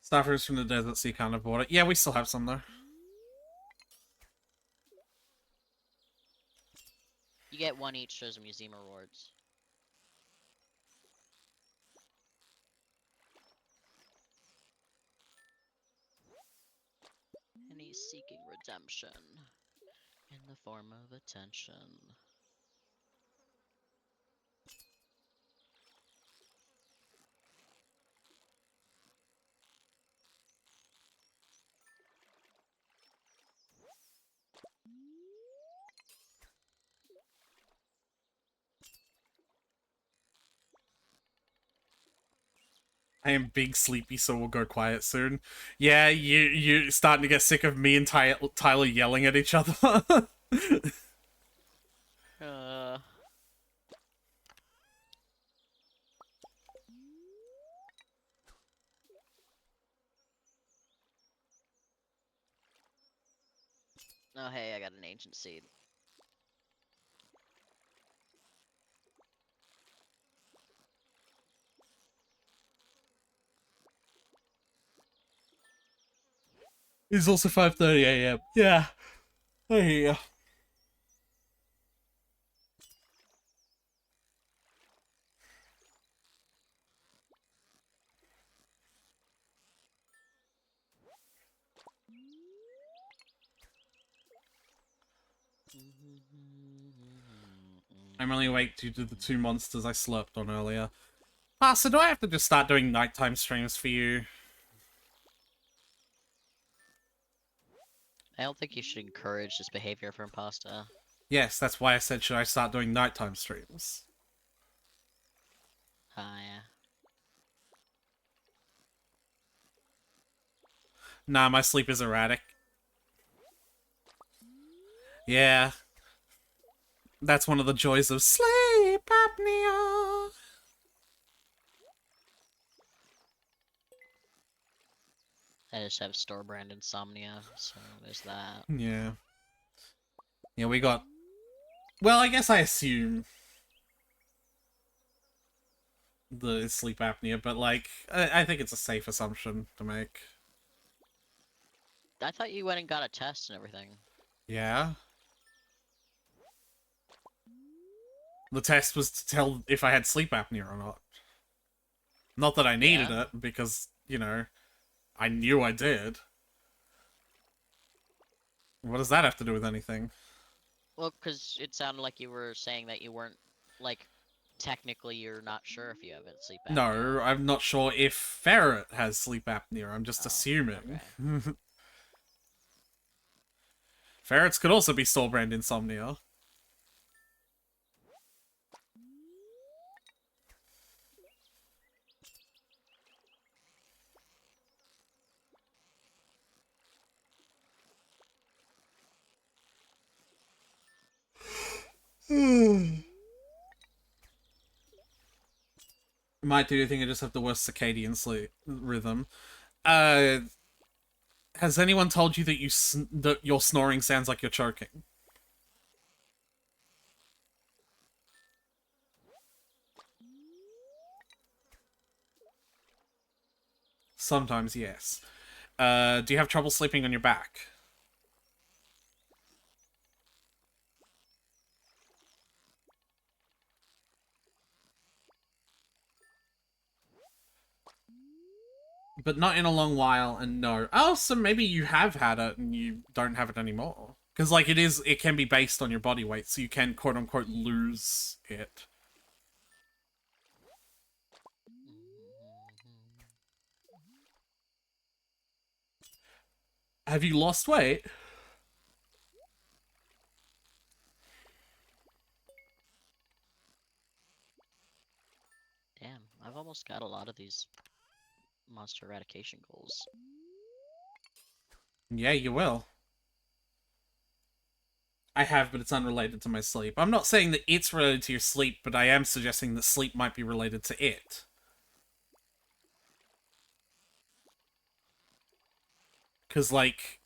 Starfruits from the Desert Sea kind of bought it. Yeah, we still have some though. You get 1 each as museum rewards. And he's seeking redemption in the form of attention. I am big sleepy, so we'll go quiet soon. Yeah, you starting to get sick of me and Tyler yelling at each other. Uh, oh hey, I got an ancient seed. It's also 5:30 a.m. Yeah. I hear ya. I'm only awake due to the 2 monsters I slept on earlier. Ah, so do I have to just start doing nighttime streams for you? I don't think you should encourage this behavior from Pasta. Yes, that's why I said should I start doing nighttime streams? Yeah. Nah, my sleep is erratic. Yeah. That's one of the joys of sleep apnea. I just have store brand insomnia, so there's that. Yeah. Yeah, we got... Well, I guess I assume the sleep apnea, but, like, I think it's a safe assumption to make. I thought you went and got a test and everything. Yeah? The test was to tell if I had sleep apnea or not. Not that I needed Yeah. it, because, you know, I knew I did. What does that have to do with anything? Well, because it sounded like you were saying that you weren't, like, technically you're not sure if you have it sleep apnea. No, I'm not sure if Ferret has sleep apnea. I'm just Oh, assuming. okay. Ferrets could also be store brand insomnia. Might do you think I just have the worst circadian sleep rhythm? Uh, has anyone told you that that your snoring sounds like you're choking? Sometimes, yes. Do you have trouble sleeping on your back? But not in a long while, and no. Oh, so maybe you have had it and you don't have it anymore. Because, like, it can be based on your body weight, so you can, quote-unquote, lose it. Have you lost weight? Damn, I've almost got a lot of these monster eradication goals. Yeah, you will. I have, but it's unrelated to my sleep. I'm not saying that it's related to your sleep, but I am suggesting that sleep might be related to it. Because, like,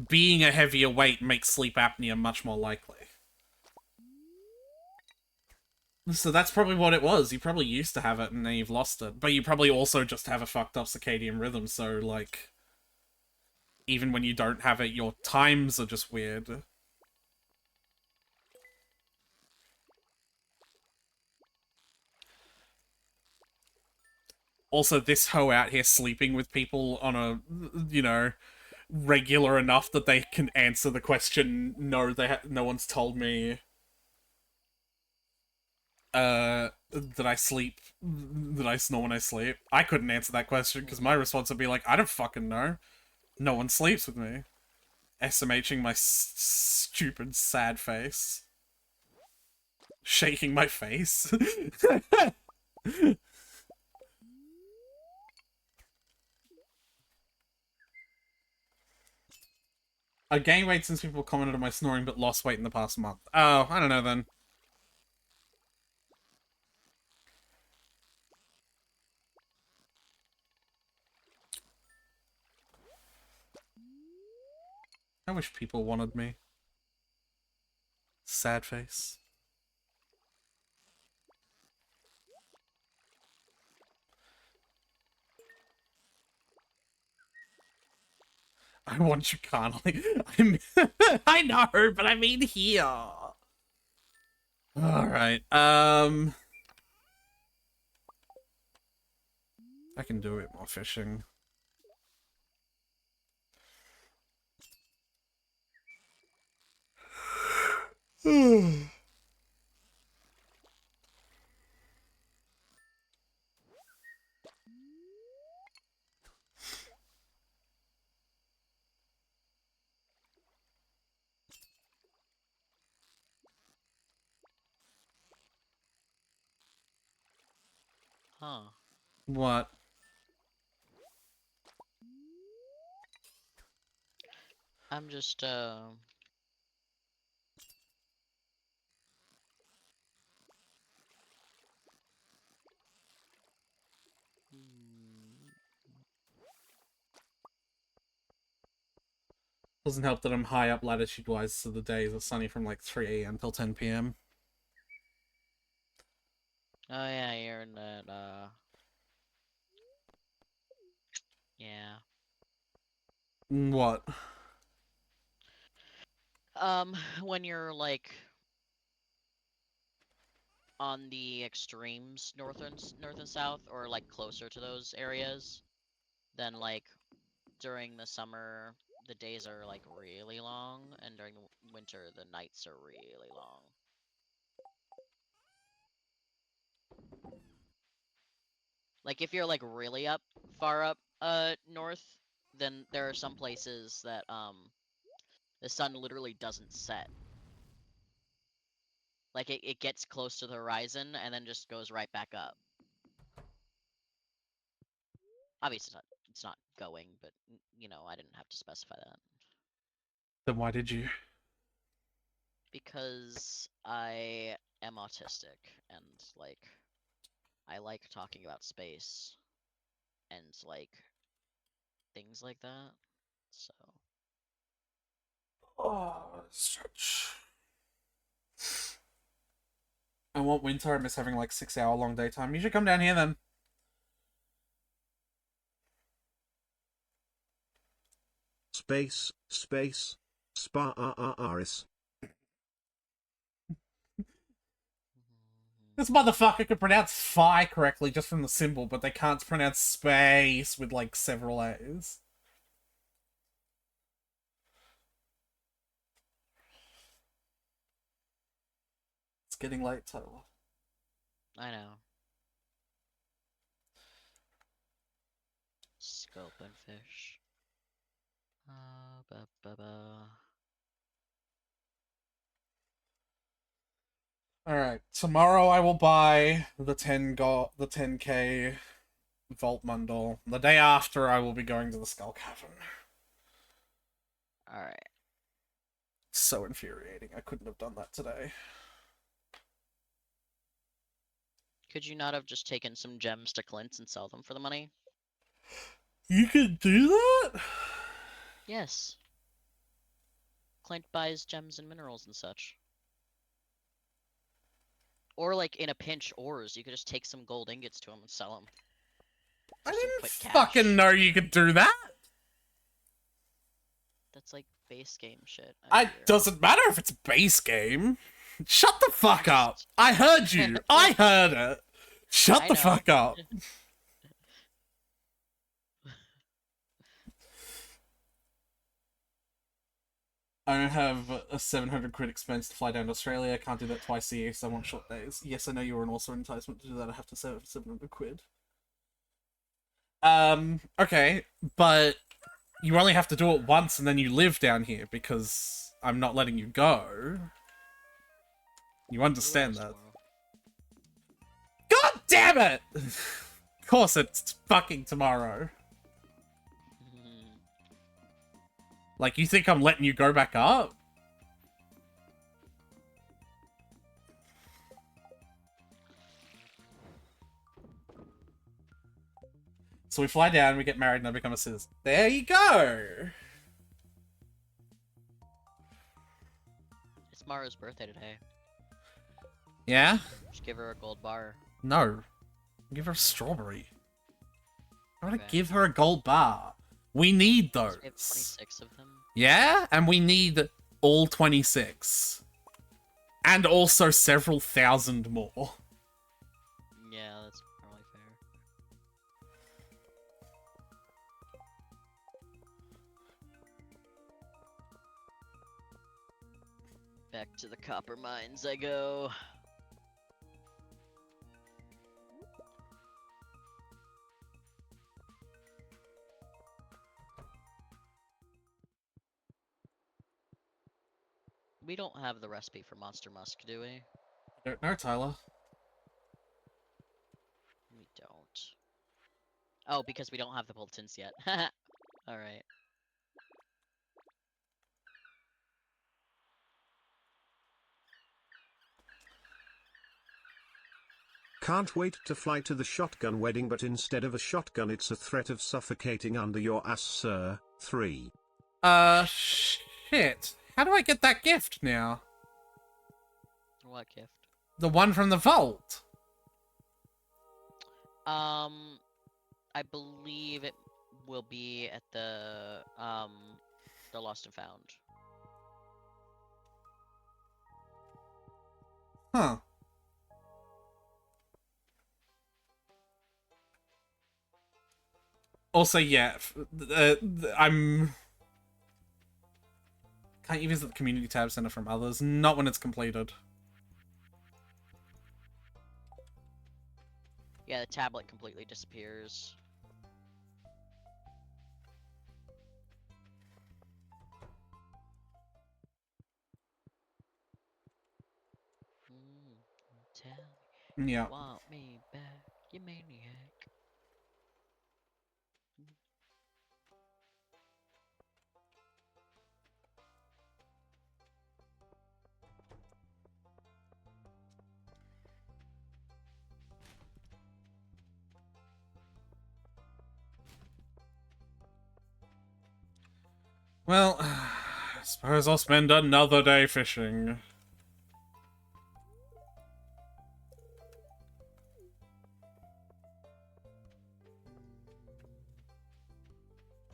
being a heavier weight makes sleep apnea much more likely. So that's probably what it was. You probably used to have it and then you've lost it. But you probably also just have a fucked up circadian rhythm, so, like, even when you don't have it, your times are just weird. Also, this hoe out here sleeping with people on a, you know, regular enough that they can answer the question, no, no one's told me that I sleep, that I snore when I sleep. I couldn't answer that question because my response would be like, I don't fucking know. No one sleeps with me. SMHing my stupid sad face. Shaking my face. I gained weight since people commented on my snoring, but lost weight in the past month. Oh, I don't know then. I wish people wanted me. Sad face. I want you carnally. I know, but I mean here. Alright, I can do it more fishing. Huh. What? I'm just, Doesn't help that I'm high up latitude-wise, so the days are sunny from like 3 a.m. till 10 p.m. Oh yeah, you're in that, yeah. What? When you're, like, on the extremes, north and south, or, like, closer to those areas, then, like, during the summer, the days are, like, really long, and during the winter, the nights are really long. Like, if you're, like, really far up, north, then there are some places that, the sun literally doesn't set. Like, it gets close to the horizon, and then just goes right back up. Obviously, it's not going, but, you know, I didn't have to specify that. Then why did you? Because I am autistic, and, like, I like talking about space, and, like, things like that, so... Oh, stretch. I want winter. I miss having like 6 hour long daytime. You should come down here then. Space, space, spa-a-a-aris. This motherfucker could pronounce phi correctly just from the symbol, but they can't pronounce space with like several A's. It's getting late, Tyler. I know. Scope and fish. Ba ba ba. Alright, tomorrow I will buy the 10k Vault Mundle. The day after I will be going to the Skull Cavern. Alright. So infuriating. I couldn't have done that today. Could you not have just taken some gems to Clint's and sell them for the money? You could do that? Yes. Clint buys gems and minerals and such. Or, like, in a pinch, ores. You could just take some gold ingots to him and sell them. I For some didn't quick fucking cash. know you could do that. That's, like, base game shit. It doesn't matter if it's base game. Shut the fuck up. Just... I heard you. I heard it. Shut the fuck up. I don't have a 700 quid expense to fly down to Australia. I can't do that twice a year, so I want short days. Yes, I know you were also an enticement to do that. I have to save 700 quid. Okay, but you only have to do it once and then you live down here because I'm not letting you go. You understand that? God damn it! Of course it's fucking tomorrow. Like, you think I'm letting you go back up? So we fly down, we get married, and I become a citizen. There you go! It's Mara's birthday today. Yeah? Just give her a gold bar. No. Give her a strawberry. I'm gonna Okay. give her a gold bar. We need those. We have 26 of them. Yeah? And we need all 26. And also several thousand more. Yeah, that's probably fair. Back to the copper mines I go. We don't have the recipe for Monster Musk, do we? I don't know, Tyler. We don't. Oh, because we don't have the pulled tints yet. Alright. Can't wait to fly to the shotgun wedding, but instead of a shotgun it's a threat of suffocating under your ass, sir. 3. Shit. How do I get that gift now? What gift? The one from the vault. I believe it will be at the Lost and Found. Huh. Also, yeah, I'm... Can't you visit the community tab center from others? Not when it's completed. Yeah, the tablet completely disappears. Tell me, Yeah. want me back, you maniac. Well, I suppose I'll spend another day fishing.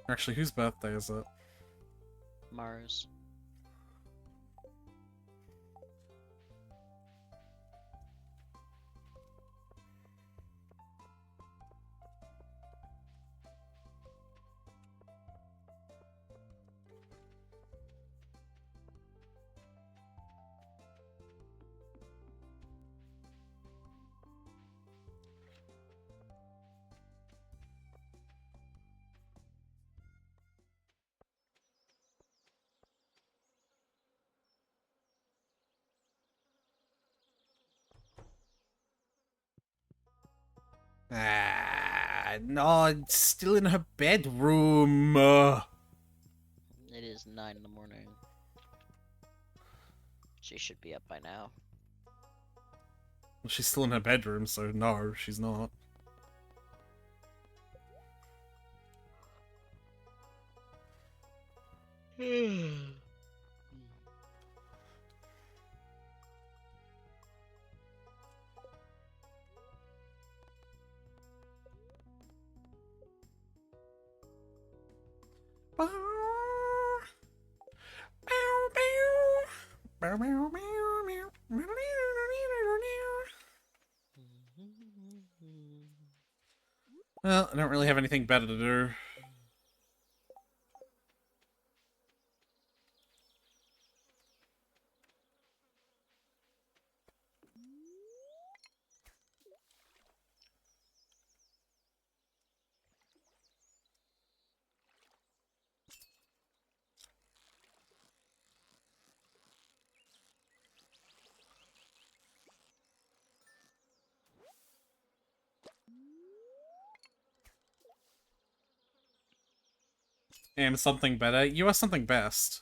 Actually, whose birthday is it? Mars. No, it's still in her bedroom. It is 9 in the morning. She should be up by now. Well, she's still in her bedroom, so no, she's not. Well, I don't really have anything better to do. am something better. You are something best.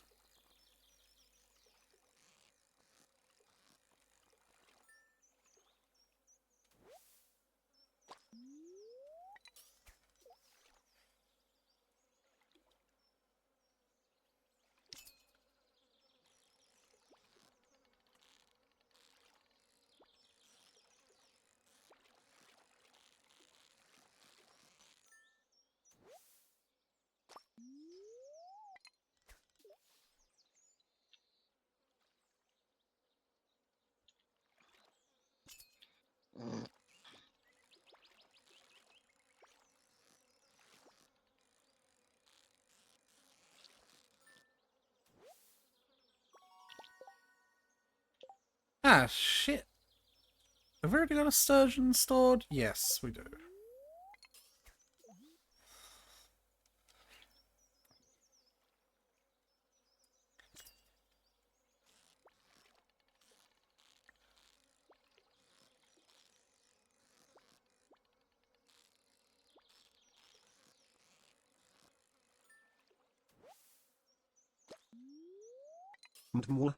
Ah, shit. Have we already got a sturgeon stored? Yes, we do. Mtmwa.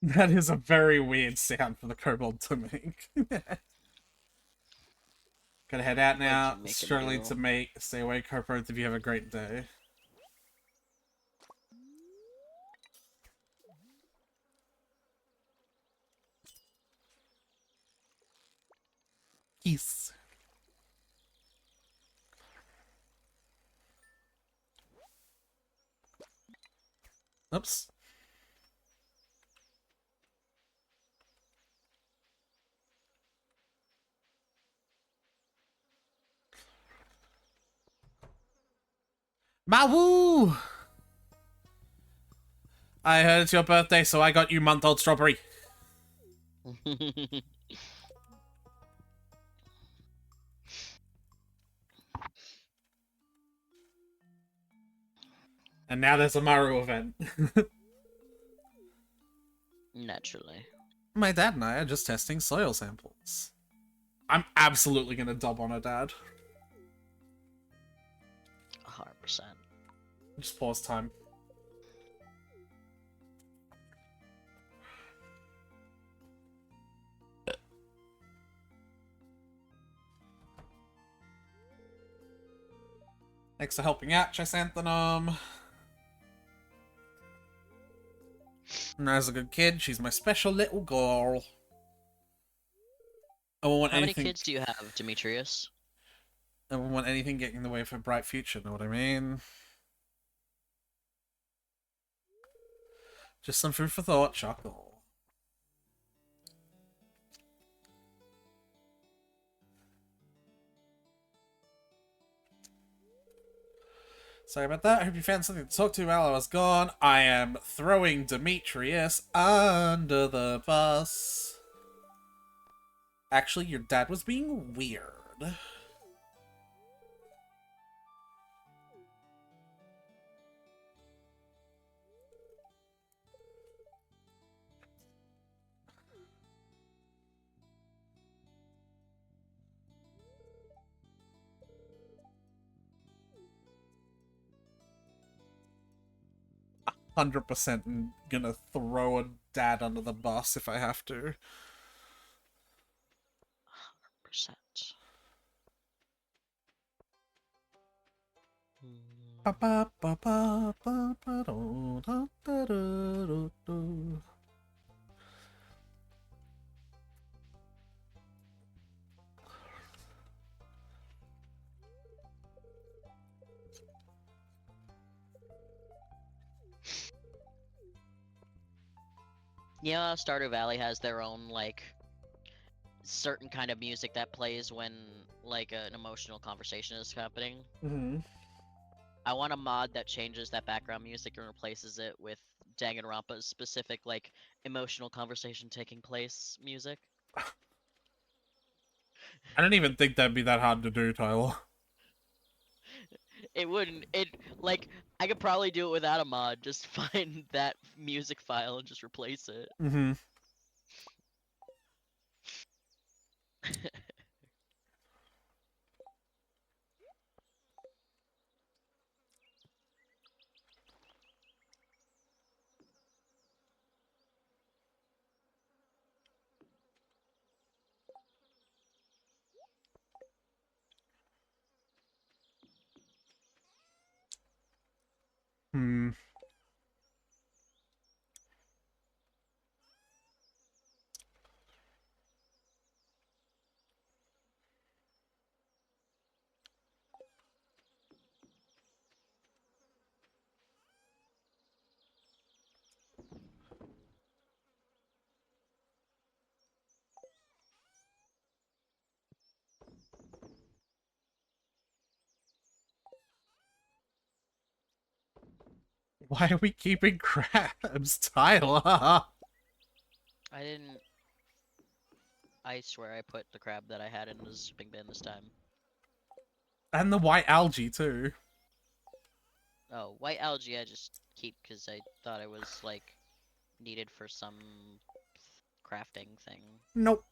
That is a very weird sound for the kobold to make. Gotta head out What'd you now. make him Struggling do? to make. Stay away, kobolds, if you have a great day. Peace. Oops. Mawoo! I heard it's your birthday, so I got you month-old strawberry. And now there's a Maru event. Naturally. My dad and I are just testing soil samples. I'm absolutely gonna dub on a dad. 100%. Just pause time. Thanks for helping out, Chrysanthemum. Na's a good kid. She's my special little girl. I won't want How many anything. kids do you have, Demetrius? I won't want anything getting in the way of a bright future. Know what I mean? Just some food for thought. Chuckle. Sorry about that. I hope you found something to talk to while I was gone. I am throwing Demetrius under the bus. Actually, your dad was being weird. %, gonna throw a dad under the bus if I have to. 100%. Ba ba ba ba ba ba do, da, da, da, do, do. Yeah, Stardew Valley has their own, like, certain kind of music that plays when, like, an emotional conversation is happening. Mm-hmm. I want a mod that changes that background music and replaces it with Danganronpa's specific, like, emotional conversation taking place music. I don't even think that'd be that hard to do, Tyler. It wouldn't. Like, I could probably do it without a mod. Just find that music file and just replace it. Mm-hmm. Why are we keeping crabs, Tyler? I didn't. I swear I put the crab that I had in the shipping bin this time. And the white algae, too. Oh, white algae I just keep because I thought it was, like, needed for some crafting thing. Nope.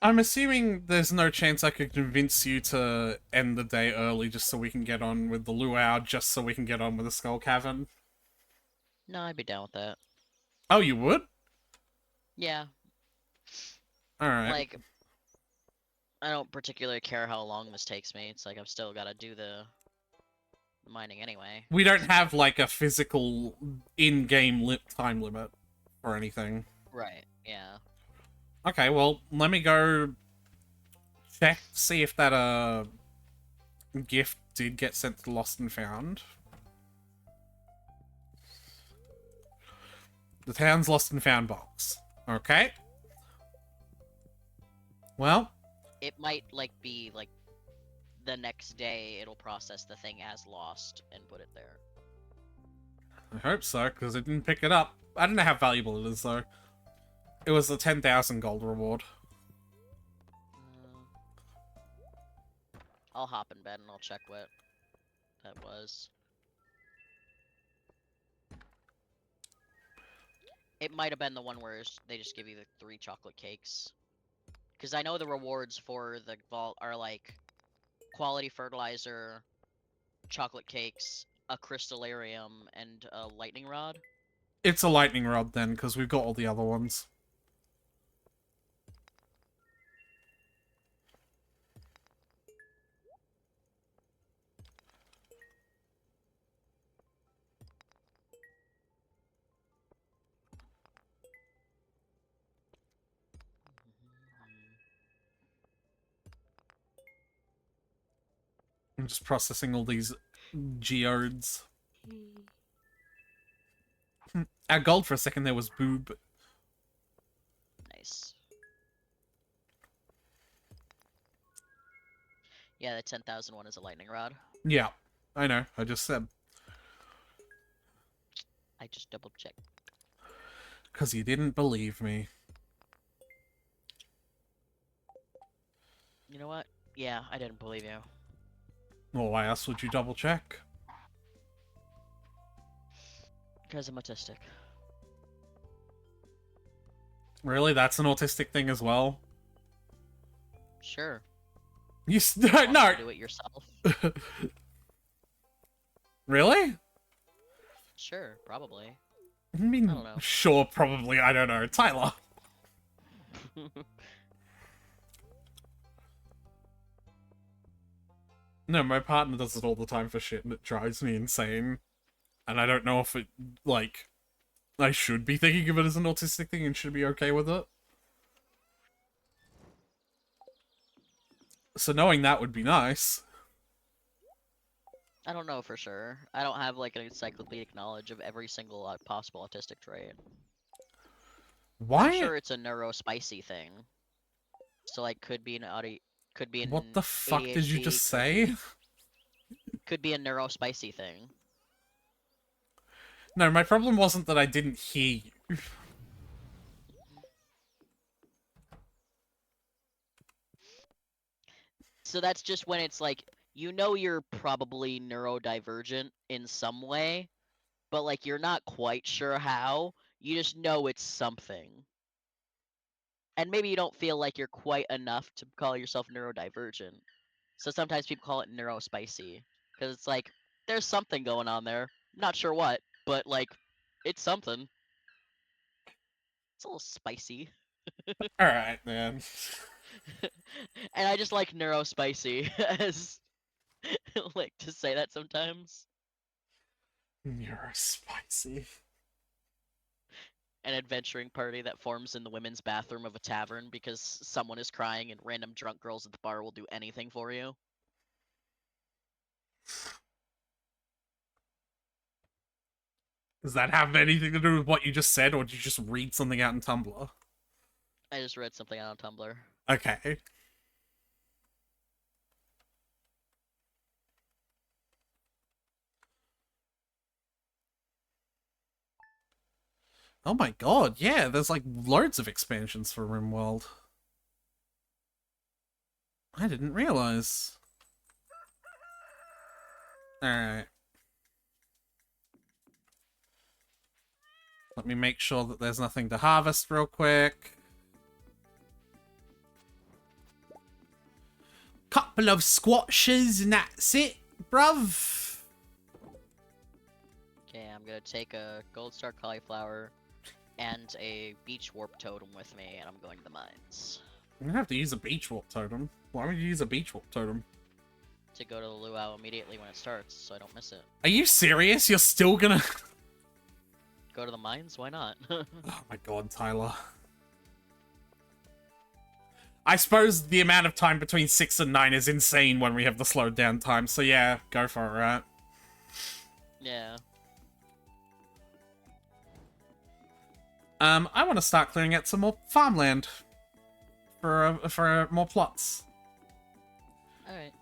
I'm assuming there's no chance I could convince you to end the day early just so we can get on with the luau, just so we can get on with the Skull Cavern. No, I'd be down with that. Oh, you would? Yeah, Alright. like, I don't particularly care how long this takes me. It's like I've still got to do the mining anyway. We don't have, like, a physical in-game time limit or anything. Right, yeah. Okay, well, let me go check, see if that, gift did get sent to Lost and Found. The town's Lost and Found box. Okay. Well, It might, like, be, like, the next day it'll process the thing as lost and put it there. I hope so, because I didn't pick it up. I don't know how valuable it is, though. It was the 10,000 gold reward. I'll hop in bed and I'll check what that was. It might have been the one where they just give you the 3 chocolate cakes. Because I know the rewards for the vault are like quality fertilizer, chocolate cakes, a crystallarium, and a lightning rod. It's a lightning rod, then, because we've got all the other ones. I'm just processing all these geodes. Our gold for a second there was boob. Nice. Yeah, the 10,000 one is a lightning rod. Yeah, I know. I just said. I just double checked. Because you didn't believe me. You know what? Yeah, I didn't believe you. Well, why else would you double check? Because I'm autistic. Really? That's an autistic thing as well? Sure. You Want to no. do it yourself? Really? Sure, probably. I mean, I don't know. sure, probably. I don't know. Tyler. No, my partner does it all the time for shit, and it drives me insane. And I don't know if it, like, I should be thinking of it as an autistic thing and should be okay with it. So knowing that would be nice. I don't know for sure. I don't have like an encyclopedic knowledge of every single possible autistic trait. Why? I'm sure it's a neurospicy thing. So like, could be could be an What the fuck ADHD, did you just say? Could be a neurospicy thing. No, my problem wasn't that I didn't hear you. So that's just when it's like, you know, you're probably neurodivergent in some way, but like you're not quite sure how. You just know it's something. And maybe you don't feel like you're quite enough to call yourself neurodivergent. So sometimes people call it neurospicy. Because it's like, there's something going on there. Not sure what, but like, it's something. It's a little spicy. Alright, man. And I just like neurospicy as like to say that sometimes. Neurospicy. An adventuring party that forms in the women's bathroom of a tavern because someone is crying and random drunk girls at the bar will do anything for you. Does that have anything to do with what you just said, or did you just read something out in Tumblr? I just read something out on Tumblr. Okay. Oh my god, yeah, there's like loads of expansions for RimWorld. I didn't realize. Alright. Let me make sure that there's nothing to harvest real quick. Couple of squashes and that's it, bruv. Okay, I'm gonna take a gold star cauliflower and a beach warp totem with me, and I'm going to the mines. I'm gonna have to use a beach warp totem. Why would you use a beach warp totem? To go to the luau immediately when it starts, so I don't miss it. Are you serious? You're still gonna... Go to the mines? Why not? Oh my god, Tyler. I suppose the amount of time between 6 and 9 is insane when we have the slowed down time, so yeah, go for it, right? Yeah. I want to start clearing out some more farmland for more plots. Alright.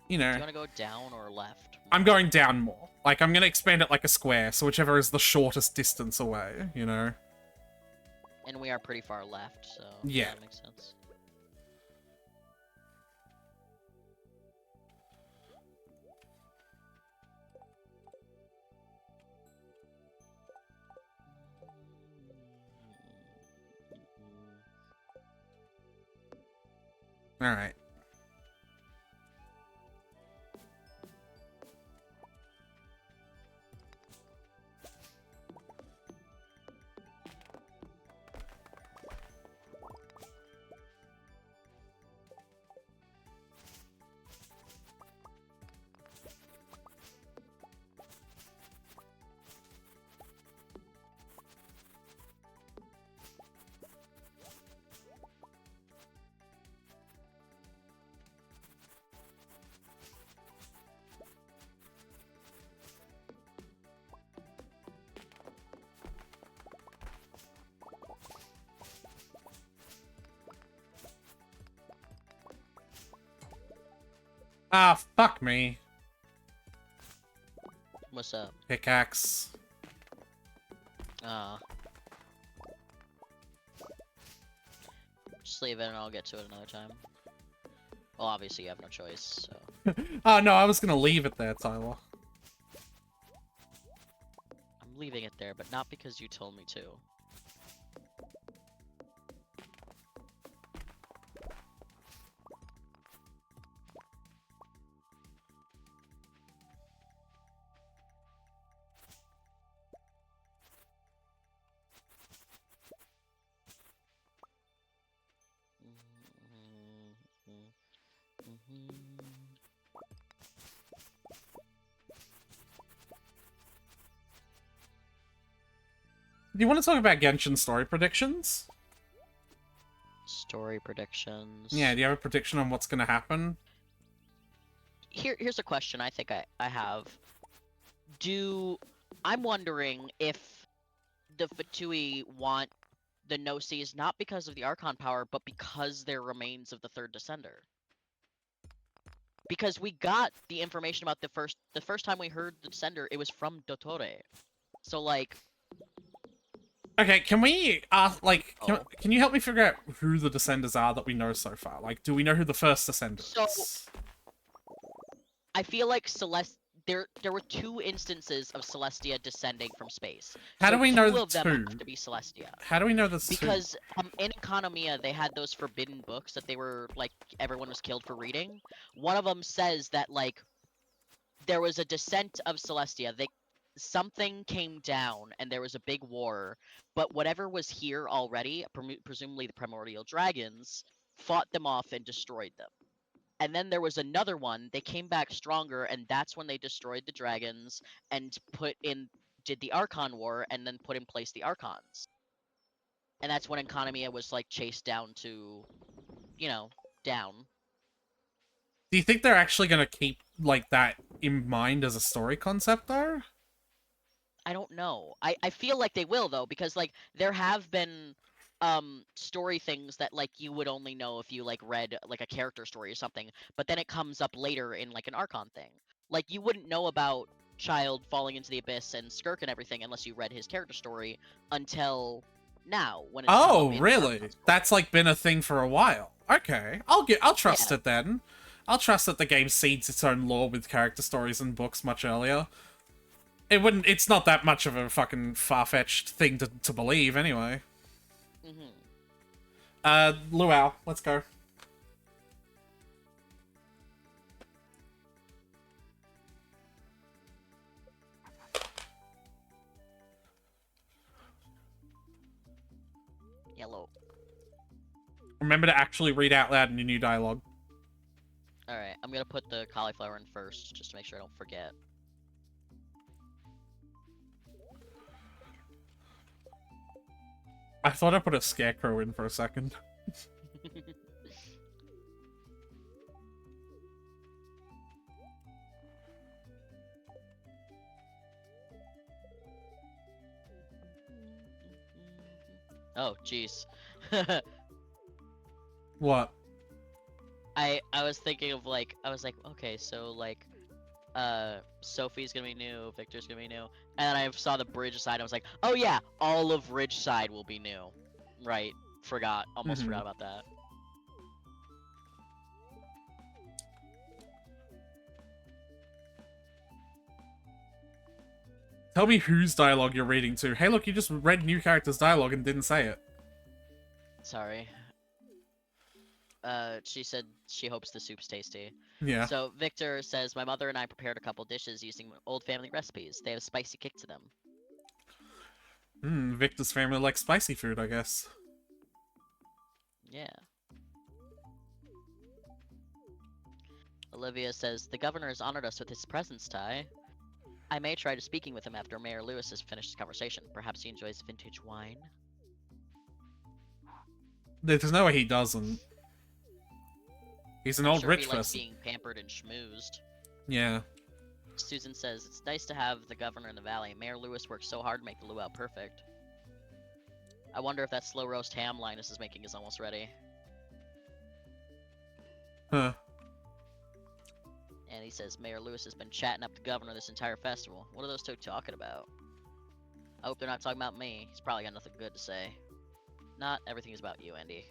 You Do know, you want to go down or left? I'm going down more. Like, I'm going to expand it like a square, so whichever is the shortest distance away, you know? And we are pretty far left, so Yeah. that makes sense. Alright. Ah, fuck me. What's up? Pickaxe. Just leave it and I'll get to it another time. Well, obviously you have no choice, so... Oh, no, I was gonna leave it there, Tyler. I'm leaving it there, but not because you told me to. Do you want to talk about Genshin story predictions? Story predictions. Yeah, do you have a prediction on what's gonna happen? Here's a question I think I have. I'm wondering if the Fatui want the No-Seas not because of the Archon power, but because they're remains of the third Descender. Because we got the information about the first time we heard the Descender, it was from Dottore. So like, Okay, can we like Oh. can you help me figure out who the Descenders are that we know so far? Like, do we know who the first Descender So- is? I feel like there were two instances of Celestia descending from space. How So do we know two of them two? have to be Celestia. How do we know this? Because in Economia they had those forbidden books that they were like everyone was killed for reading. One of them says that like there was a descent of Celestia. Something came down and there was a big war, but whatever was here already, presumably the primordial dragons, fought them off and destroyed them. And then there was another one. They came back stronger, and that's when they destroyed the dragons and did the Archon War, and then put in place the Archons. And that's when Economia was like chased down to, down. Do you think they're actually gonna keep like that in mind as a story concept though? I don't know. I feel like they will though, because like there have been story things that like you would only know if you like read like a character story or something, but then it comes up later in like an Archon thing. Like you wouldn't know about Child falling into the abyss and Skirk and everything unless you read his character story until now when it's come up Oh, in the Archon really? story. That's like been a thing for a while. Okay, I'll trust Yeah. it then. I'll trust that the game seeds its own lore with character stories and books much earlier. It's not that much of a fucking far-fetched thing to believe anyway. Mhm. Luau, let's go. Yellow. Remember to actually read out loud in your new dialogue. All right, I'm gonna put the cauliflower in first, just to make sure I don't forget. I thought I put a scarecrow in for a second. Oh, jeez. What? I was thinking of like I was like, okay, so like Sophie's gonna be new, Victor's gonna be new, and then I saw the bridge side. I was like, oh yeah, all of Ridgeside will be new. Right, almost forgot about that. Tell me whose dialogue you're reading to. Hey, look, you just read new character's dialogue and didn't say it. Sorry. She said she hopes the soup's tasty. Yeah. So Victor says, my mother and I prepared a couple dishes using old family recipes. They have a spicy kick to them. Victor's family likes spicy food, I guess. Yeah. Olivia says, the governor has honored us with his presence, Ty. I may try to speaking with him after Mayor Lewis has finished his conversation. Perhaps he enjoys vintage wine? There's no way he doesn't. He's an I'm old sure rich he likes person. being pampered and schmoozed. Yeah. Susan says, it's nice to have the governor in the valley. Mayor Lewis worked so hard to make the luau perfect. I wonder if that slow roast ham Linus is making is almost ready. Huh. And he says, Mayor Lewis has been chatting up the governor this entire festival. What are those two talking about? I hope they're not talking about me. He's probably got nothing good to say. Not everything is about you, Andy.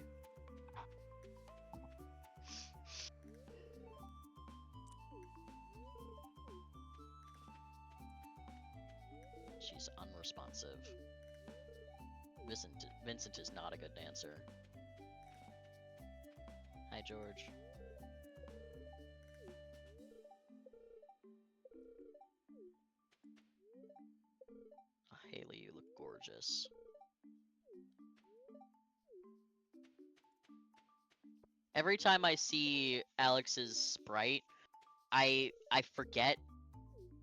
She's unresponsive. Vincent is not a good dancer. Hi, George. Oh, Haley, you look gorgeous. Every time I see Alex's sprite, I forget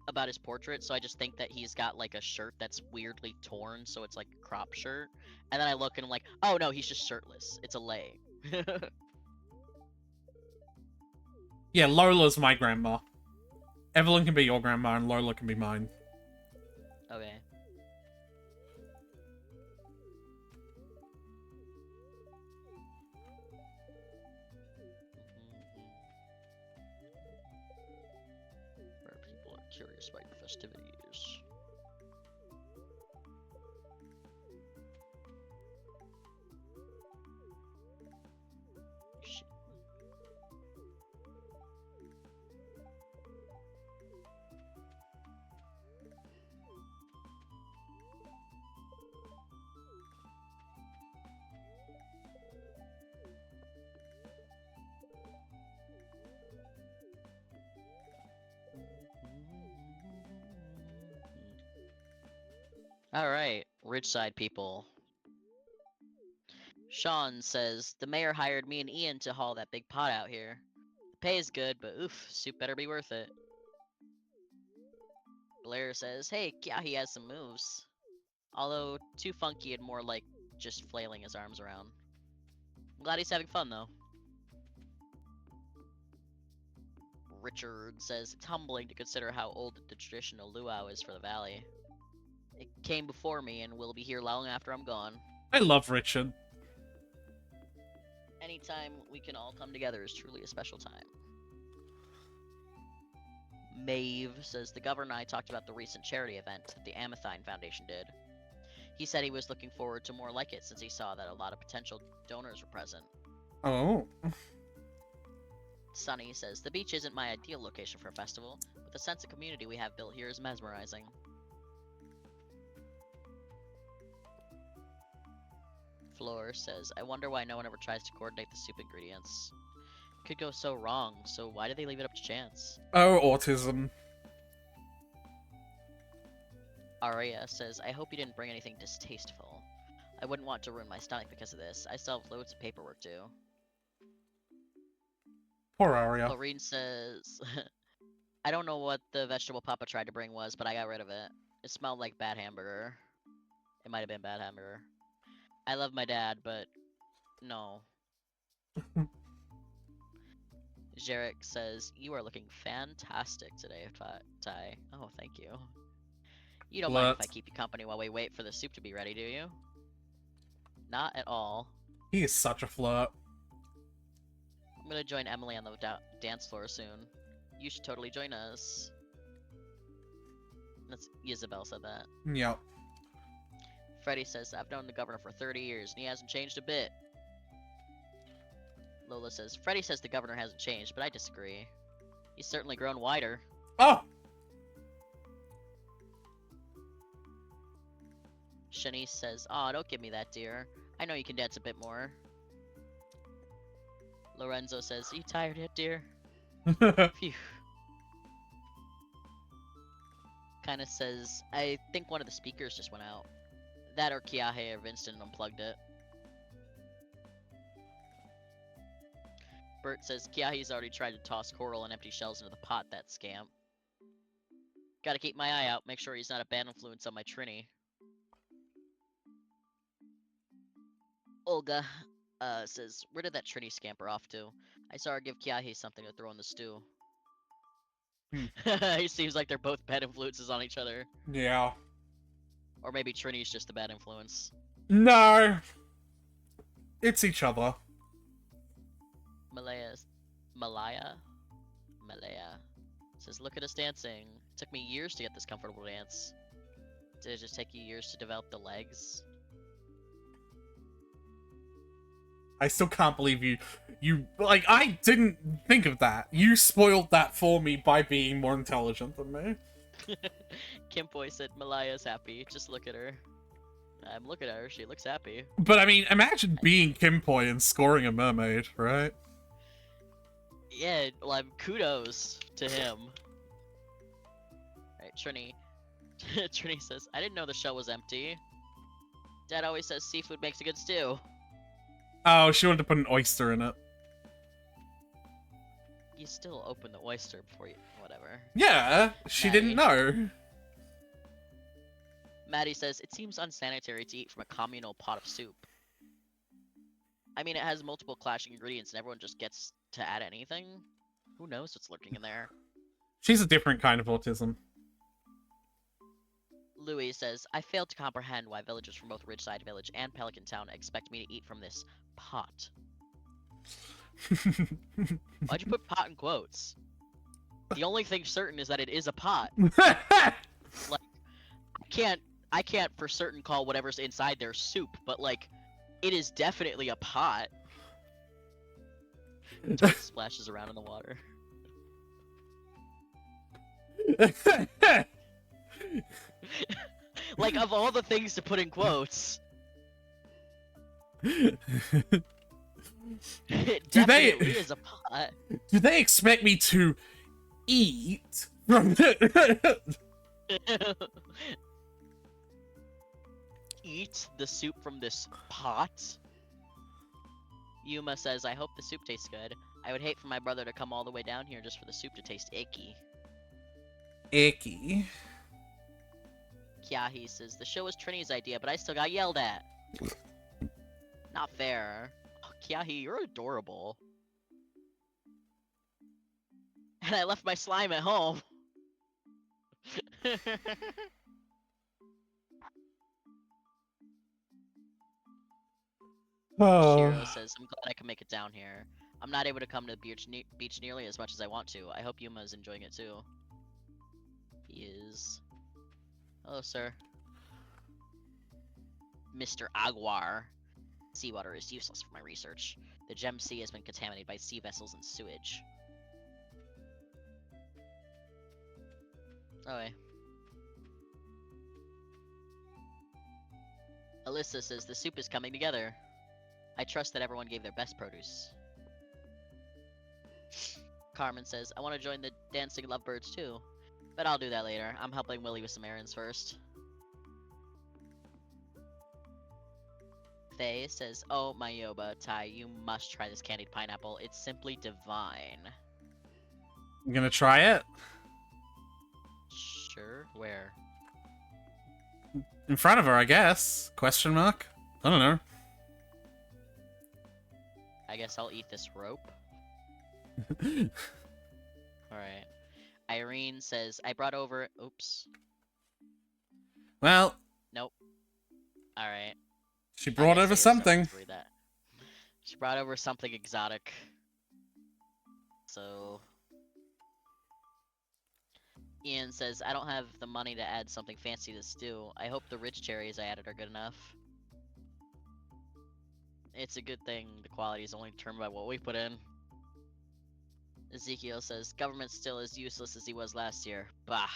about his portrait, so I just think that he's got like a shirt that's weirdly torn, so it's like a crop shirt. And then I look and I'm like, oh no, he's just shirtless. It's a lay. Yeah, Lola's my grandma. Evelyn can be your grandma and Lola can be mine. Okay. Where people are curious about your festivities. Shit. Alright, Ridgeside people. Sean says, the mayor hired me and Ian to haul that big pot out here. Pay is good, but oof, soup better be worth it. Blair says, hey, yeah, he has some moves. Although, too funky and more like just flailing his arms around. I'm glad he's having fun, though. Richard says, it's humbling to consider how old the traditional luau is for the valley. It came before me and will be here long after I'm gone. I love Richard. Anytime we can all come together is truly a special time. Maeve says, the governor and I talked about the recent charity event that the Amethine Foundation did. He said he was looking forward to more like it since he saw that a lot of potential donors were present. Oh. Sunny says, the beach isn't my ideal location for a festival, but the sense of community we have built here is mesmerizing. Floor says, I wonder why no one ever tries to coordinate the soup ingredients. Could go so wrong, so why did they leave it up to chance? Oh, autism. Aria says, I hope you didn't bring anything distasteful. I wouldn't want to ruin my stomach because of this. I still have loads of paperwork due. Poor Aria. Lorene says, I don't know what the vegetable Papa tried to bring was, but I got rid of it. It smelled like bad hamburger. It might have been bad hamburger. I love my dad, but no. Jarek says, you are looking fantastic today, Ty. Oh, thank you. You don't mind if I keep you company while we wait for the soup to be ready, do you? Not at all. He is such a flirt. I'm gonna join Emily on the dance floor soon. You should totally join us. That's Isabel said that. Yep. Freddy says, I've known the governor for 30 years and he hasn't changed a bit. Lola says, Freddy says the governor hasn't changed, but I disagree. He's certainly grown wider. Oh! Shanice says, aw, don't give me that, dear. I know you can dance a bit more. Lorenzo says, are you tired yet, dear? Phew. Kinda says, I think one of the speakers just went out. That or Kiahe or Vincent unplugged it. Bert says, Kiahe's already tried to toss coral and empty shells into the pot, that scamp. Gotta keep my eye out, make sure he's not a bad influence on my Trini. Olga says, where did that Trini scamper off to? I saw her give Kiahe something to throw in the stew. It seems like they're both bad influences on each other. Yeah. Or maybe Trini's just a bad influence. No! It's each other. Malaya says, look at us dancing. It took me years to get this comfortable dance. Did it just take you years to develop the legs? I still can't believe like, I didn't think of that. You spoiled that for me by being more intelligent than me. Kimboy said, Malaya's happy. Just look at her. I'm looking at her. She looks happy. But I mean, imagine being Kimboy and scoring a mermaid, right? Yeah, well, kudos to him. Alright, Trini. Trini says, I didn't know the shell was empty. Dad always says seafood makes a good stew. Oh, she wanted to put an oyster in it. You still open the oyster before you... whatever. Yeah, she Maddie. didn't know. Maddie says, it seems unsanitary to eat from a communal pot of soup. I mean, it has multiple clashing ingredients and everyone just gets to add anything? Who knows what's lurking in there? She's a different kind of autism. Louis says, I failed to comprehend why villagers from both Ridgeside Village and Pelican Town expect me to eat from this pot. Why'd you put pot in quotes? The only thing certain is that it is a pot. Like, I can't for certain call whatever's inside there soup, but like, it is definitely a pot. Toad splashes around in the water. Like, of all the things to put in quotes, it definitely is a pot. Do they expect me to eat from the... Eat the soup from this pot? Yuma says, I hope the soup tastes good. I would hate for my brother to come all the way down here just for the soup to taste icky. Icky. Kyahi says, the show was Trini's idea, but I still got yelled at. Not fair. Oh, Kyahi, you're adorable. And I left my slime at home. Shiro says, I'm glad I can make it down here. I'm not able to come to the beach nearly as much as I want to. I hope Yuma is enjoying it too. He is. Hello, sir. Mr. Aguar. Seawater is useless for my research. The Gem Sea has been contaminated by sea vessels and sewage. Okay. Alyssa says the soup is coming together. I trust that everyone gave their best produce. Carmen says, I want to join the Dancing Lovebirds too. But I'll do that later. I'm helping Willie with some errands first. Faye says, oh, my Yoba, Tai, you must try this candied pineapple. It's simply divine. I'm gonna try it. Sure. Where? In front of her, I guess. Question mark? I don't know. I guess I'll eat this rope. Alright. Irene says, I brought over... Oops. Well... Nope. Alright. She brought over something. She brought over something exotic. So... Ian says, I don't have the money to add something fancy to the stew. I hope the rich cherries I added are good enough. It's a good thing the quality is only determined by what we put in. Ezekiel says, government's still as useless as he was last year. Bah.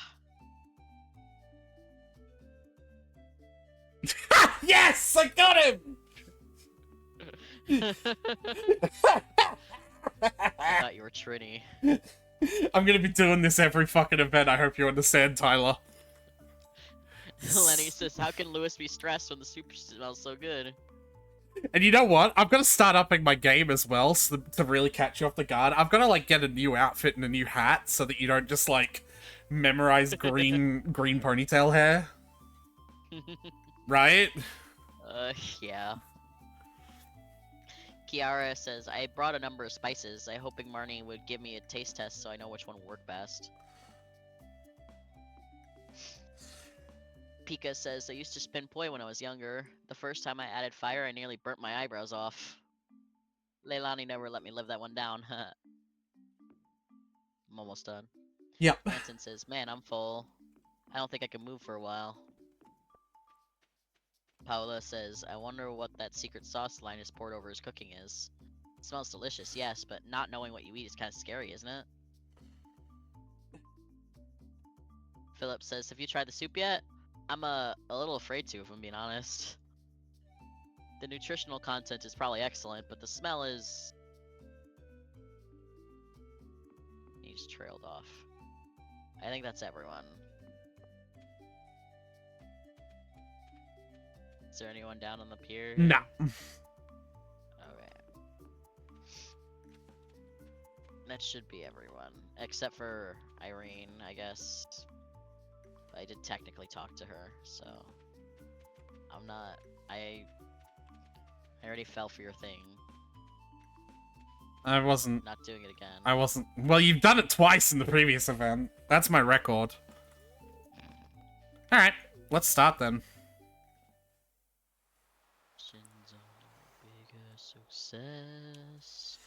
Yes! I got him! I thought you were Trini. I'm gonna be doing this every fucking event, I hope you understand, Tyler. Lenny says, how can Lewis be stressed when the soup smells so good? And you know what? I'm gonna start upping my game as well, so to really catch you off the guard. I'm gonna, like, get a new outfit and a new hat, so that you don't just, like, memorize green ponytail hair. Right? Yeah. Kiara says, I brought a number of spices. I hoping Marnie would give me a taste test so I know which one will work best. Pika says, I used to spin poi when I was younger. The first time I added fire, I nearly burnt my eyebrows off. Leilani never let me live that one down. I'm almost done. Yep. Anson says, man, I'm full. I don't think I can move for a while. Paola says, I wonder what that secret sauce Linus poured over his cooking is. It smells delicious, yes, but not knowing what you eat is kind of scary, isn't it? Philip says, have you tried the soup yet? I'm a little afraid to, if I'm being honest. The nutritional content is probably excellent, but the smell is... He just trailed off. I think that's everyone. Is there anyone down on the pier? No. Okay. That should be everyone. Except for Irene, I guess. I did technically talk to her, so... I'm not... I already fell for your thing. I wasn't... Not doing it again. I wasn't... Well, you've done it twice in the previous event. That's my record. Alright, let's start then. Bigger success.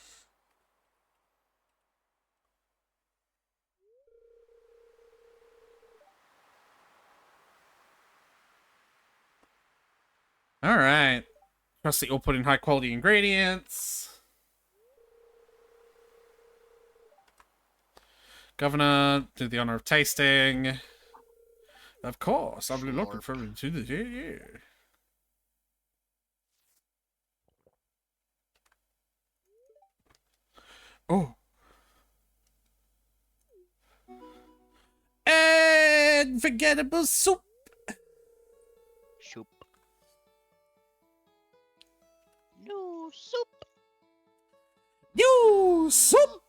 Alright. Trust that you'll put in high quality ingredients. Governor, do the honor of tasting. Of course, I'll be looking forward to the yeah. Oh. Unforgettable soup. Soup. No soup. You Ooh, soup!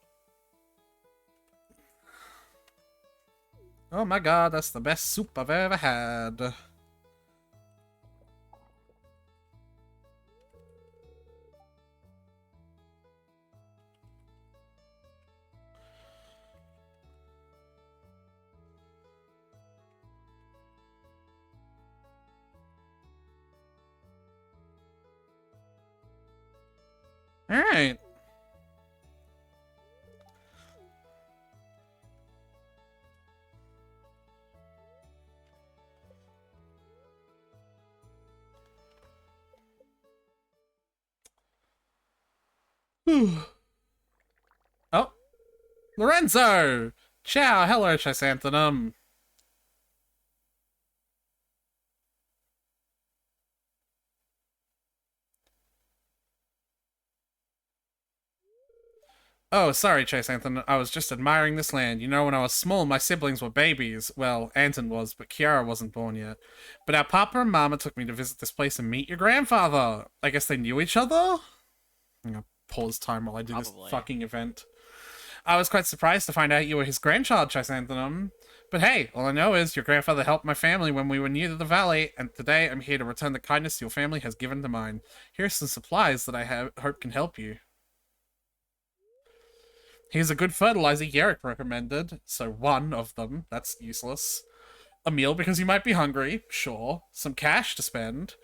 Oh my god, that's the best soup I've ever had. Alright. Oh, Lorenzo! Ciao, hello, Chrysanthemum. Oh, sorry, Chrysanthemum. I was just admiring this land. You know, when I was small, my siblings were babies. Well, Anton was, but Kiara wasn't born yet. But our papa and mama took me to visit this place and meet your grandfather. I guess they knew each other? I'm gonna pause time while I do this Probably. fucking event. I was quite surprised to find out you were his grandchild, Chrysanthemum. But hey, all I know is your grandfather helped my family when we were near to the valley, and today I'm here to return the kindness your family has given to mine. Here's some supplies that I hope can help you. Here's a good fertilizer Yerrick recommended, so one of them, that's useless. A meal because you might be hungry, sure. Some cash to spend.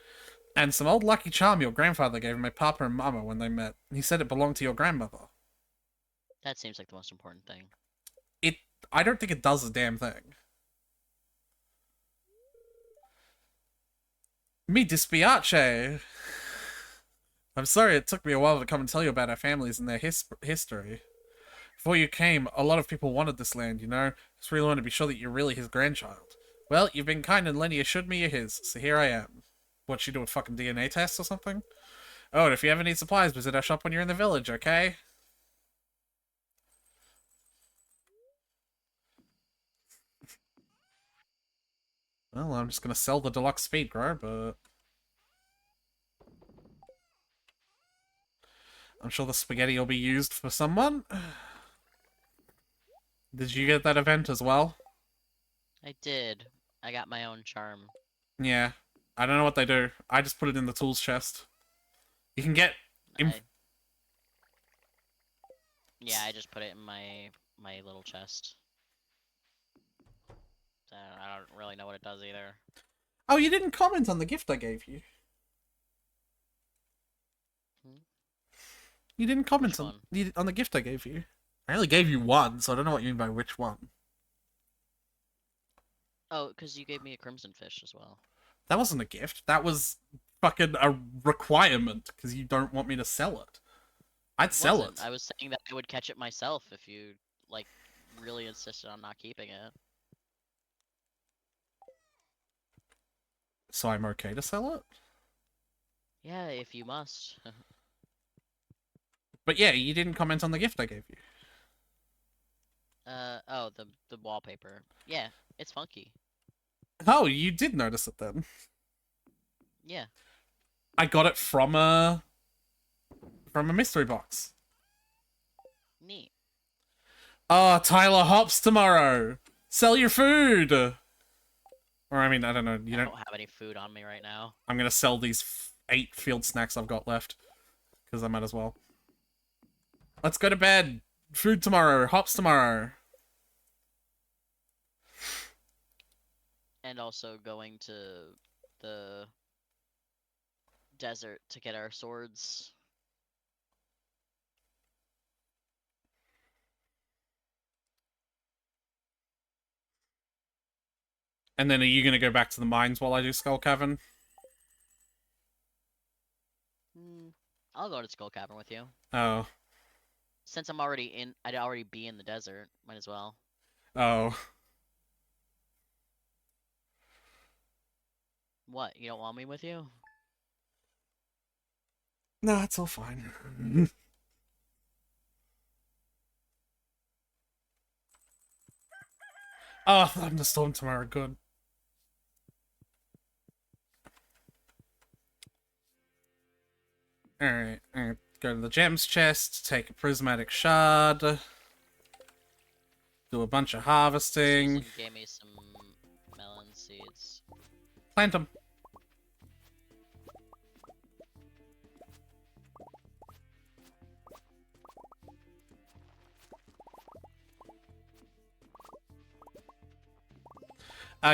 And some old lucky charm your grandfather gave my papa and mama when they met. He said it belonged to your grandmother. That seems like the most important thing. I don't think it does a damn thing. Mi dispiace. I'm sorry it took me a while to come and tell you about our families and their history. Before you came, a lot of people wanted this land, you know? Just really wanted to be sure that you're really his grandchild. Well, you've been kind and Lenny assured me you're his, so here I am. What, she do a fucking DNA test or something? Oh, and if you ever need supplies, visit our shop when you're in the village, okay? Well, I'm just gonna sell the deluxe speed grow, but... I'm sure the spaghetti will be used for someone. Did you get that event as well? I did. I got my own charm. Yeah. I don't know what they do. I just put it in the tools chest. You can get... Yeah, I just put it in my little chest. I don't really know what it does either. Oh, you didn't comment on the gift I gave you. You didn't comment on the gift I gave you. I only gave you one, so I don't know what you mean by which one. Oh, because you gave me a crimson fish as well. That wasn't a gift. That was fucking a requirement, because you don't want me to sell it. I'd sell it. I was saying that I would catch it myself if you, like, really insisted on not keeping it. So I'm okay to sell it? Yeah, if you must. But yeah, you didn't comment on the gift I gave you. Oh, the wallpaper. Yeah, it's funky. Oh, you did notice it then. Yeah. I got it from a mystery box. Neat. Oh, Tyler hops tomorrow. Sell your food. Or I mean, I don't know. I don't have any food on me right now. I'm gonna sell these 8 field snacks I've got left because I might as well. Let's go to bed. Food tomorrow. Hops tomorrow. And also going to the desert to get our swords. And then are you gonna go back to the mines while I do Skull Cavern? I'll go to Skull Cavern with you. Oh. Since I'm already in, I'd already be in the desert. Might as well. Oh. What? You don't want me with you? No, it's all fine. Oh, thunderstorm tomorrow. Good. Alright. Go to the gems chest, take a prismatic shard, do a bunch of harvesting. Susan gave me some melon seeds. Plant them.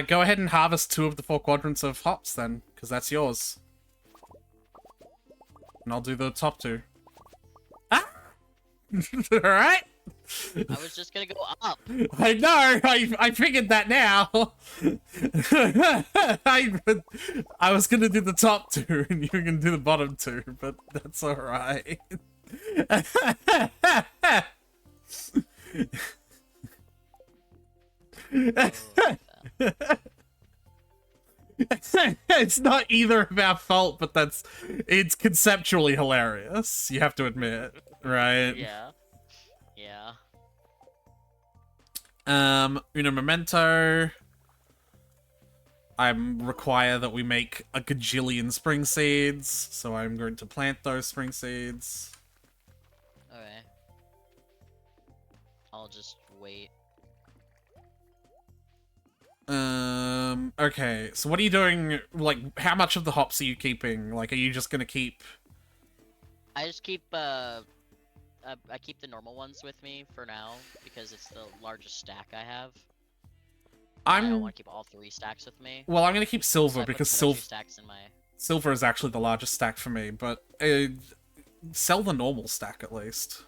Go ahead and harvest 2 of the 4 quadrants of hops then, because that's yours. And I'll do the top 2. Ah! Alright? I was just gonna go up. I know! I figured that now! I was gonna do the top 2 and you were gonna do the bottom 2, but that's alright. It's not either of our fault, but it's conceptually hilarious, you have to admit, right? Yeah. Yeah. Uno momento. I require that we make a gajillion spring seeds, so I'm going to plant those spring seeds. Okay. I'll just wait. Okay, so what are you doing, like, how much of the hops are you keeping? Like, are you just gonna keep... I just keep, I keep the normal ones with me for now, because it's the largest stack I have. I don't want to keep all 3 stacks with me. Well, I'm gonna keep silver, So because stacks in my... silver is actually the largest stack for me, but, sell the normal stack, at least.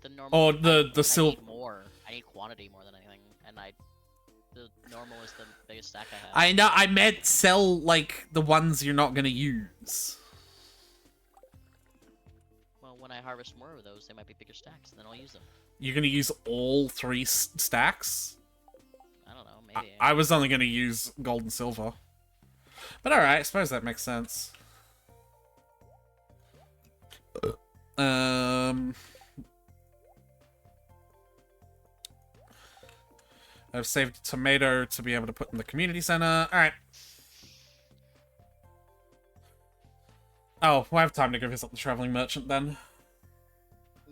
The normal... Or the silver... I need more. I need quantity more than anything, and the normal is the biggest stack I have. I know, I meant sell, like, the ones you're not gonna use. Well, when I harvest more of those, they might be bigger stacks, and then I'll use them. You're gonna use all 3 stacks? I don't know, maybe. I was only gonna use gold and silver. But alright, I suppose that makes sense. I've saved a tomato to be able to put in the community center. Alright. Oh, we'll have time to go visit the traveling merchant then.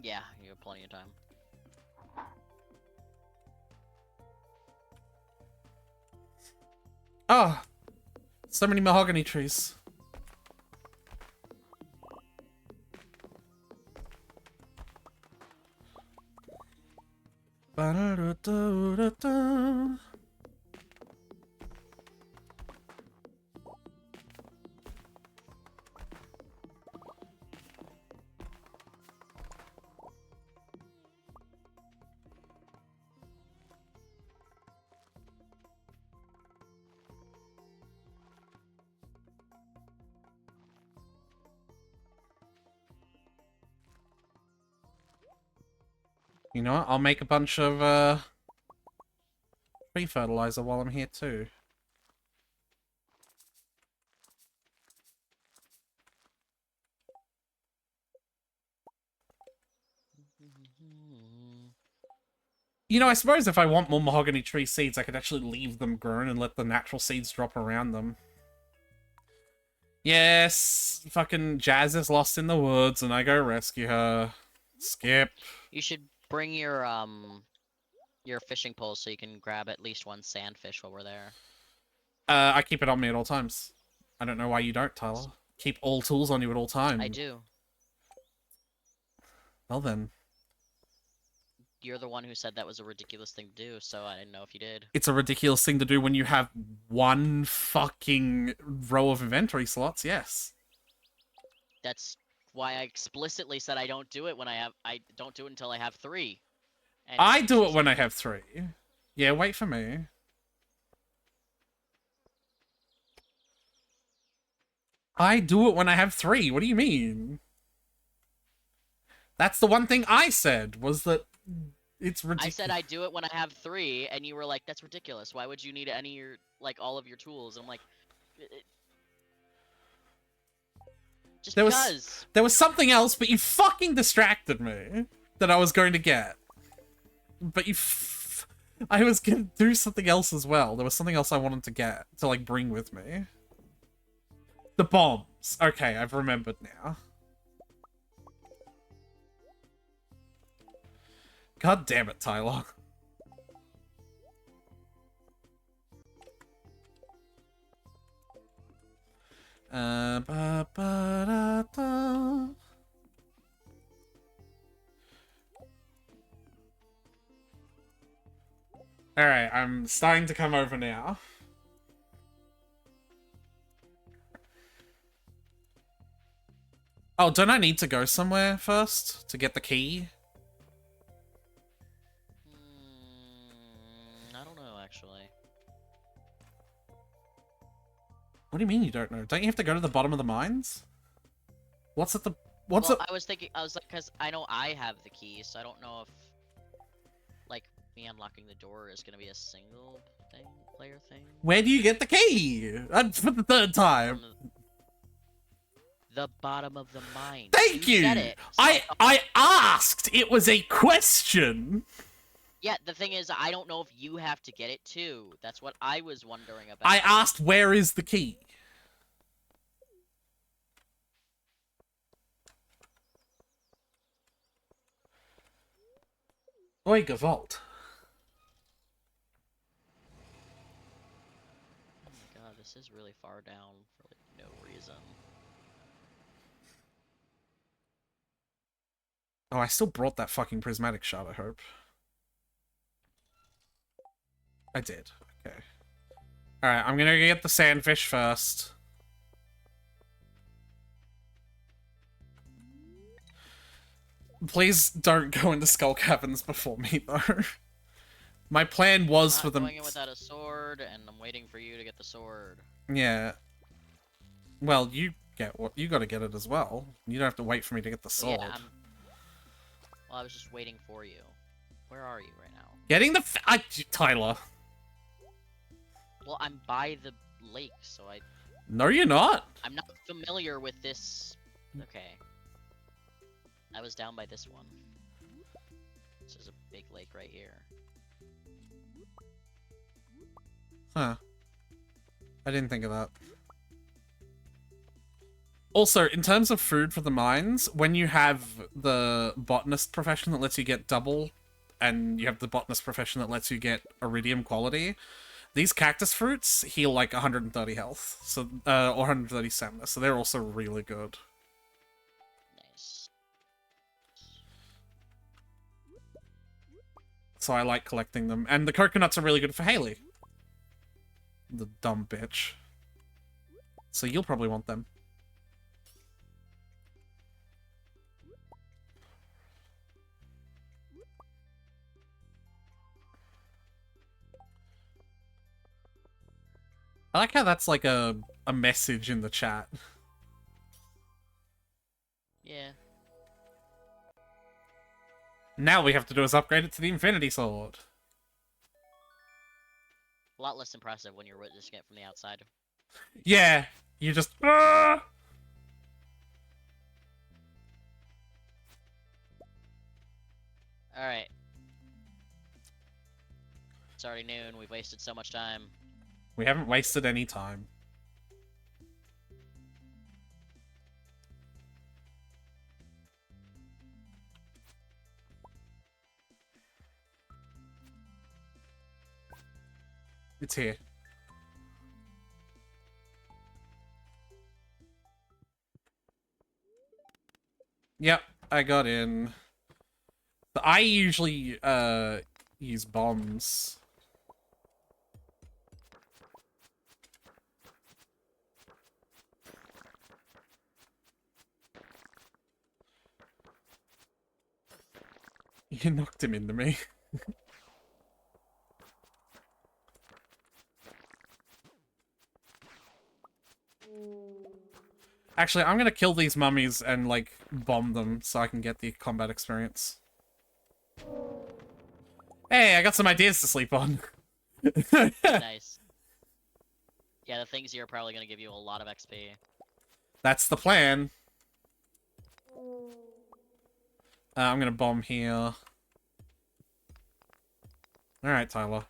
Yeah, you have plenty of time. Oh, so many mahogany trees. Ba-da-da-da-da-da. You know what? I'll make a bunch of, tree fertilizer while I'm here, too. You know, I suppose if I want more mahogany tree seeds, I could actually leave them grown and let the natural seeds drop around them. Yes, fucking Jazz is lost in the woods, and I go rescue her. Skip. You should bring your fishing poles so you can grab at least 1 sandfish while we're there. I keep it on me at all times. I don't know why you don't, Tyler. Keep all tools on you at all times. I do. Well then. You're the one who said that was a ridiculous thing to do, so I didn't know if you did. It's a ridiculous thing to do when you have 1 fucking row of inventory slots, yes. That's why I explicitly said I don't do it when I don't do it until I have 3. And I do it when I have 3. Yeah, wait for me. I do it when I have 3. What do you mean? That's the one thing I said, was that it's ridiculous. I said I do it when I have 3, and you were like, that's ridiculous. Why would you need any of your, like, all of your tools? And I'm like, just because. There was something else, but you fucking distracted me that I was going to get. But I was gonna do something else as well. There was something else I wanted to get, to, like, bring with me. The bombs. Okay, I've remembered now. God damn it, Tyler. Ba, ba, da, da. Alright, I'm starting to come over now. Oh, don't I need to go somewhere first to get the key? I don't know, actually. What do you mean you don't know? Don't you have to go to the bottom of the mines? What's at the... What's Well, at... I was thinking, I was like, because I know I have the key, so I don't know if, like, me unlocking the door is going to be a single player thing. Where do you get the key? For the third time. From the bottom of the mine. Thank you! Said it, so I asked! It was a question! Yeah, the thing is, I don't know if you have to get it too. That's what I was wondering about. I asked where is the key? Oi, Gavolt. Oh my god, this is really far down for like no reason. Oh, I still brought that fucking prismatic shard, I hope. I did. Okay. Alright, I'm gonna get the sandfish first. Please don't go into Skull Caverns before me, though. My plan was for them... I'm going in without a sword, and I'm waiting for you to get the sword. Yeah. Well, you get what you gotta get it as well. You don't have to wait for me to get the sword. Yeah, well, I was just waiting for you. Where are you right now? Getting the Tyler. Well, I'm by the lake, so No, you're not. I'm not familiar with this. Okay. I was down by this one. This is a big lake right here. Huh. I didn't think of that. Also, in terms of food for the mines, when you have the botanist profession that lets you get double, and you have the botanist profession that lets you get iridium quality, these cactus fruits heal like 130 health, so or 130 stamina, so they're also really good. Nice. So I like collecting them, and the coconuts are really good for Haley. The dumb bitch. So you'll probably want them. I like how that's like a message in the chat. Yeah. Now we have to do is upgrade it to the Infinity Sword. A lot less impressive when you're witnessing it from the outside. Yeah, you just... Alright. It's already noon, we've wasted so much time. We haven't wasted any time. It's here. Yep, I got in. But I usually use bombs. You knocked him into me. Actually, I'm gonna kill these mummies and, like, bomb them so I can get the combat experience. Hey, I got some ideas to sleep on. Nice. Yeah, the things here are probably going to give you a lot of XP. That's the plan. I'm gonna bomb here. Alright, Tyler.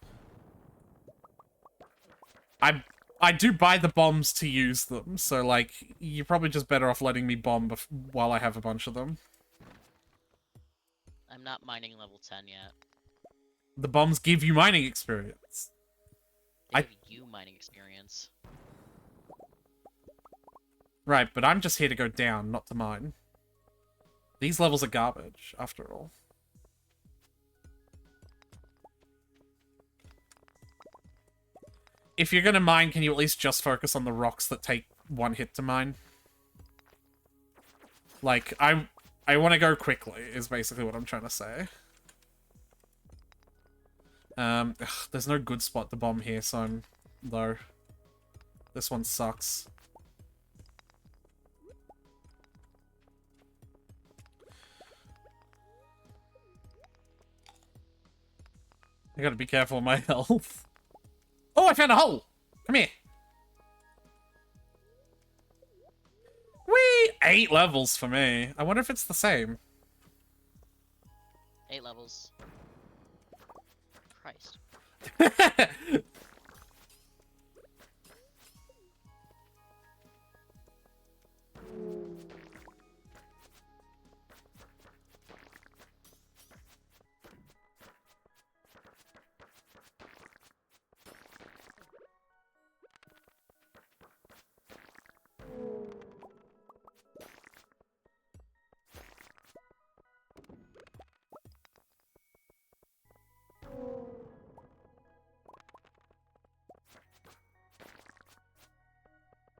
I do buy the bombs to use them, so, like, you're probably just better off letting me bomb while I have a bunch of them. I'm not mining level 10 yet. The bombs give you mining experience. They I- give you mining experience. Right, but I'm just here to go down, not to mine. These levels are garbage, after all. If you're gonna mine, can you at least just focus on the rocks that take 1 hit to mine? Like, I want to go quickly, is basically what I'm trying to say. There's no good spot to bomb here, so I'm low. This one sucks. I gotta be careful of my health. Oh, I found a hole! Come here. Whee! 8 levels for me. I wonder if it's the same. 8 levels. Christ.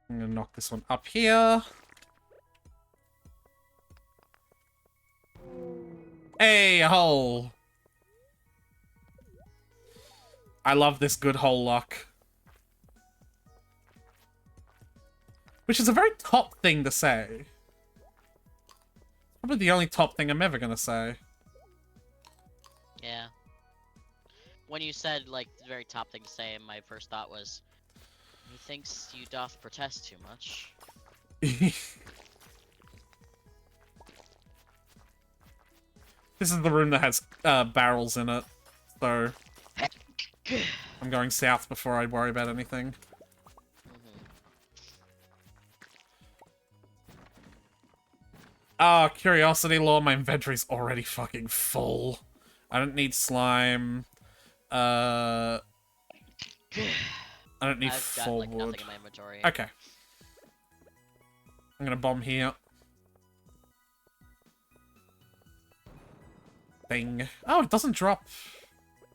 I'm gonna knock this one up here. Hey, a hole! I love this good hole luck. Which is a very top thing to say. Probably the only top thing I'm ever gonna say. Yeah. When you said, like, the very top thing to say, my first thought was, he thinks you doth protest too much. This is the room that has barrels in it, so I'm going south before I worry about anything. Ah, curiosity lore, my inventory's already fucking full. I don't need slime. I don't need I've got, full like, wood. nothing in my inventory. Okay. I'm gonna bomb here. Bing. Oh, it doesn't drop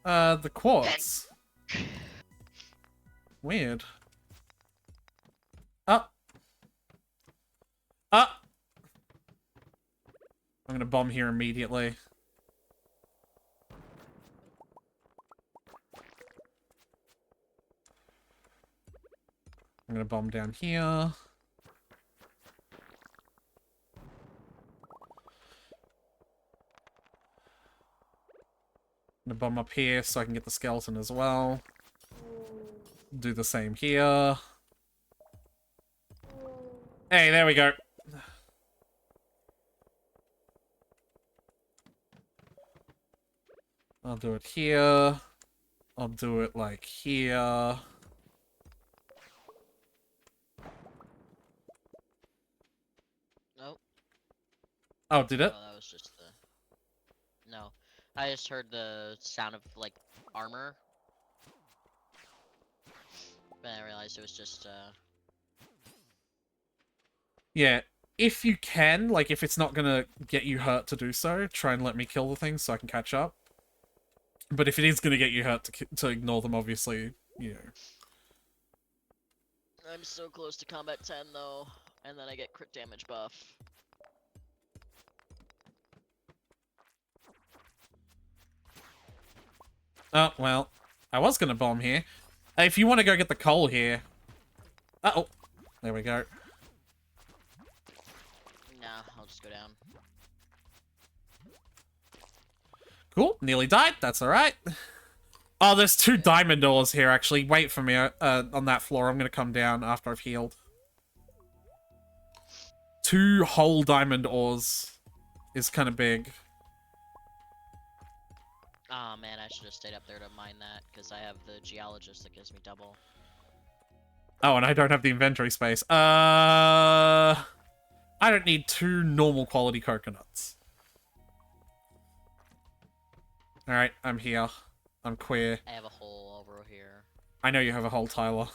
the quartz. Weird. Up. Up. I'm gonna bomb here immediately. I'm gonna bomb down here. I'm gonna bomb up here so I can get the skeleton as well. Do the same here. Hey, there we go. I'll do it here. I'll do it like here. Nope. Oh, did it? Oh, that was just the... No. I just heard the sound of, like, armor. But I realized it was just, Yeah. If you can, like, if it's not gonna get you hurt to do so, try and let me kill the things so I can catch up. But if it is gonna get you hurt to ignore them, obviously, you know. I'm so close to combat 10, though. And then I get crit damage buff. Oh, well. I was gonna bomb here. Hey, if you want to go get the coal here... Uh-oh. There we go. Nah, I'll just go down. Cool. Nearly died. That's alright. Oh, there's 2 diamond ores here, actually. Wait for me on that floor. I'm gonna come down after I've healed. 2 whole diamond ores is kind of big. Aw, man, I should have stayed up there to mine that, because I have the geologist that gives me double. Oh, and I don't have the inventory space. I don't need 2 normal quality coconuts. Alright, I'm here. I'm queer. I have a hole over here. I know you have a hole, Tyler.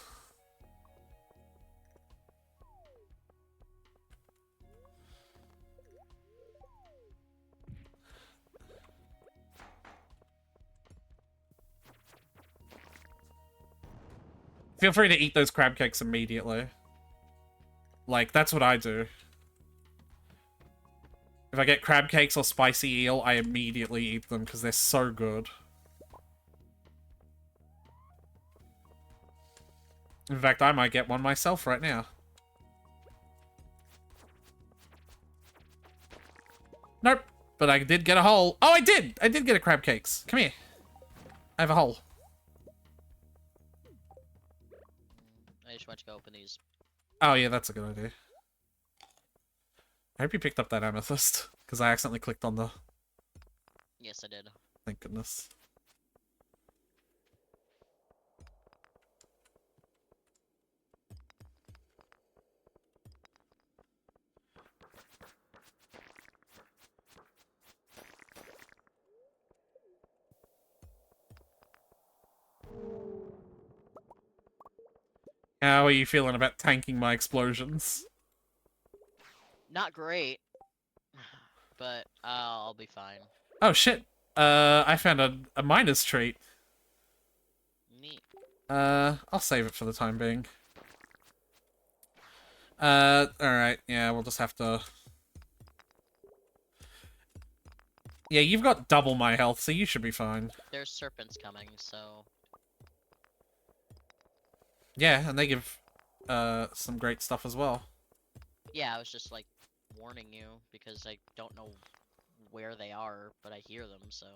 Feel free to eat those crab cakes immediately. Like, that's what I do. If I get crab cakes or spicy eel, I immediately eat them because they're so good. In fact, I might get one myself right now. Nope. But I did get a hole. Oh, I did! I did get a crab cakes. Come here. I have a hole. I just want to go open these. Oh, yeah, that's a good idea. I hope you picked up that amethyst, because I accidentally clicked on the... Yes, I did. Thank goodness. How are you feeling about tanking my explosions? Not great, but I'll be fine. Oh, shit. I found a miner's trait. Neat. I'll save it for the time being. Alright, yeah, we'll just have to... Yeah, you've got double my health, so you should be fine. There's serpents coming, so... Yeah, and they give, some great stuff as well. Yeah, I was just, like, warning you, because I don't know where they are, but I hear them, so...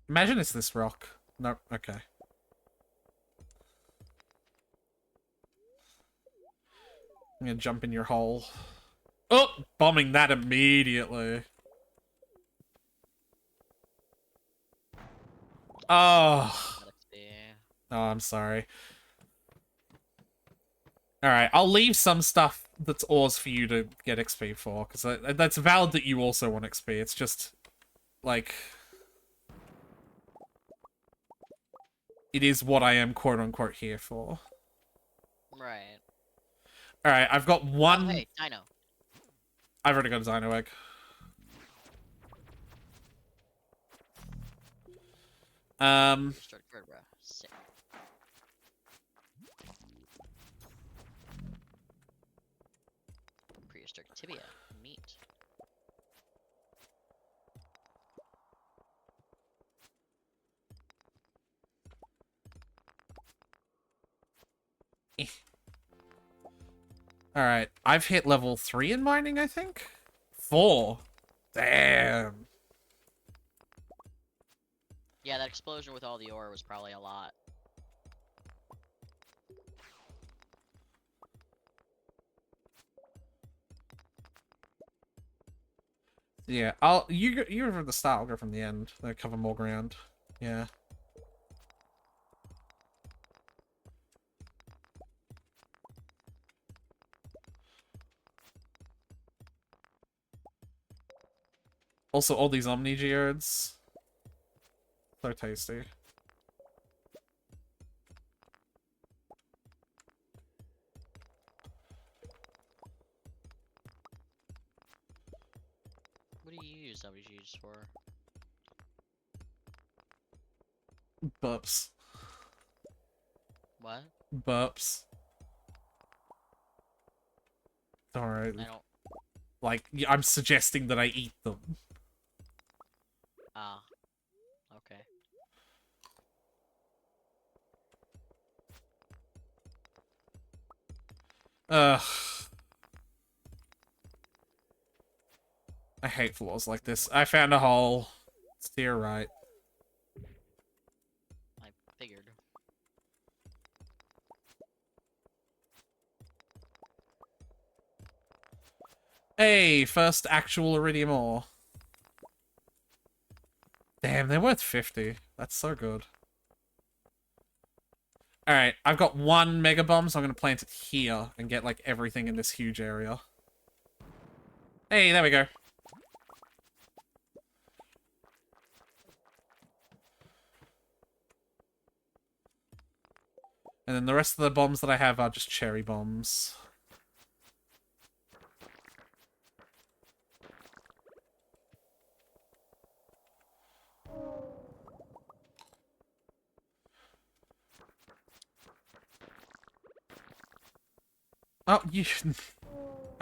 Imagine it's this rock. Nope, okay. I'm gonna jump in your hole. Oh! Bombing that immediately. Oh! Oh, I'm sorry. Alright, I'll leave some stuff that's ores for you to get XP for, because that's valid that you also want XP. It's just, like... It is what I am quote-unquote here for. Right. Alright, I've got one... Oh, hey, Dino. I've already got a Dino egg. Start vertebra. Sick. Prehistoric tibia. Neat. Alright, I've hit level 3 in mining, I think? 4. Damn. Yeah, that explosion with all the ore was probably a lot. Yeah, you go from the start, I'll go from the end. They cover more ground. Yeah. Also, all these Omni Geodes. So tasty. What do you use WGs for? Burps. What? Burps. Alright. I don't... Like, I'm suggesting that I eat them. Ah. Okay. Ugh. I hate floors like this. I found a hole. It's to your right. I figured. Hey, first actual iridium ore. Damn, they're worth 50. That's so good. Alright, I've got one mega bomb, so I'm gonna plant it here and get, like, everything in this huge area. Hey, there we go. And then the rest of the bombs that I have are just cherry bombs. Oh, you...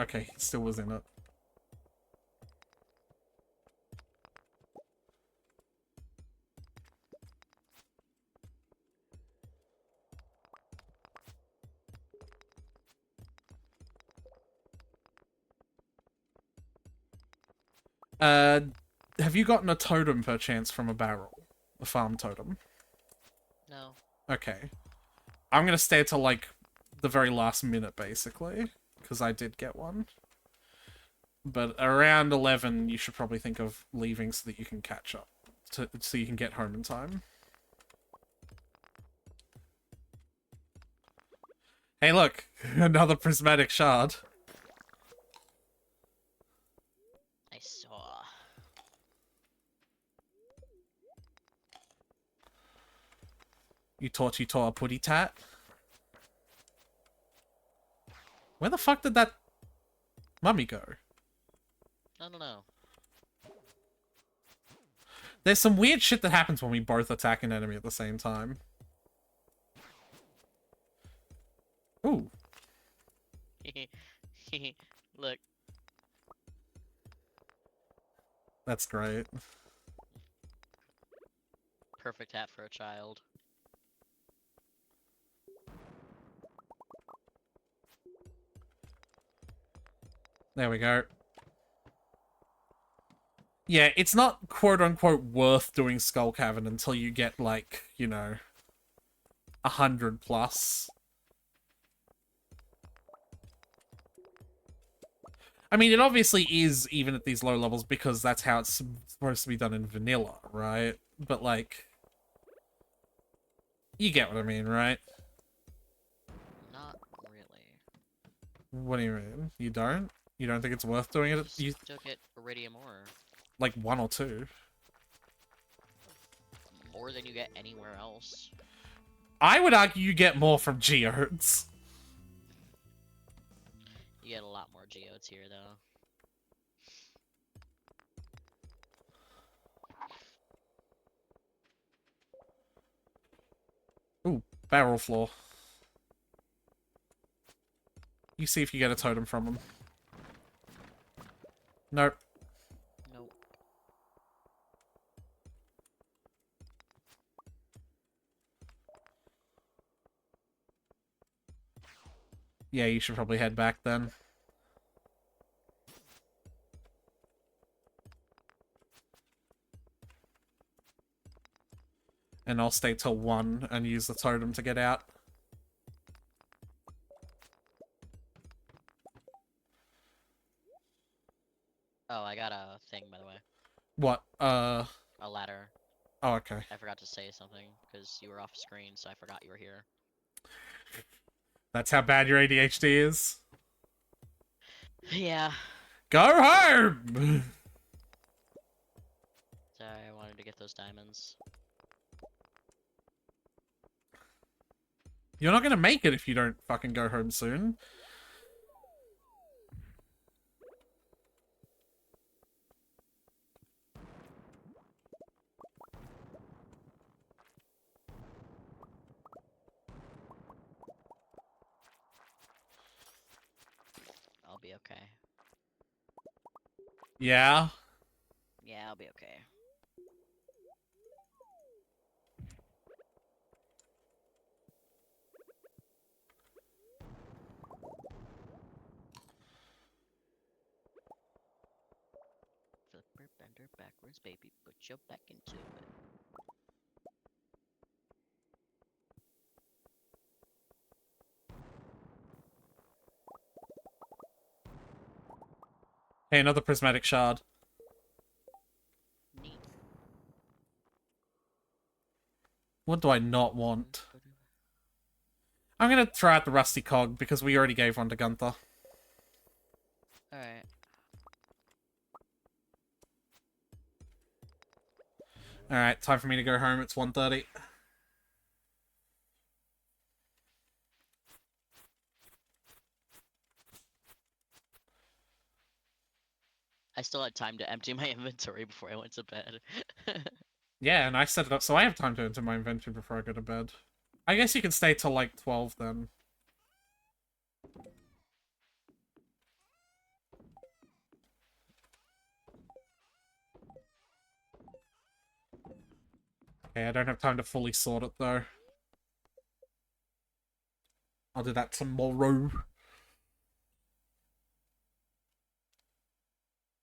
Okay, he still was in it. Have you gotten a totem per chance from a barrel? A farm totem? No. Okay. I'm gonna stay till, like, the very last minute, basically. Because I did get one. But around 11, you should probably think of leaving so that you can catch up. So you can get home in time. Hey, look! Another prismatic shard. I saw. You tore a putty tat? Where the fuck did that mummy go? I don't know. There's some weird shit that happens when we both attack an enemy at the same time. Ooh. Look. That's great. Perfect hat for a child. There we go. Yeah, it's not quote-unquote worth doing Skull Cavern until you get, like, you know, 100 plus. I mean, it obviously is, even at these low levels, because that's how it's supposed to be done in vanilla, right? But, like, you get what I mean, right? Not really. What do you mean? You don't? You don't think it's worth doing it? You You still get iridium ore. like 1 or 2? More than you get anywhere else. I would argue you get more from geodes. You get a lot more geodes here, though. Ooh, barrel floor. You see if you get a totem from him. Nope. Nope. Yeah, you should probably head back then. And I'll stay till 1 and use the totem to get out. Oh, I got a thing, by the way. What? A ladder. Oh, okay. I forgot to say something, because you were off screen, so I forgot you were here. That's how bad your ADHD is? Yeah. Go home! Sorry, I wanted to get those diamonds. You're not gonna make it if you don't fucking go home soon. I'll be okay. Yeah? Yeah, I'll be okay. Flipper bender backwards, baby. Put your back into it. Hey, another prismatic shard. Neat. What do I not want? I'm gonna throw out the rusty cog because we already gave one to Gunther. Alright. Alright, time for me to go home. It's 1:30. still had time to empty my inventory before I went to bed. Yeah, and I set it up so I have time to enter my inventory before I go to bed. I guess you can stay till like 12 then. Okay, I don't have time to fully sort it though. I'll do that tomorrow.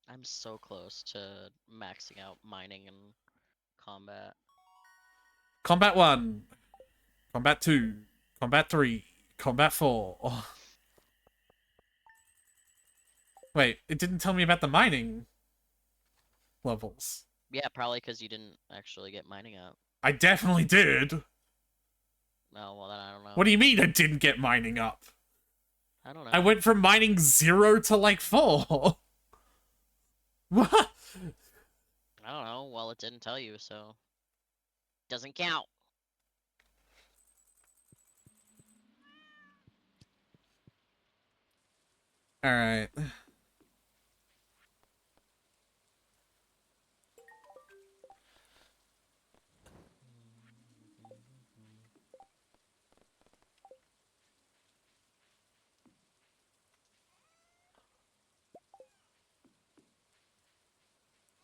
I'm so close to maxing out mining and combat. Combat 1. Combat 2. Combat 3. Combat 4. Oh. Wait, it didn't tell me about the mining levels. Yeah, probably because you didn't actually get mining up. I definitely did. No, well then I don't know. What do you mean I didn't get mining up? I don't know. I went from mining 0 to like 4. What? I don't know. Well, it didn't tell you, so doesn't count. Alright.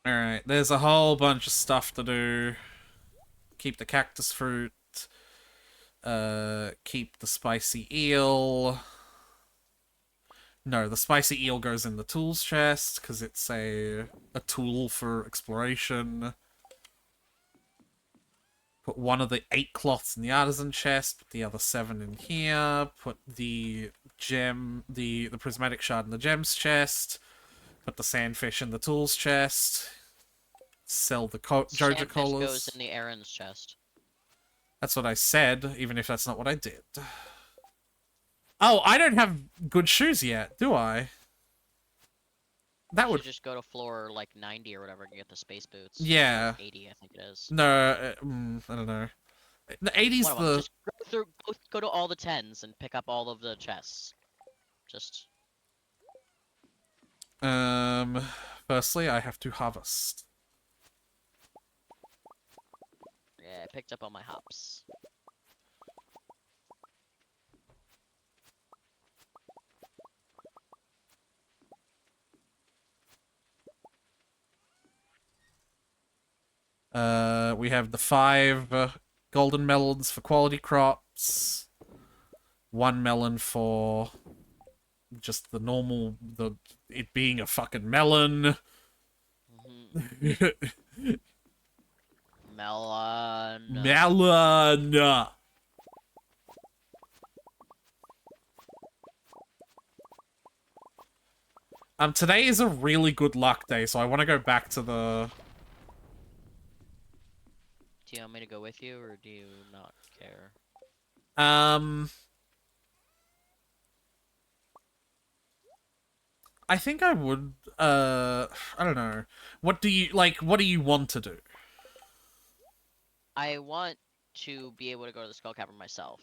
Alright, there's a whole bunch of stuff to do. Keep the cactus fruit. Keep the spicy eel. No, the spicy eel goes in the tools chest, because it's a tool for exploration. Put one of the 8 cloths in the artisan chest, put the other 7 in here, put the gem, the prismatic shard in the gems chest, put the sandfish in the tools chest, sell the Joja Sandfish collars. goes in the errands chest. That's what I said, even if that's not what I did. Oh, I don't have good shoes yet, do I? That You would should just go to floor like 90 or whatever and get the space boots. Yeah. Or 80, I think it is. No, I don't know. The 80's One of them. the... Just go to all the 10s and pick up all of the chests. Just Firstly, I have to harvest. yeah, I picked up all my hops. We have the 5 golden melons for quality crops. 1 melon for just the normal, it being a fucking melon. Melon. Melon! Today is a really good luck day, so I want to go back to the... Do you want me to go with you, or do you not care? I think I would, I don't know. What do you want to do? I want to be able to go to the Skull Cavern myself.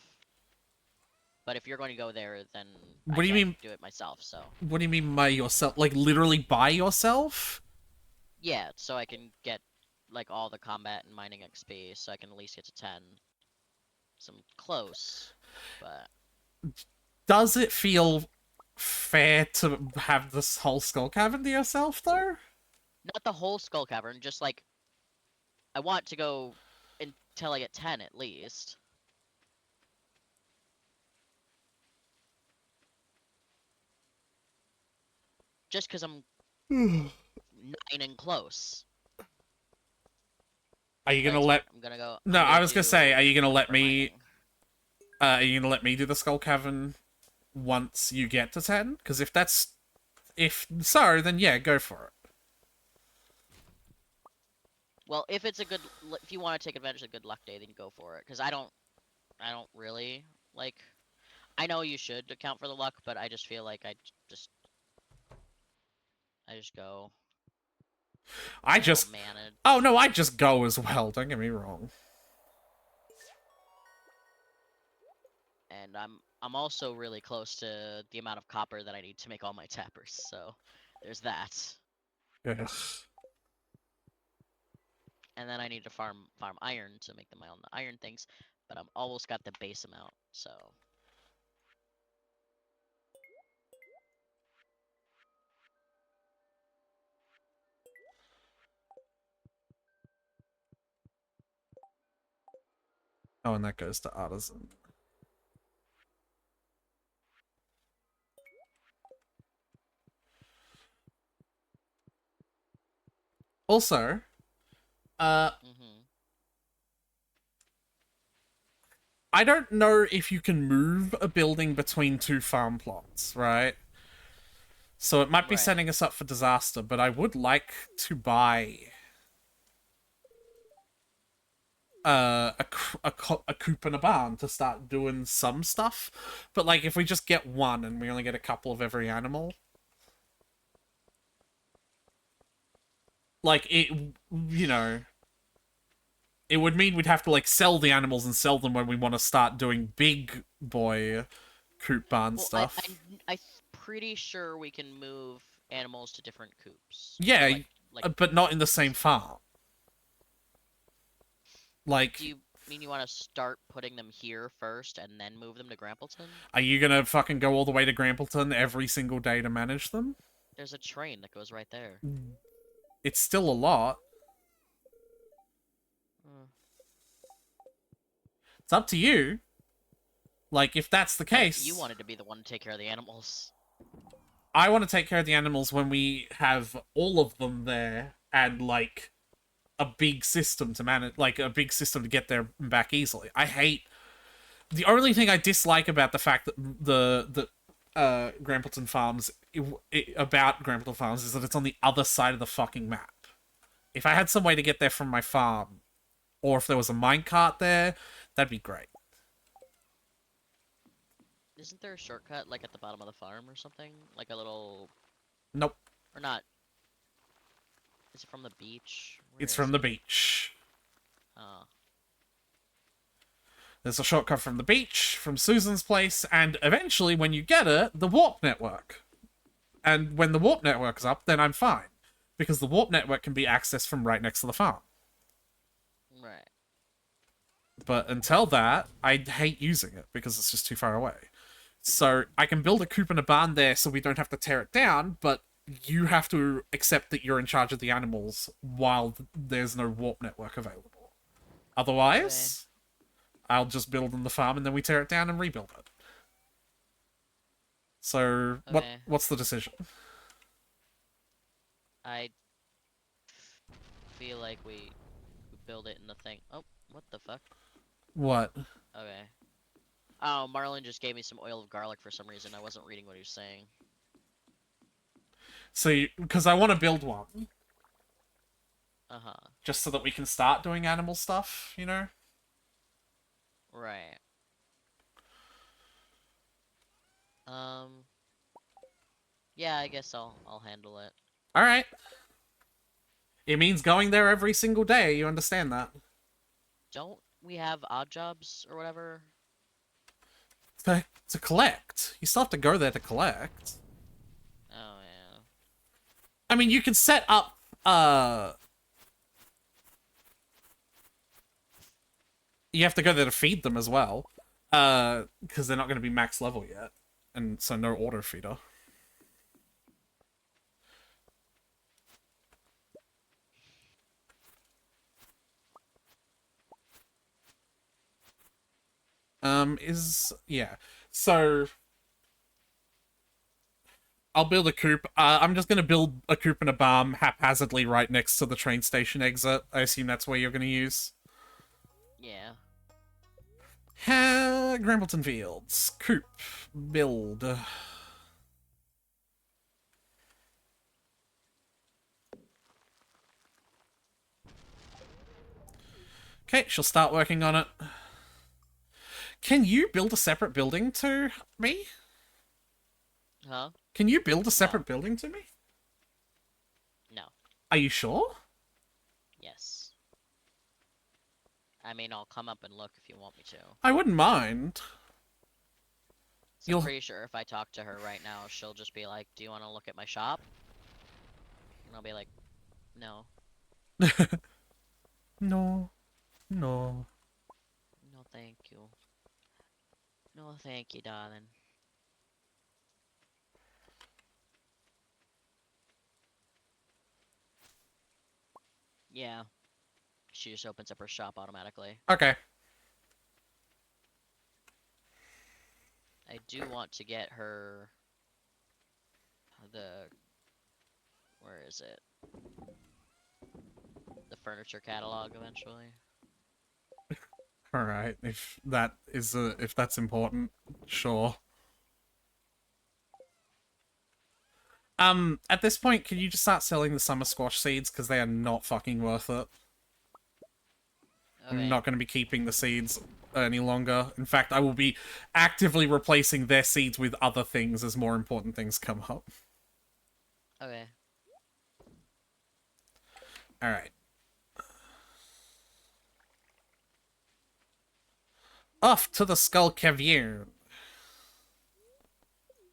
But if you're going to go there, then What I do you can't mean? do it myself, so... What do you mean by yourself? Like, literally by yourself? Yeah, so I can get, like, all the combat and mining XP, so I can at least get to 10. So I'm close, but... Does it feel fair to have this whole Skull Cavern to yourself, though? Not the whole Skull Cavern, just, like... I want to go until I get 10, at least. Just because I'm 9 and close. Are you gonna That's let... it. I'm gonna go... No, I'm I was gonna say, are you gonna let for me... mining. Are you gonna let me do the Skull Cavern once you get to 10? Because if that's... If so, then yeah, go for it. Well, if it's a good... If you want to take advantage of a good luck day, then go for it. Because I don't really, like... I know you should account for the luck, but I just feel like I just go. I just... manage. Oh, no, I just go as well, don't get me wrong. And I'm also really close to the amount of copper that I need to make all my tappers, so there's that. Yes. And then I need to farm iron to make them my own iron things, but I'm almost got the base amount, so Oh, and that goes to artisan. Also, mhm. I don't know if you can move a building between two farm plots, right? So it might be Right. setting us up for disaster, but I would like to buy a coop and a barn to start doing some stuff. But like, if we just get one and we only get a couple of every animal, like it, you know, it would mean we'd have to like sell the animals and sell them when we want to start doing big boy coop barn Well, stuff. I'm pretty sure we can move animals to different coops. Yeah, Or like but not in the same places. farm. Like, Do you mean you want to start putting them here first and then move them to Grampleton? are you gonna fucking go all the way to Grampleton every single day to manage them? There's a train that goes right there. It's still a lot. Mm. It's up to you. Like, if that's the case, You wanted to be the one to take care of the animals. I want to take care of the animals when we have all of them there and like a big system to manage, like a big system to get there and back easily. I hate the only thing I dislike about the fact that the Grampleton Farms about Grampleton Farms is that it's on the other side of the fucking map. If I had some way to get there from my farm, or if there was a minecart there, that'd be great. Isn't there a shortcut like at the bottom of the farm or something? Like a little Nope. or not? Is it from the beach? Where It's is from the it? beach. Oh. There's a shortcut from the beach, from Susan's place, and eventually, when you get it, the warp network. And when the warp network's up, then I'm fine. Because the warp network can be accessed from right next to the farm. Right. But until that, I hate using it because it's just too far away. So I can build a coop and a barn there so we don't have to tear it down, but you have to accept that you're in charge of the animals while there's no warp network available. Otherwise, I'll just build on the farm and then we tear it down and rebuild it. So Okay. what's the decision? I feel like we build it in the thing. Oh, what the fuck? What? Okay. Oh, Marlon just gave me some oil of garlic for some reason. I wasn't reading what he was saying. So, because I want to build one. Uh-huh. Just so that we can start doing animal stuff, you know? Right. Yeah, I guess I'll handle it. Alright. It means going there every single day, you understand that? Don't we have odd jobs or whatever? To collect. You still have to go there to collect. Oh yeah. I mean, you can set up, you have to go there to feed them as well. Because they're not going to be max level yet. And so no auto feeder. Yeah. So I'll build a coop. I'm just gonna build a coop and a barn haphazardly right next to the train station exit. I assume that's where you're gonna use. Yeah. Grambleton Fields. Coop. Build. Okay, she'll start working on it. Can you build a separate building to me? Huh? Can you build a separate No. building to me? No. Are you sure? Yes. I mean, I'll come up and look if you want me to. I wouldn't mind. So I'm pretty sure if I talk to her right now, she'll just be like, "Do you want to look at my shop?" And I'll be like, No. No. No. No, thank you. No, thank you, darling. Yeah. She just opens up her shop automatically. Okay. I do want to get her the where is it? The furniture catalog eventually. All right. If that's important, sure. At this point, can you just start selling the summer squash seeds because they are not fucking worth it. I'm Okay. not going to be keeping the seeds any longer. In fact, I will be actively replacing their seeds with other things as more important things come up. Okay. All right. Off to the Skull Cavern.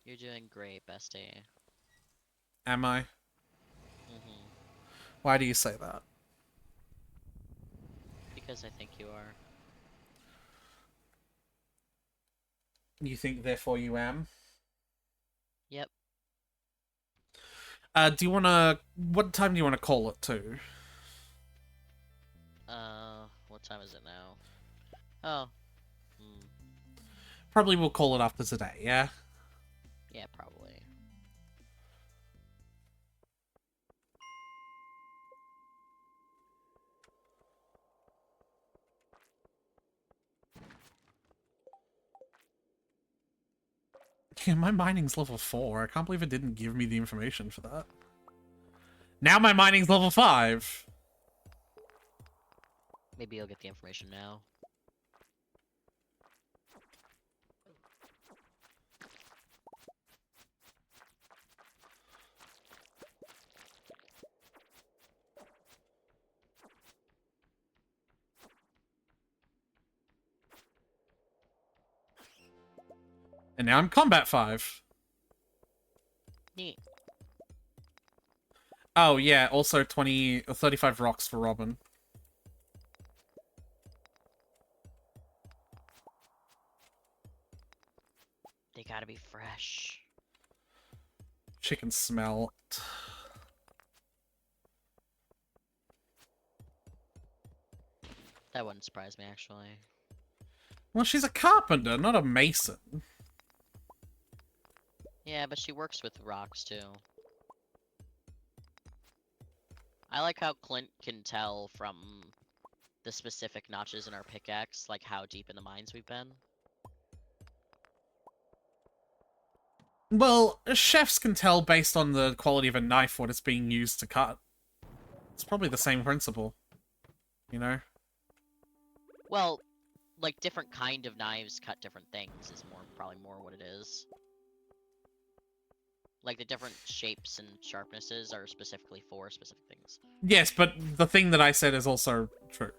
You're doing great, bestie. Am I? Mhm. Why do you say that? Because I think you are. You think, therefore, you am? Yep. Do you want to... What time do you want to call it to? What time is it now? Oh. Hmm. Probably we'll call it after today, yeah? Yeah, probably. Yeah, my mining's level 4. I can't believe it didn't give me the information for that. Now my mining's level 5! Maybe you'll get the information now. And now I'm combat 5. Neat. Oh, yeah, also 35 rocks for Robin. They gotta be fresh. Chicken smell. That wouldn't surprise me, actually. Well, she's a carpenter, not a mason. Yeah, but she works with rocks, too. I like how Clint can tell from the specific notches in our pickaxe, like how deep in the mines we've been. Well, chefs can tell based on the quality of a knife what it's being used to cut. It's probably the same principle, you know? Well, like different kind of knives cut different things is probably more what it is. Like the different shapes and sharpnesses are specifically for specific things. Yes, but the thing that I said is also true.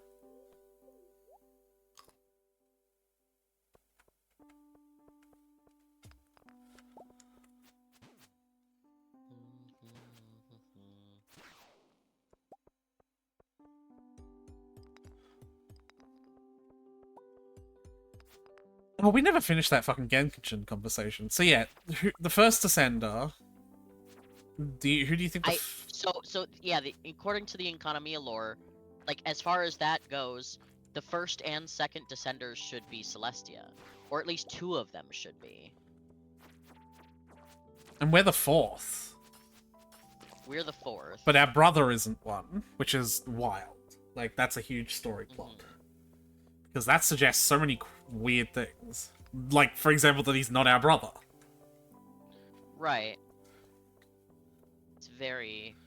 Oh, we never finished that fucking Genshin conversation. So yeah, the first Descender. Who do you think the So yeah, according to the Economia lore, like as far as that goes, the first and second Descenders should be Celestia, or at least 2 of them should be. And we're the 4th. We're the 4th. But our brother isn't one, which is wild. Like, that's a huge story plot. Because that suggests so many weird things. Like, for example, that he's not our brother. Right. It's very,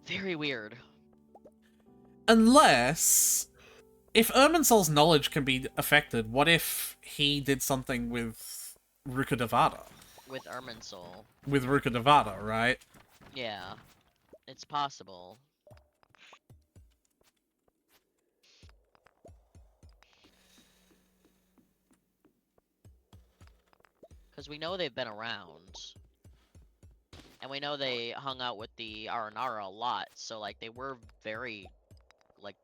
very weird. Unless, if Irminsol's knowledge can be affected, what if he did something with Ruka Devada? With Irminsul. With Ruka Devada, right? Yeah. It's possible. Because we know they've been around. And we know they hung out with the Aranara a lot, so like they were very like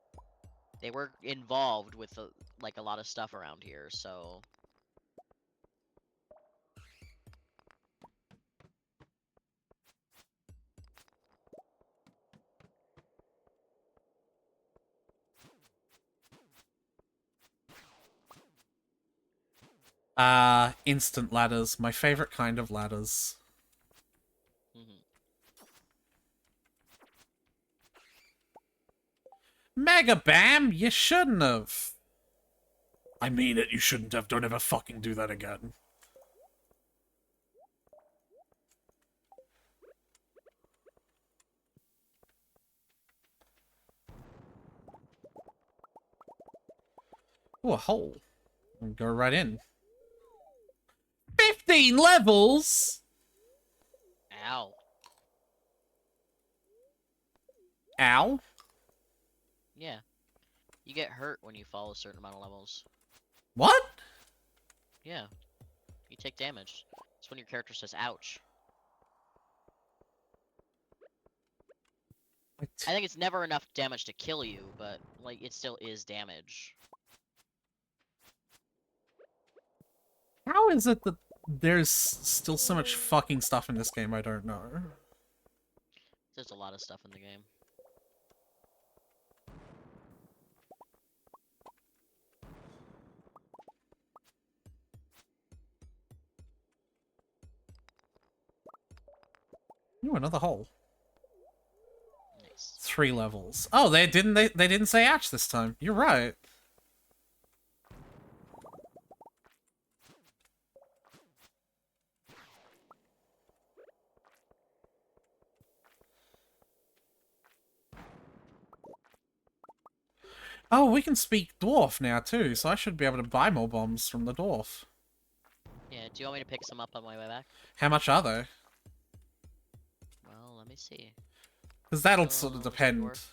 they were involved with like a lot of stuff around here. So Instant ladders. My favorite kind of ladders. mhm. Mega Bam! You shouldn't have. I mean it, you shouldn't have. Don't ever fucking do that again. Oh, a hole. I'll go right in. 15 levels? Ow. Ow. Yeah. You get hurt when you fall a certain amount of levels. What? Yeah. You take damage. That's when your character says ouch. I think it's never enough damage to kill you, but like it still is damage. How is it that there's still so much fucking stuff in this game I don't know? There's a lot of stuff in the game. Ooh, another hole. Nice. 3 levels. Oh, they didn't say ouch this time. You're right. Oh, we can speak dwarf now too, so I should be able to buy more bombs from the dwarf. Yeah, do you want me to pick some up on my way back? How much are they? Well, let me see. Because that'll sort of Mr. depend. Dwarf.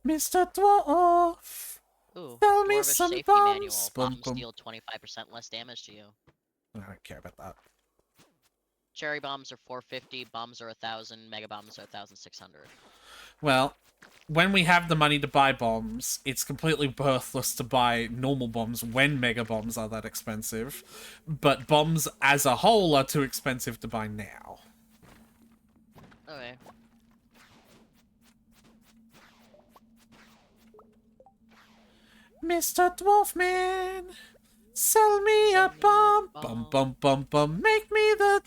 Mr. Dwarf, Ooh, sell me Dwarvish some safety bombs. manual. Bum, Bombs bum. deal 25% less damage to you. I don't care about that. Cherry bombs are 450, bombs are 1,000, mega bombs are 1,600. Well, when we have the money to buy bombs, it's completely worthless to buy normal bombs when mega bombs are that expensive. But bombs as a whole are too expensive to buy now. Okay. Mr. Dwarfman, sell me a bomb. Bum, bum, bum, bum. Make me the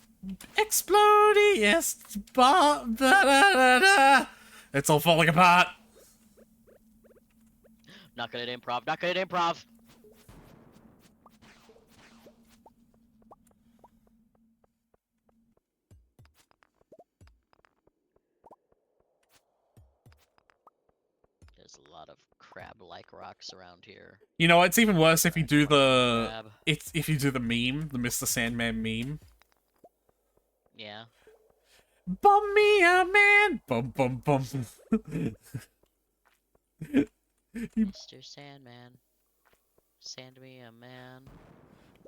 explodiest bomb. Da, da, da, da. It's all falling apart. Not good at improv, not good at improv! There's a lot of crab-like rocks around here. You know, it's even worse if you do the... Crab. if you do the meme, the Mr. Sandman meme. Yeah. Bum me a man! Bum bum bum. Mr. Sandman. Sand me a man.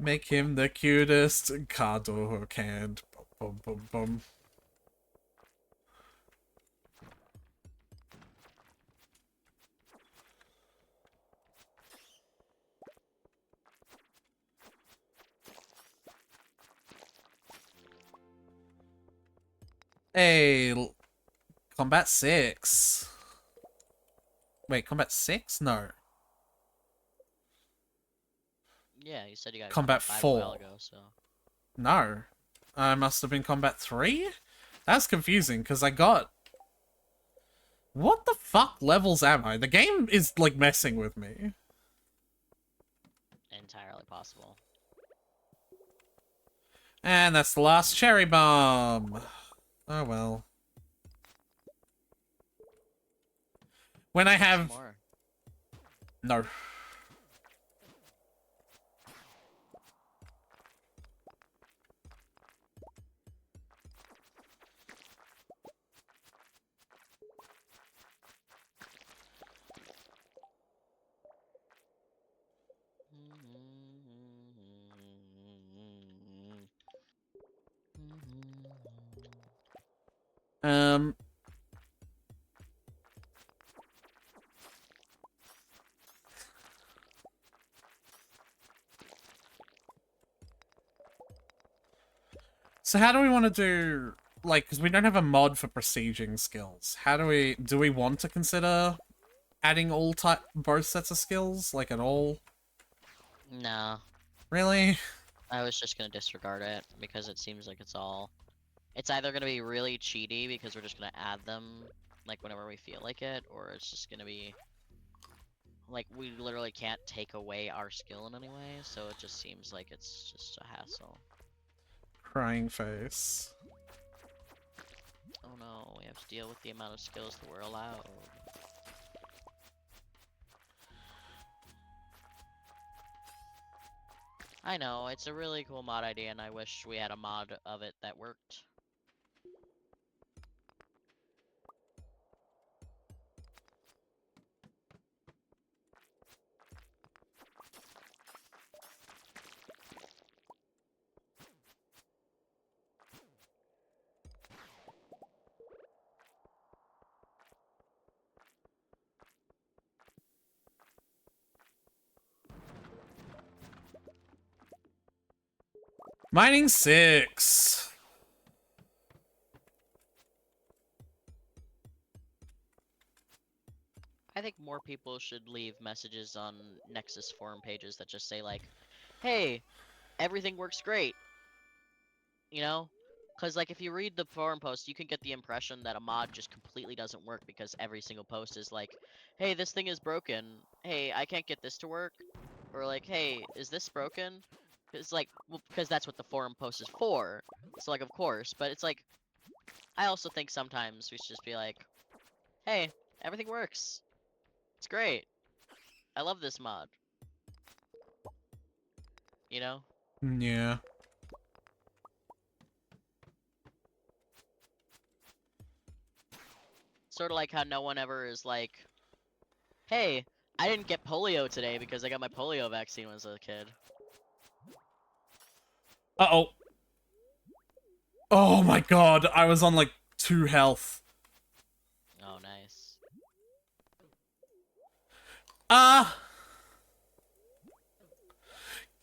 Make him the cutest Cador can. Bum bum bum bum. Hey, Combat 6. Wait, Combat 6? No. Yeah, you said you got Combat 5 a 4. while ago, so... No. I must have been Combat 3? That's confusing, because I got... What the fuck levels am I? The game is, like, messing with me. Entirely possible. And that's the last cherry bomb. Oh well. When I have... More. No. Um. So how do we want to do, like, because we don't have a mod for besieging skills. How do we want to consider adding both sets of skills, like, at all? No, Really? I was just gonna disregard it because it seems like it's either gonna be really cheaty because we're just gonna add them like whenever we feel like it, or it's just gonna be like we literally can't take away our skill in any way, so it just seems like it's just a hassle. Crying face. Oh no, we have to deal with the amount of skills that we're allowed. I know, it's a really cool mod idea and I wish we had a mod of it that worked. Mining 6. I think more people should leave messages on Nexus forum pages that just say like, hey, everything works great. You know? Because like if you read the forum post, you can get the impression that a mod just completely doesn't work because every single post is like, hey, this thing is broken. Hey, I can't get this to work. Or like, hey, is this broken? It's like, well, because that's what the forum post is for. So like, of course. But it's like, I also think sometimes we should just be like, hey, everything works. It's great. I love this mod. You know? Yeah. Sort of like how no one ever is like, hey, I didn't get polio today because I got my polio vaccine when I was a kid. Uh-oh. Oh my god, I was on like 2 health. Oh, nice.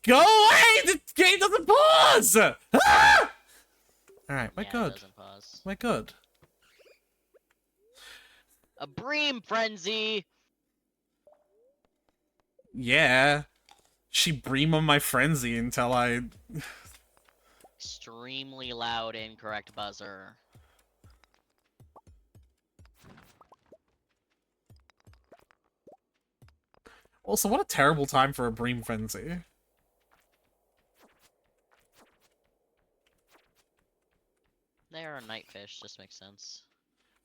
Go away! The game doesn't pause! Ah! Alright, we're Yeah, it good. doesn't pause. We're good. A bream frenzy! Yeah. She bream on my frenzy until I... Extremely loud incorrect buzzer. Also, what a terrible time for a bream frenzy. They are a night fish, just makes sense.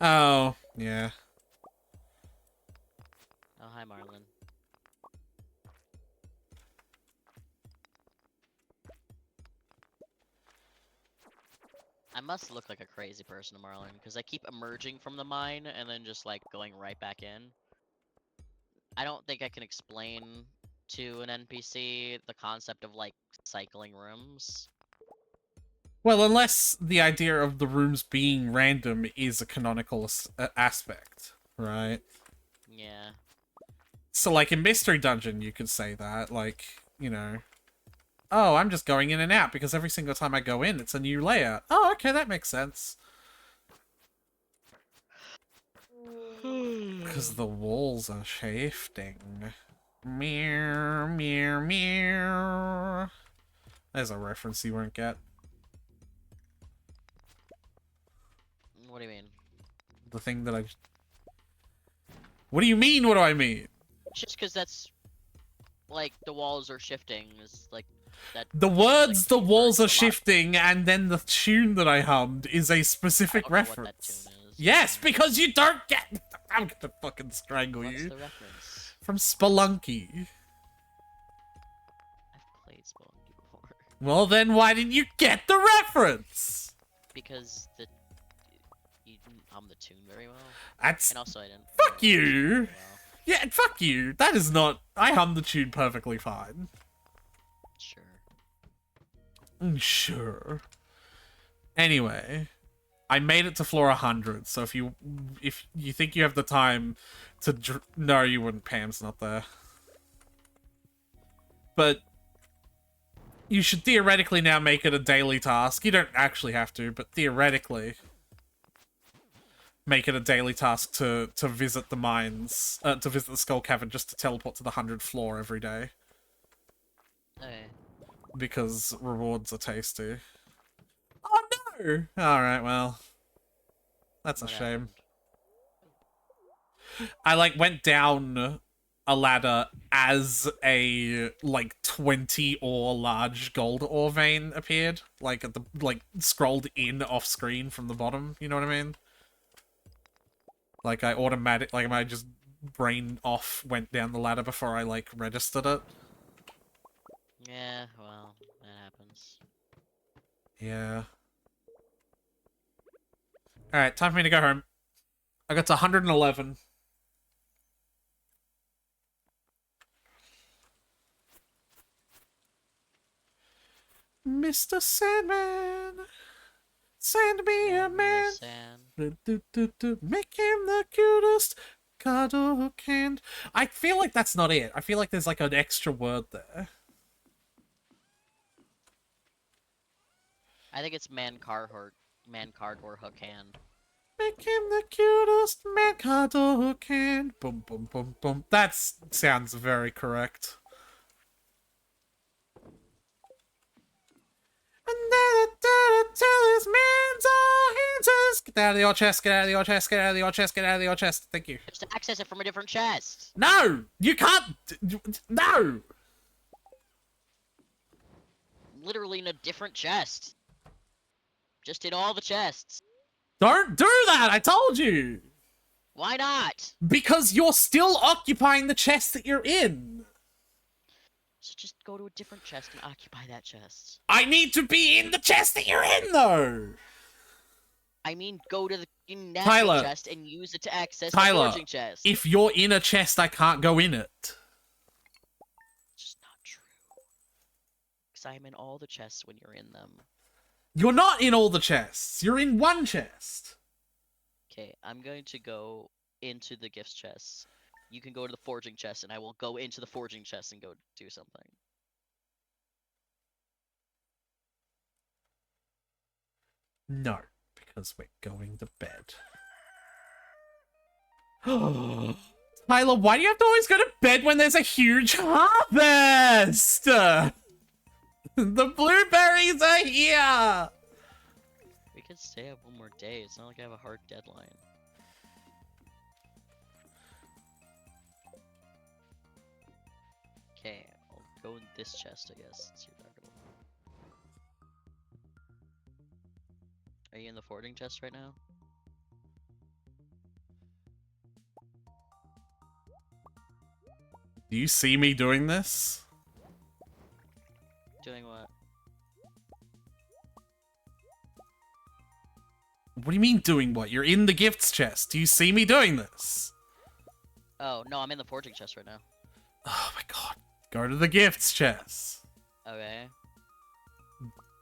Oh, yeah. Oh, hi, Marlin. I must look like a crazy person to Marlin, because I keep emerging from the mine and then just, like, going right back in. I don't think I can explain to an NPC the concept of, like, cycling rooms. Well, unless the idea of the rooms being random is a canonical aspect, right? Yeah. So, like, in Mystery Dungeon, you could say that, like, you know... Oh, I'm just going in and out, because every single time I go in, it's a new layout. Oh, okay, that makes sense. Because the walls are shifting. Meow, meow, meow. There's a reference you won't get. What do you mean? The thing that I... What do you mean, what do I mean? Just because that's, like, the walls are shifting is, like, that... The seems words, like the the walls are first shifting, and then the tune that I hummed is a I specific don't know what that reference. tune is. Yes, because you don't get... I'm gonna fucking strangle What's you. the reference? From Spelunky. I've played Spelunky before. Well, then why didn't you get the reference? Because you didn't hum the tune very well. That's... And also I didn't... Fuck know the tune you! very well. Yeah, fuck you. That is not... I hummed the tune perfectly fine. Sure. Sure. Anyway. I made it to floor 100, so if you think you have the time to... No, you wouldn't. Pam's not there. But you should theoretically now make it a daily task. You don't actually have to, but theoretically make it a daily task to visit the mines, to visit the Skull Cavern, just to teleport to the 100th floor every day. Okay. Because rewards are tasty. Oh no! Alright, well. That's a What shame. happened? I, like, went down a ladder as a, like, 20 ore large gold ore vein appeared. Like, at the, like, scrolled in off screen from the bottom, you know what I mean? Like, I just brain off went down the ladder before I, like, registered it. Yeah, well, that happens. Yeah. Alright, time for me to go home. I got to 111. Mr. Sandman, send me a man. Make him the cutest cuddle can. I feel like that's not it. I feel like there's like an extra word there. I think it's man cardboard hook hand. Make him the cutest man cuddle can. Boom, boom, boom, boom. That sounds very correct. Till his man's all hinges. Get out of the old chest, get out of the old chest, get out of the old chest, get out of the old chest. Thank you. Just access it from a different chest. No! You can't! No! Literally in a different chest. Just in all the chests. Don't do that! I told you! Why not? Because you're still occupying the chest that you're in. So just go to a different chest and occupy that chest. I need to be in the chest that you're in, though! I mean, go to the natural Tyler. chest and use it to access Tyler, the forging chest. if you're in a chest, I can't go in it. It's just not true. Because I'm in all the chests when you're in them. You're not in all the chests. You're in one chest. Okay, I'm going to go into the gifts chest. You can go to the forging chest, and I will go into the forging chest and go do something. No, because we're going to bed. Tyler, why do you have to always go to bed when there's a huge harvest? The blueberries are here! We could stay up one more day. It's not like I have a hard deadline. Okay, I'll go in this chest, I guess. Since you're talking about. Are you in the forging chest right now? Do you see me doing this? Doing what? What do you mean doing what? You're in the gifts chest. Do you see me doing this? Oh, no, I'm in the forging chest right now. Oh my god. Go to the gifts chest. Okay.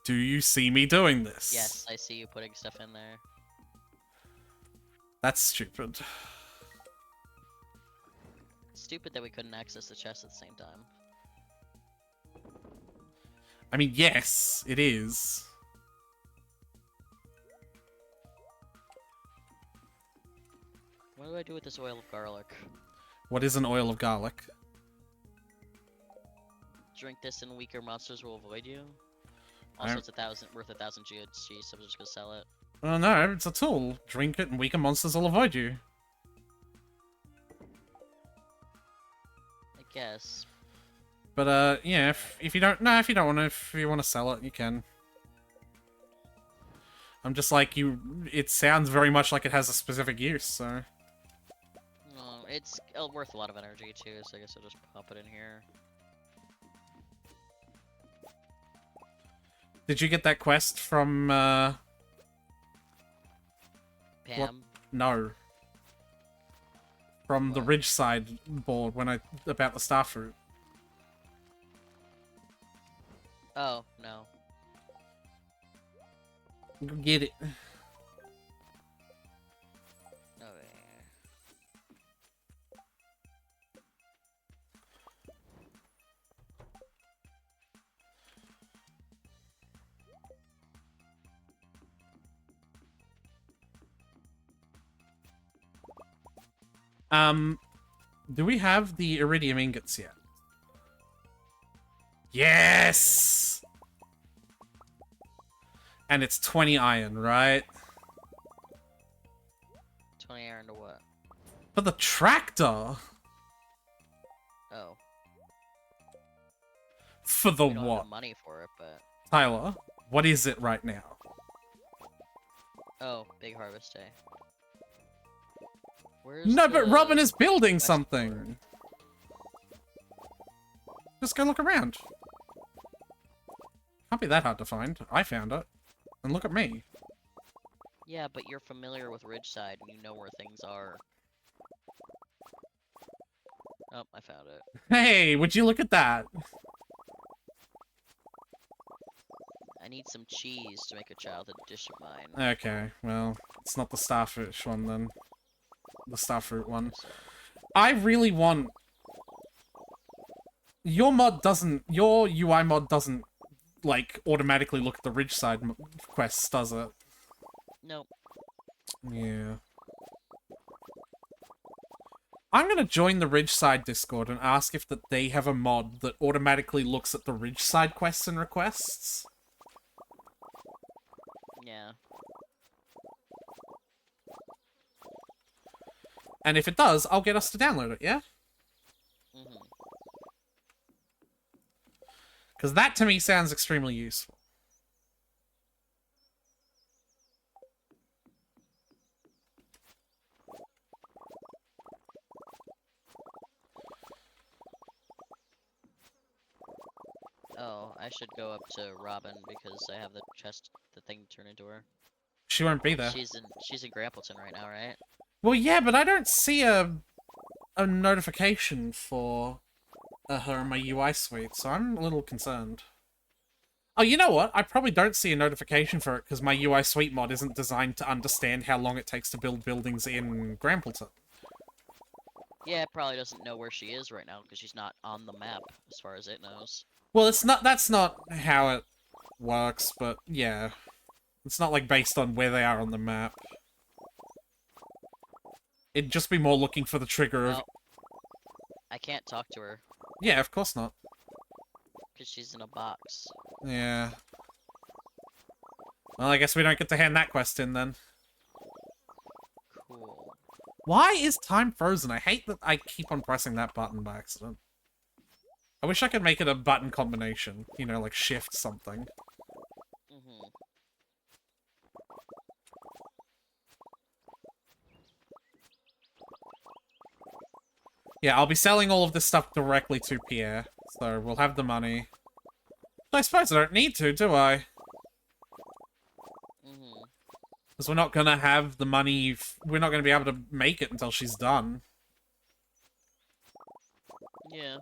Do you see me doing this? Yes, I see you putting stuff in there. That's stupid. Stupid that we couldn't access the chest at the same time. I mean, yes, it is. What do I do with this oil of garlic? What is an oil of garlic? Drink this and weaker monsters will avoid you. Also, it's worth 1,000 GHG, so I'm just gonna sell it. Oh no, it's a tool. Drink it and weaker monsters will avoid you. I guess. But yeah, if you don't if you want to sell it, you can. I'm just like it sounds very much like it has a specific use, so. No, it's worth a lot of energy too, so I guess I'll just pop it in here. Did you get that quest from Pam. What? No. From the What? Ridgeside board about the starfruit. Oh, no. Go get it. Do we have the iridium ingots yet? Yes! And it's 20 iron, right? 20 iron to what? For the tractor! Oh. For the We don't have what? the money for it, but... Tyler, what is it right now? Oh, big harvest day. Where's No, but the Robin is building west something! border? Just go look around. Can't be that hard to find. I found it. And look at me. Yeah, but you're familiar with Ridgeside and you know where things are. Oh, I found it. Hey, would you look at that? I need some cheese to make a childhood dish of mine. Okay, well, it's not the starfish one then. The starfruit one. So, I really want... Your mod doesn't... Your UI mod doesn't, like, automatically look at the Ridgeside quests, does it? nope. Yeah. I'm gonna join the Ridgeside Discord and ask if that they have a mod that automatically looks at the Ridgeside quests and requests. Yeah. And if it does, I'll get us to download it, yeah? Mhm. Because that to me sounds extremely useful. Oh, I should go up to Robin because I have the chest, the thing to turn into her. She won't be there. She's in Grampleton right now, right? Well, yeah, but I don't see a notification for her in my UI suite, so I'm a little concerned. Oh, you know what? I probably don't see a notification for it because my UI suite mod isn't designed to understand how long it takes to build buildings in Grampleton. Yeah, it probably doesn't know where she is right now because she's not on the map as far as it knows. Well, it's not. That's not how it works, but yeah. It's not, like, based on where they are on the map. It'd just be more looking for the trigger of... Well, I can't talk to her Yeah, of course not. because she's in a box. Yeah. Well, I guess we don't get to hand that quest in, then. Cool. Why is time frozen? I hate that I keep on pressing that button by accident. I wish I could make it a button combination. You know, like shift something. Mhm. Yeah, I'll be selling all of this stuff directly to Pierre. So we'll have the money. But I suppose I don't need to, do I? Mhm. Because we're not gonna have the money... We're not gonna be able to make it until she's done. Yeah.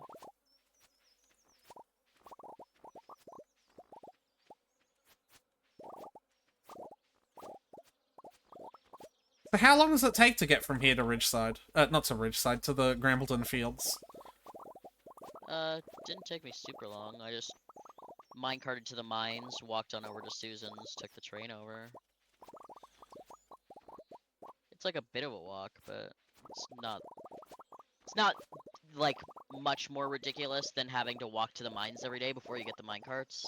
So how long does it take to get from here to Ridgeside? Not to Ridgeside, to the Grambleton Fields. Didn't take me super long. I just minecarted to the mines, walked on over to Susan's, took the train over. It's like a bit of a walk, but it's not. It's not like much more ridiculous than having to walk to the mines every day before you get the minecarts.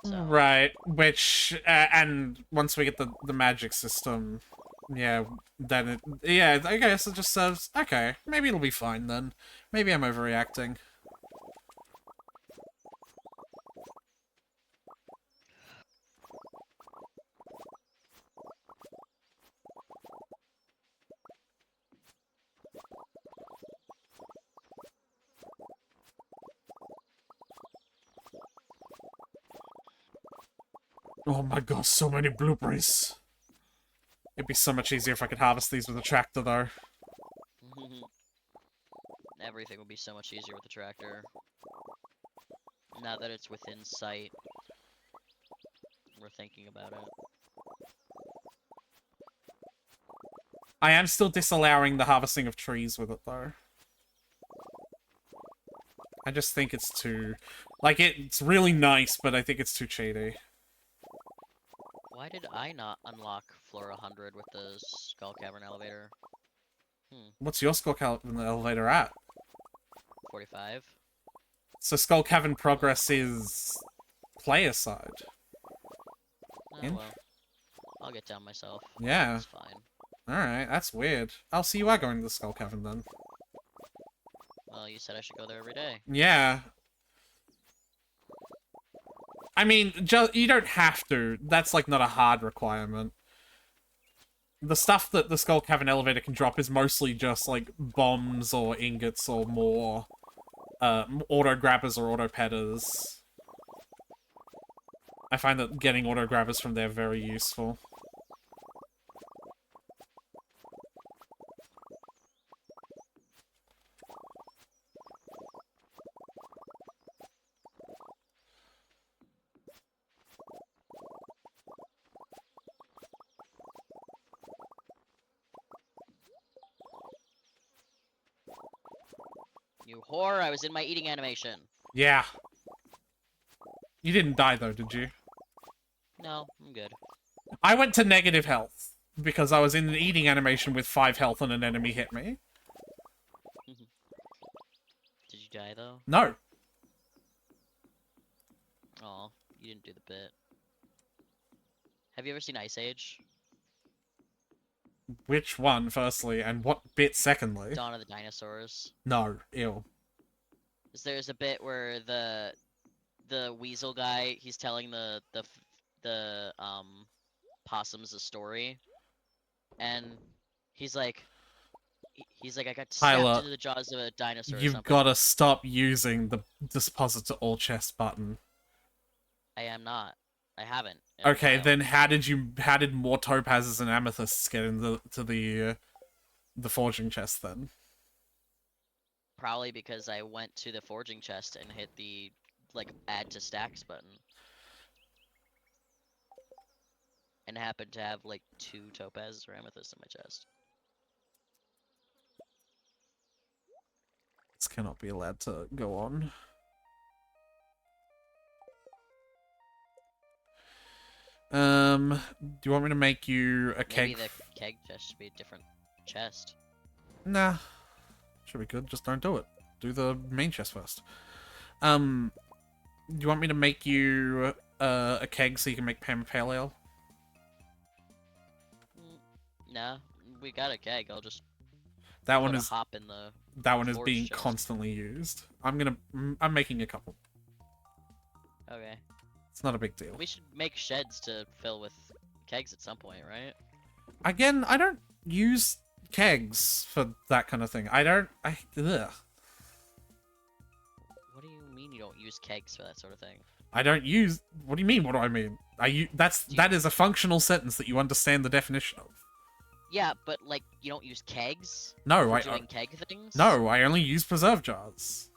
So. Right, which, and once we get the magic system, yeah, then it, yeah, I guess it just says, okay, maybe it'll be fine then. Maybe I'm overreacting. Oh my god, so many blueberries. It'd be so much easier if I could harvest these with a tractor, though. Everything would be so much easier with the tractor. Now that it's within sight, we're thinking about it. I am still disallowing the harvesting of trees with it, though. I just think it's too... Like, it's really nice, but I think it's too cheaty. Why did I not unlock floor 100 with the Skull Cavern elevator? What's your skull cavern elevator at? 45. So skull cavern progress is player side. Oh, In- well. I'll get down myself. Yeah. It's fine. Alright, that's weird. I'll see you are going to the skull cavern then. Well, you said I should go there every day. Yeah. I mean, you don't have to. That's, like, not a hard requirement. The stuff that the skull cavern elevator can drop is mostly just, like, bombs or ingots or more auto-grabbers or auto-petters. I find that getting auto-grabbers from there very useful. You whore, I was in my eating animation. Yeah. You didn't die, though, did you? No, I'm good. I went to negative health because I was in an eating animation with 5 health and an enemy hit me. Did you die, though? No. Aw, you didn't do the bit. Have you ever seen Ice Age? Which one, firstly, and what bit, secondly? Dawn of the Dinosaurs. No. Ew. There's a bit where the weasel guy, he's telling the possums a story, and he's like I got Tyler, snapped into the jaws of a dinosaur. Or You've something. got to stop using the deposit to all chest button. I am not. I haven't. in a Okay, while. then how did more topazes and amethysts get into the forging chest then? Probably because I went to the forging chest and hit the add to stacks button. And happened to have 2 topazes or amethysts in my chest. This cannot be allowed to go on. Do you want me to make you a keg? Maybe the keg chest should be a different chest. Nah. Should be good, just don't do it. Do the main chest first. Do you want me to make you a keg so you can make Pam Pale Ale? Nah, we got a keg. I'll just That one put a is hop in the. that one is forge being chest. constantly used. I'm making a couple. Okay. It's not a big deal. We should make sheds to fill with kegs at some point, right? Again, I don't use kegs for that kind of thing. Ugh. What do you mean you don't use kegs for that sort of thing? I don't use. What do you mean? What do I mean? That is a functional sentence that you understand the definition of. Yeah, but you don't use kegs No, for I doing keg things. no, I only use preserve jars.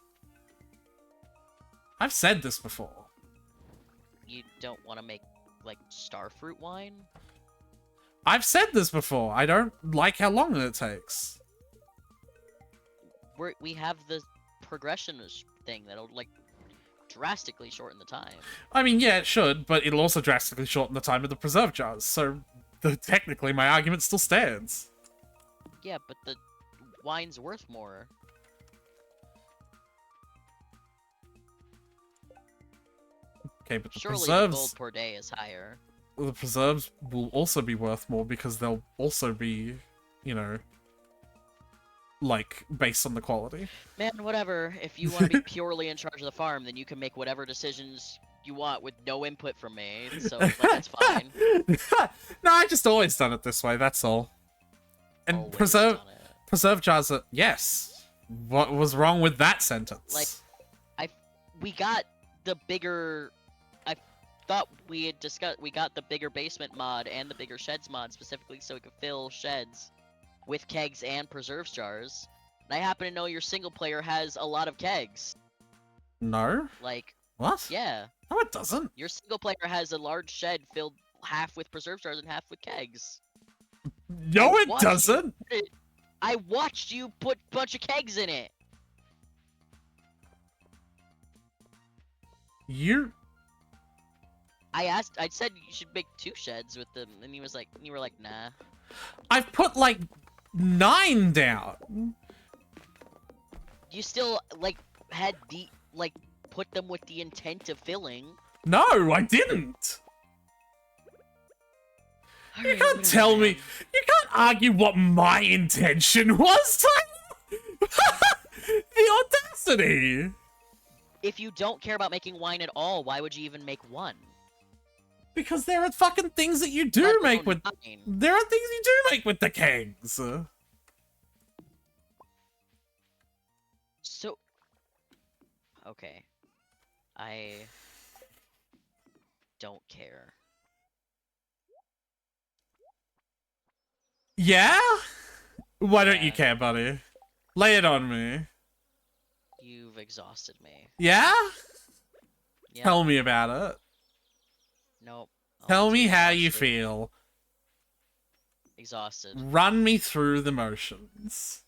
I've said this before. You don't want to make starfruit wine. I've said this before. I don't like how long it takes. We have the progression thing that'll drastically shorten the time. I mean, yeah, it should, but it'll also drastically shorten the time of the preserve jars. So technically, my argument still stands. Yeah, but the wine's worth more. Okay, but the Surely the preserves, gold per day is higher. the preserves will also be worth more because they'll also be, based on the quality. Man, whatever. If you want to be purely in charge of the farm, then you can make whatever decisions you want with no input from me. So that's fine. No, I just always done it this way. That's all. And Always preserve done it. preserve jars are yes. What was wrong with that sentence? We got the bigger. I thought we had discussed. We got the bigger basement mod and the bigger sheds mod specifically so we could fill sheds with kegs and preserves jars. And I happen to know your single player has a lot of kegs. No. What? Yeah, No, it doesn't. your single player has a large shed filled half with preserves jars and half with kegs. No, I it watched you doesn't. put it- I watched you put a bunch of kegs in it. I said you should make 2 sheds with them, and you were like, nah. I've put 9 down. You still, like, had put them with the intent of filling. No, I didn't. You Alright, can't whatever, tell me. man. You can't argue what my intention was, Tyler. The audacity. If you don't care about making wine at all, why would you even make one? Because there are fucking things that you do Let make alone with. 9. There are things you do make with the kegs. So, okay, I don't care. Yeah? Why don't you Yeah. care, buddy? Lay it on me. You've exhausted me. Yeah? Yep. Tell me about it. Nope. Tell me how you exhausted. feel. Exhausted. Run me through the motions.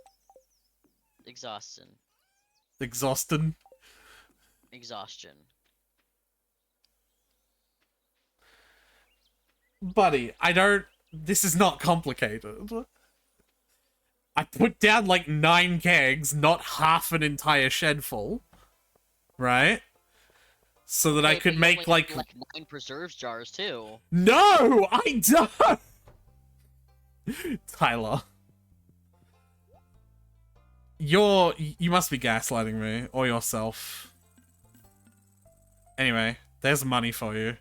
Exhaustion. Exhausted. Exhaustion. Buddy, I don't... This is not complicated. I put down like 9 kegs, not half an entire shed full. Right? So that I Okay, could but you make only like... need, 9 preserves jars too. No! I don't! Tyler. You must be gaslighting me, or yourself. Anyway, there's money for you.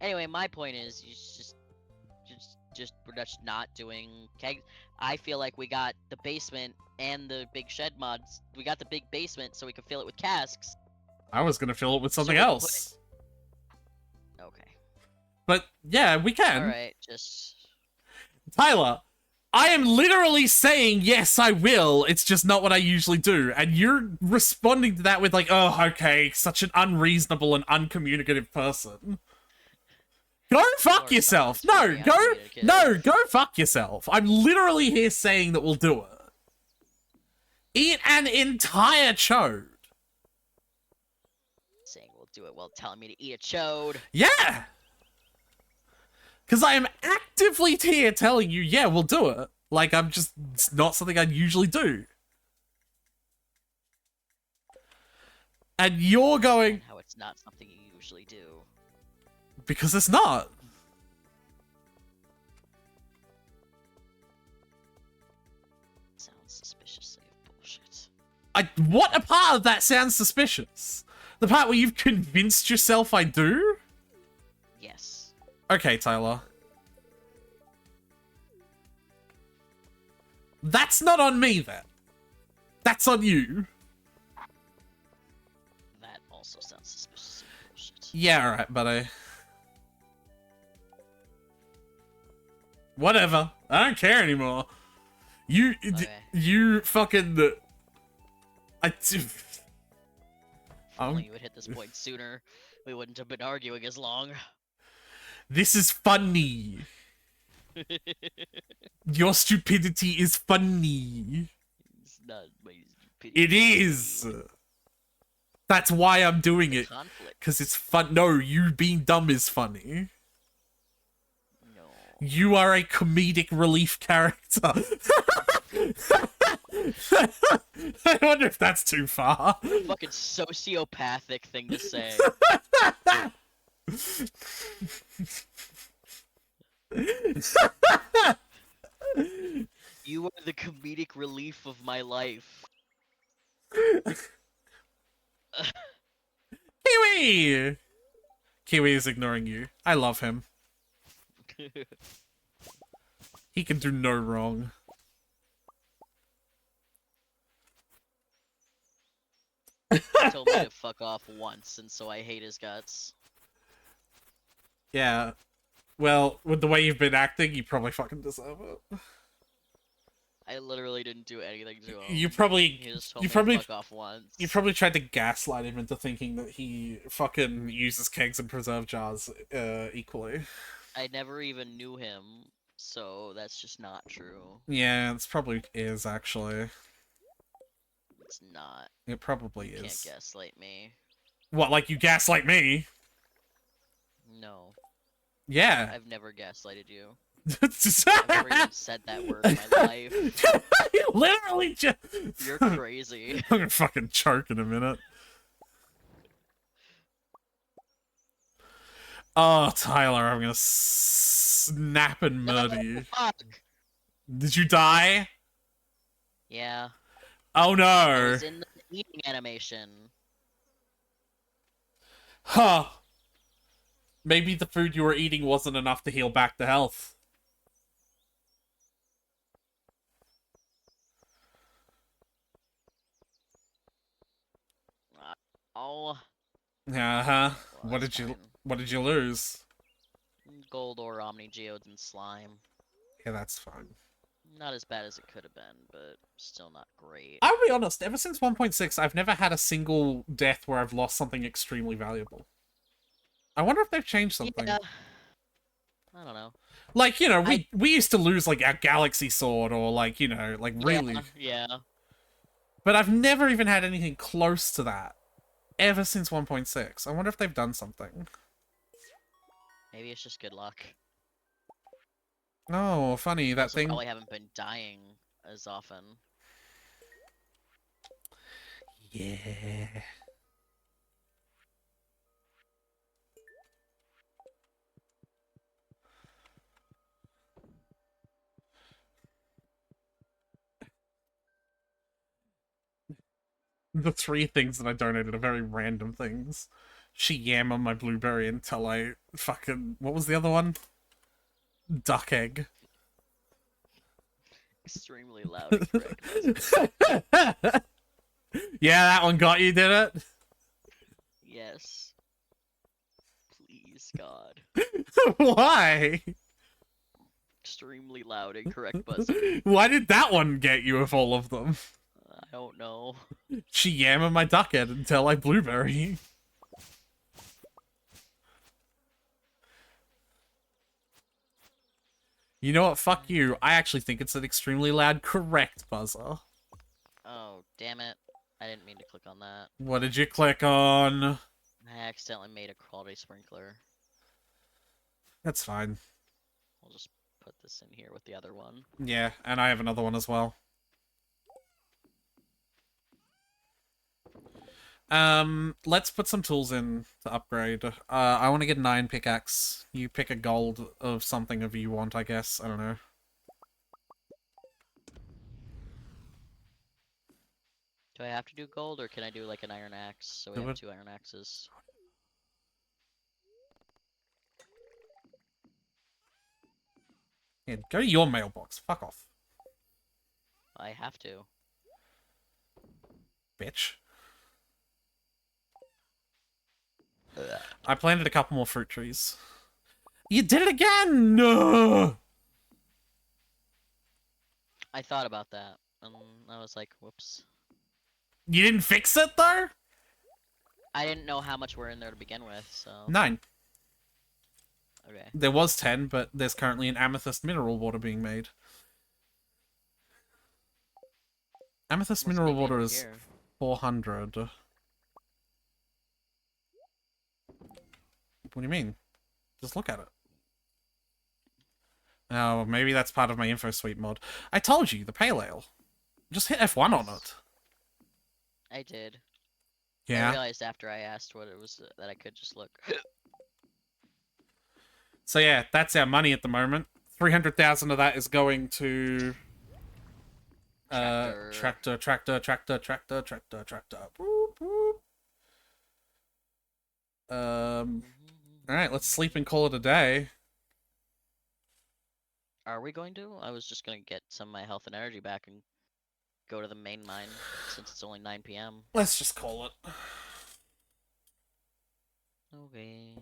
Anyway, my point is, you we're just not doing keg. I feel like we got the basement and the big shed mods. We got the big basement so we can fill it with casks. I was gonna fill it with something we can else. Okay. But yeah, we can. Alright, just... Tyler, I am literally saying yes, I will. It's just not what I usually do. And you're responding to that with like, oh, okay, such an unreasonable and uncommunicative person. Go fuck yourself. No, go fuck yourself. I'm literally here saying that we'll do it. Eat an entire chode. Saying we'll do it while telling me to eat a chode. Yeah! Because I am actively here telling you, yeah, we'll do it. Like, it's not something I'd usually do. And you're going... How it's not something you usually do. Because it's not. Sounds suspiciously bullshit. What a part of that sounds suspicious? The part where you've convinced yourself I do? Yes. Okay, Tyler. That's not on me, then. That's on you. That also sounds suspiciously bullshit. Yeah, alright, buddy. Whatever. I don't care anymore. Okay. You fucking... If only you would hit this point sooner, we wouldn't have been arguing as long. This is funny. Your stupidity is funny. It's not my stupidity. It is. That's why I'm doing it. Conflict. Because it's fun. No, you being dumb is funny. No. You are a comedic relief character. I wonder if that's too far. Fucking sociopathic thing to say. You are the comedic relief of my life. Kiwi! Kiwi is ignoring you. I love him. He can do no wrong. He told me to fuck off once, and so I hate his guts. Yeah. Well, with the way you've been acting, you probably fucking deserve it. I literally didn't do anything to him. You He probably just told you me probably to fuck off once. you probably tried to gaslight him into thinking that he fucking uses kegs and preserve jars equally. I never even knew him, so that's just not true. Yeah, it's probably is actually. It's not. It probably You can't is. gaslight me. What, like you gaslight me? No, Yeah. I've never gaslighted you. I've I've never even said that word in my life. You literally just. You're crazy. I'm gonna fucking choke in a minute. Oh, Tyler, I'm gonna snap and murder you. Fuck. Did you die? Yeah, Oh I no. was in the eating animation. Huh. Maybe the food you were eating wasn't enough to heal back to health. Oh, Uh-huh. well, that's fine. What did you lose? Gold or Omni Geodes and slime. Yeah, that's fine. Not as bad as it could have been, but still not great. I'll be honest, ever since 1.6, I've never had a single death where I've lost something extremely valuable. I wonder if they've changed something. Yeah. I don't know. Like, you know, we used to lose, like, our Galaxy Sword or, like, you know, like, really. Yeah. But I've never even had anything close to that ever since 1.6. I wonder if they've done something. Maybe it's just good luck. Oh, funny, that Also, thing. probably haven't been dying as often. Yeah. The three things that I donated are very random things. She yam on my blueberry until I fucking... What was the other one? Duck egg. Extremely loud and correct. Yeah, that one got you, did it? Yes. Please, God. Why? Extremely loud and correct buzzer. Why did that one get you of all of them? I don't know. She yam on my duck egg until I blueberry. You know what? Fuck you. I actually think it's an extremely loud correct buzzer. Oh, damn it. I didn't mean to click on that. What did you click on? I accidentally made a quality sprinkler. That's fine. I'll just put this in here with the other one. Yeah, and I have another one as well. Let's put some tools in to upgrade. I want to get an iron pickaxe. You pick a gold of something of you want, I guess. I don't know. Do I have to do gold, or can I do like an iron axe? So we Do have it. 2 iron axes. Yeah, go to your mailbox. Fuck off, I have to. bitch. I planted a couple more fruit trees. You did it again! No! I thought about that, and I was like, whoops. You didn't fix it, though? I didn't know how much were in there to begin with, so... 9. Okay. There was 10, but there's currently an amethyst mineral water being made. Amethyst What's mineral being made water over is here? 400. What do you mean? Just look at it. Oh, maybe that's part of my info suite mod. I told you, the pale ale. Just hit F1 on it. I did. I Yeah. realized after I asked what it was that I could just look. So yeah, that's our money at the moment. 300,000 of that is going to... Tractor. Tractor. Boop, boop. Alright, let's sleep and call it a day. Are we going to? I was just gonna get some of my health and energy back and go to the main mine since it's only 9 p.m. Let's just call it. Okay.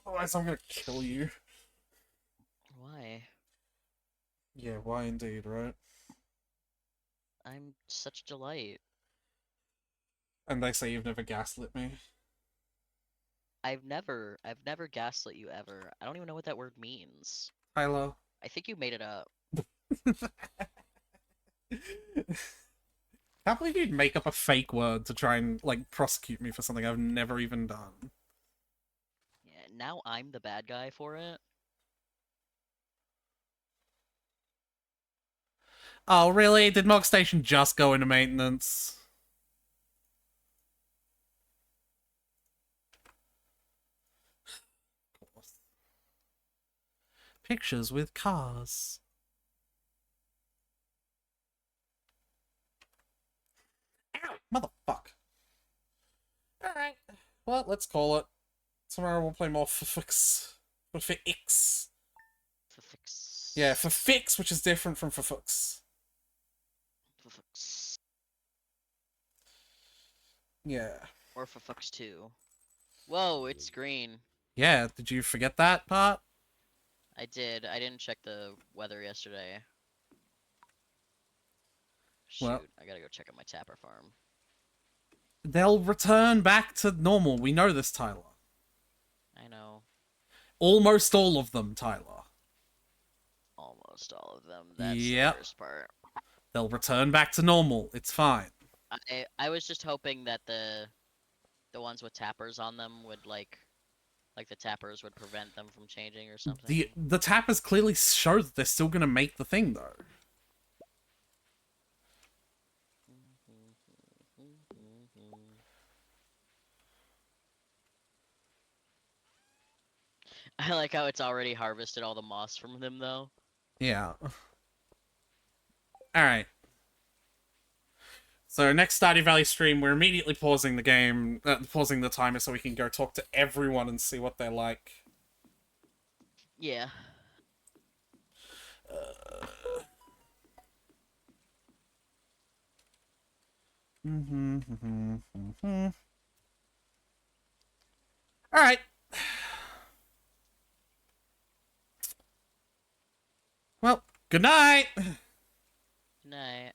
Otherwise I'm gonna kill you. Why? Yeah, why indeed, right? I'm such a delight. And they say you've never gaslit me. I've never gaslit you ever. I don't even know what that word means. Tyler, I think you made it up. Can't believe you'd make up a fake word to try and, like, prosecute me for something I've never even done. Yeah, now I'm the bad guy for it. Oh, really? Did Mog Station just go into maintenance? Of course. Pictures with cars. Ow! Motherfuck. Alright. Well, let's call it. Tomorrow we'll play more Fix. For Fix. Fix. Yeah, for Fix, which is different from for Fix. Fix. Yeah. Or for Fux 2. Whoa, it's green. Yeah, did you forget that part? I did. I didn't check the weather yesterday. Shoot, Well, I gotta go check out my tapper farm. they'll return back to normal. We know this, Tyler. I know. Almost all of them, Tyler. Almost all of them. That's Yep. the worst part. They'll return back to normal. It's fine. I was just hoping that the ones with tappers on them would like the tappers would prevent them from changing or something. The tappers clearly show that they're still gonna make the thing, though. I like how it's already harvested all the moss from them, though. Yeah. Alright. So next Stardew Valley stream, we're immediately pausing the game, pausing the timer so we can go talk to everyone and see what they're like. Yeah. Alright. Well, good night! Good night.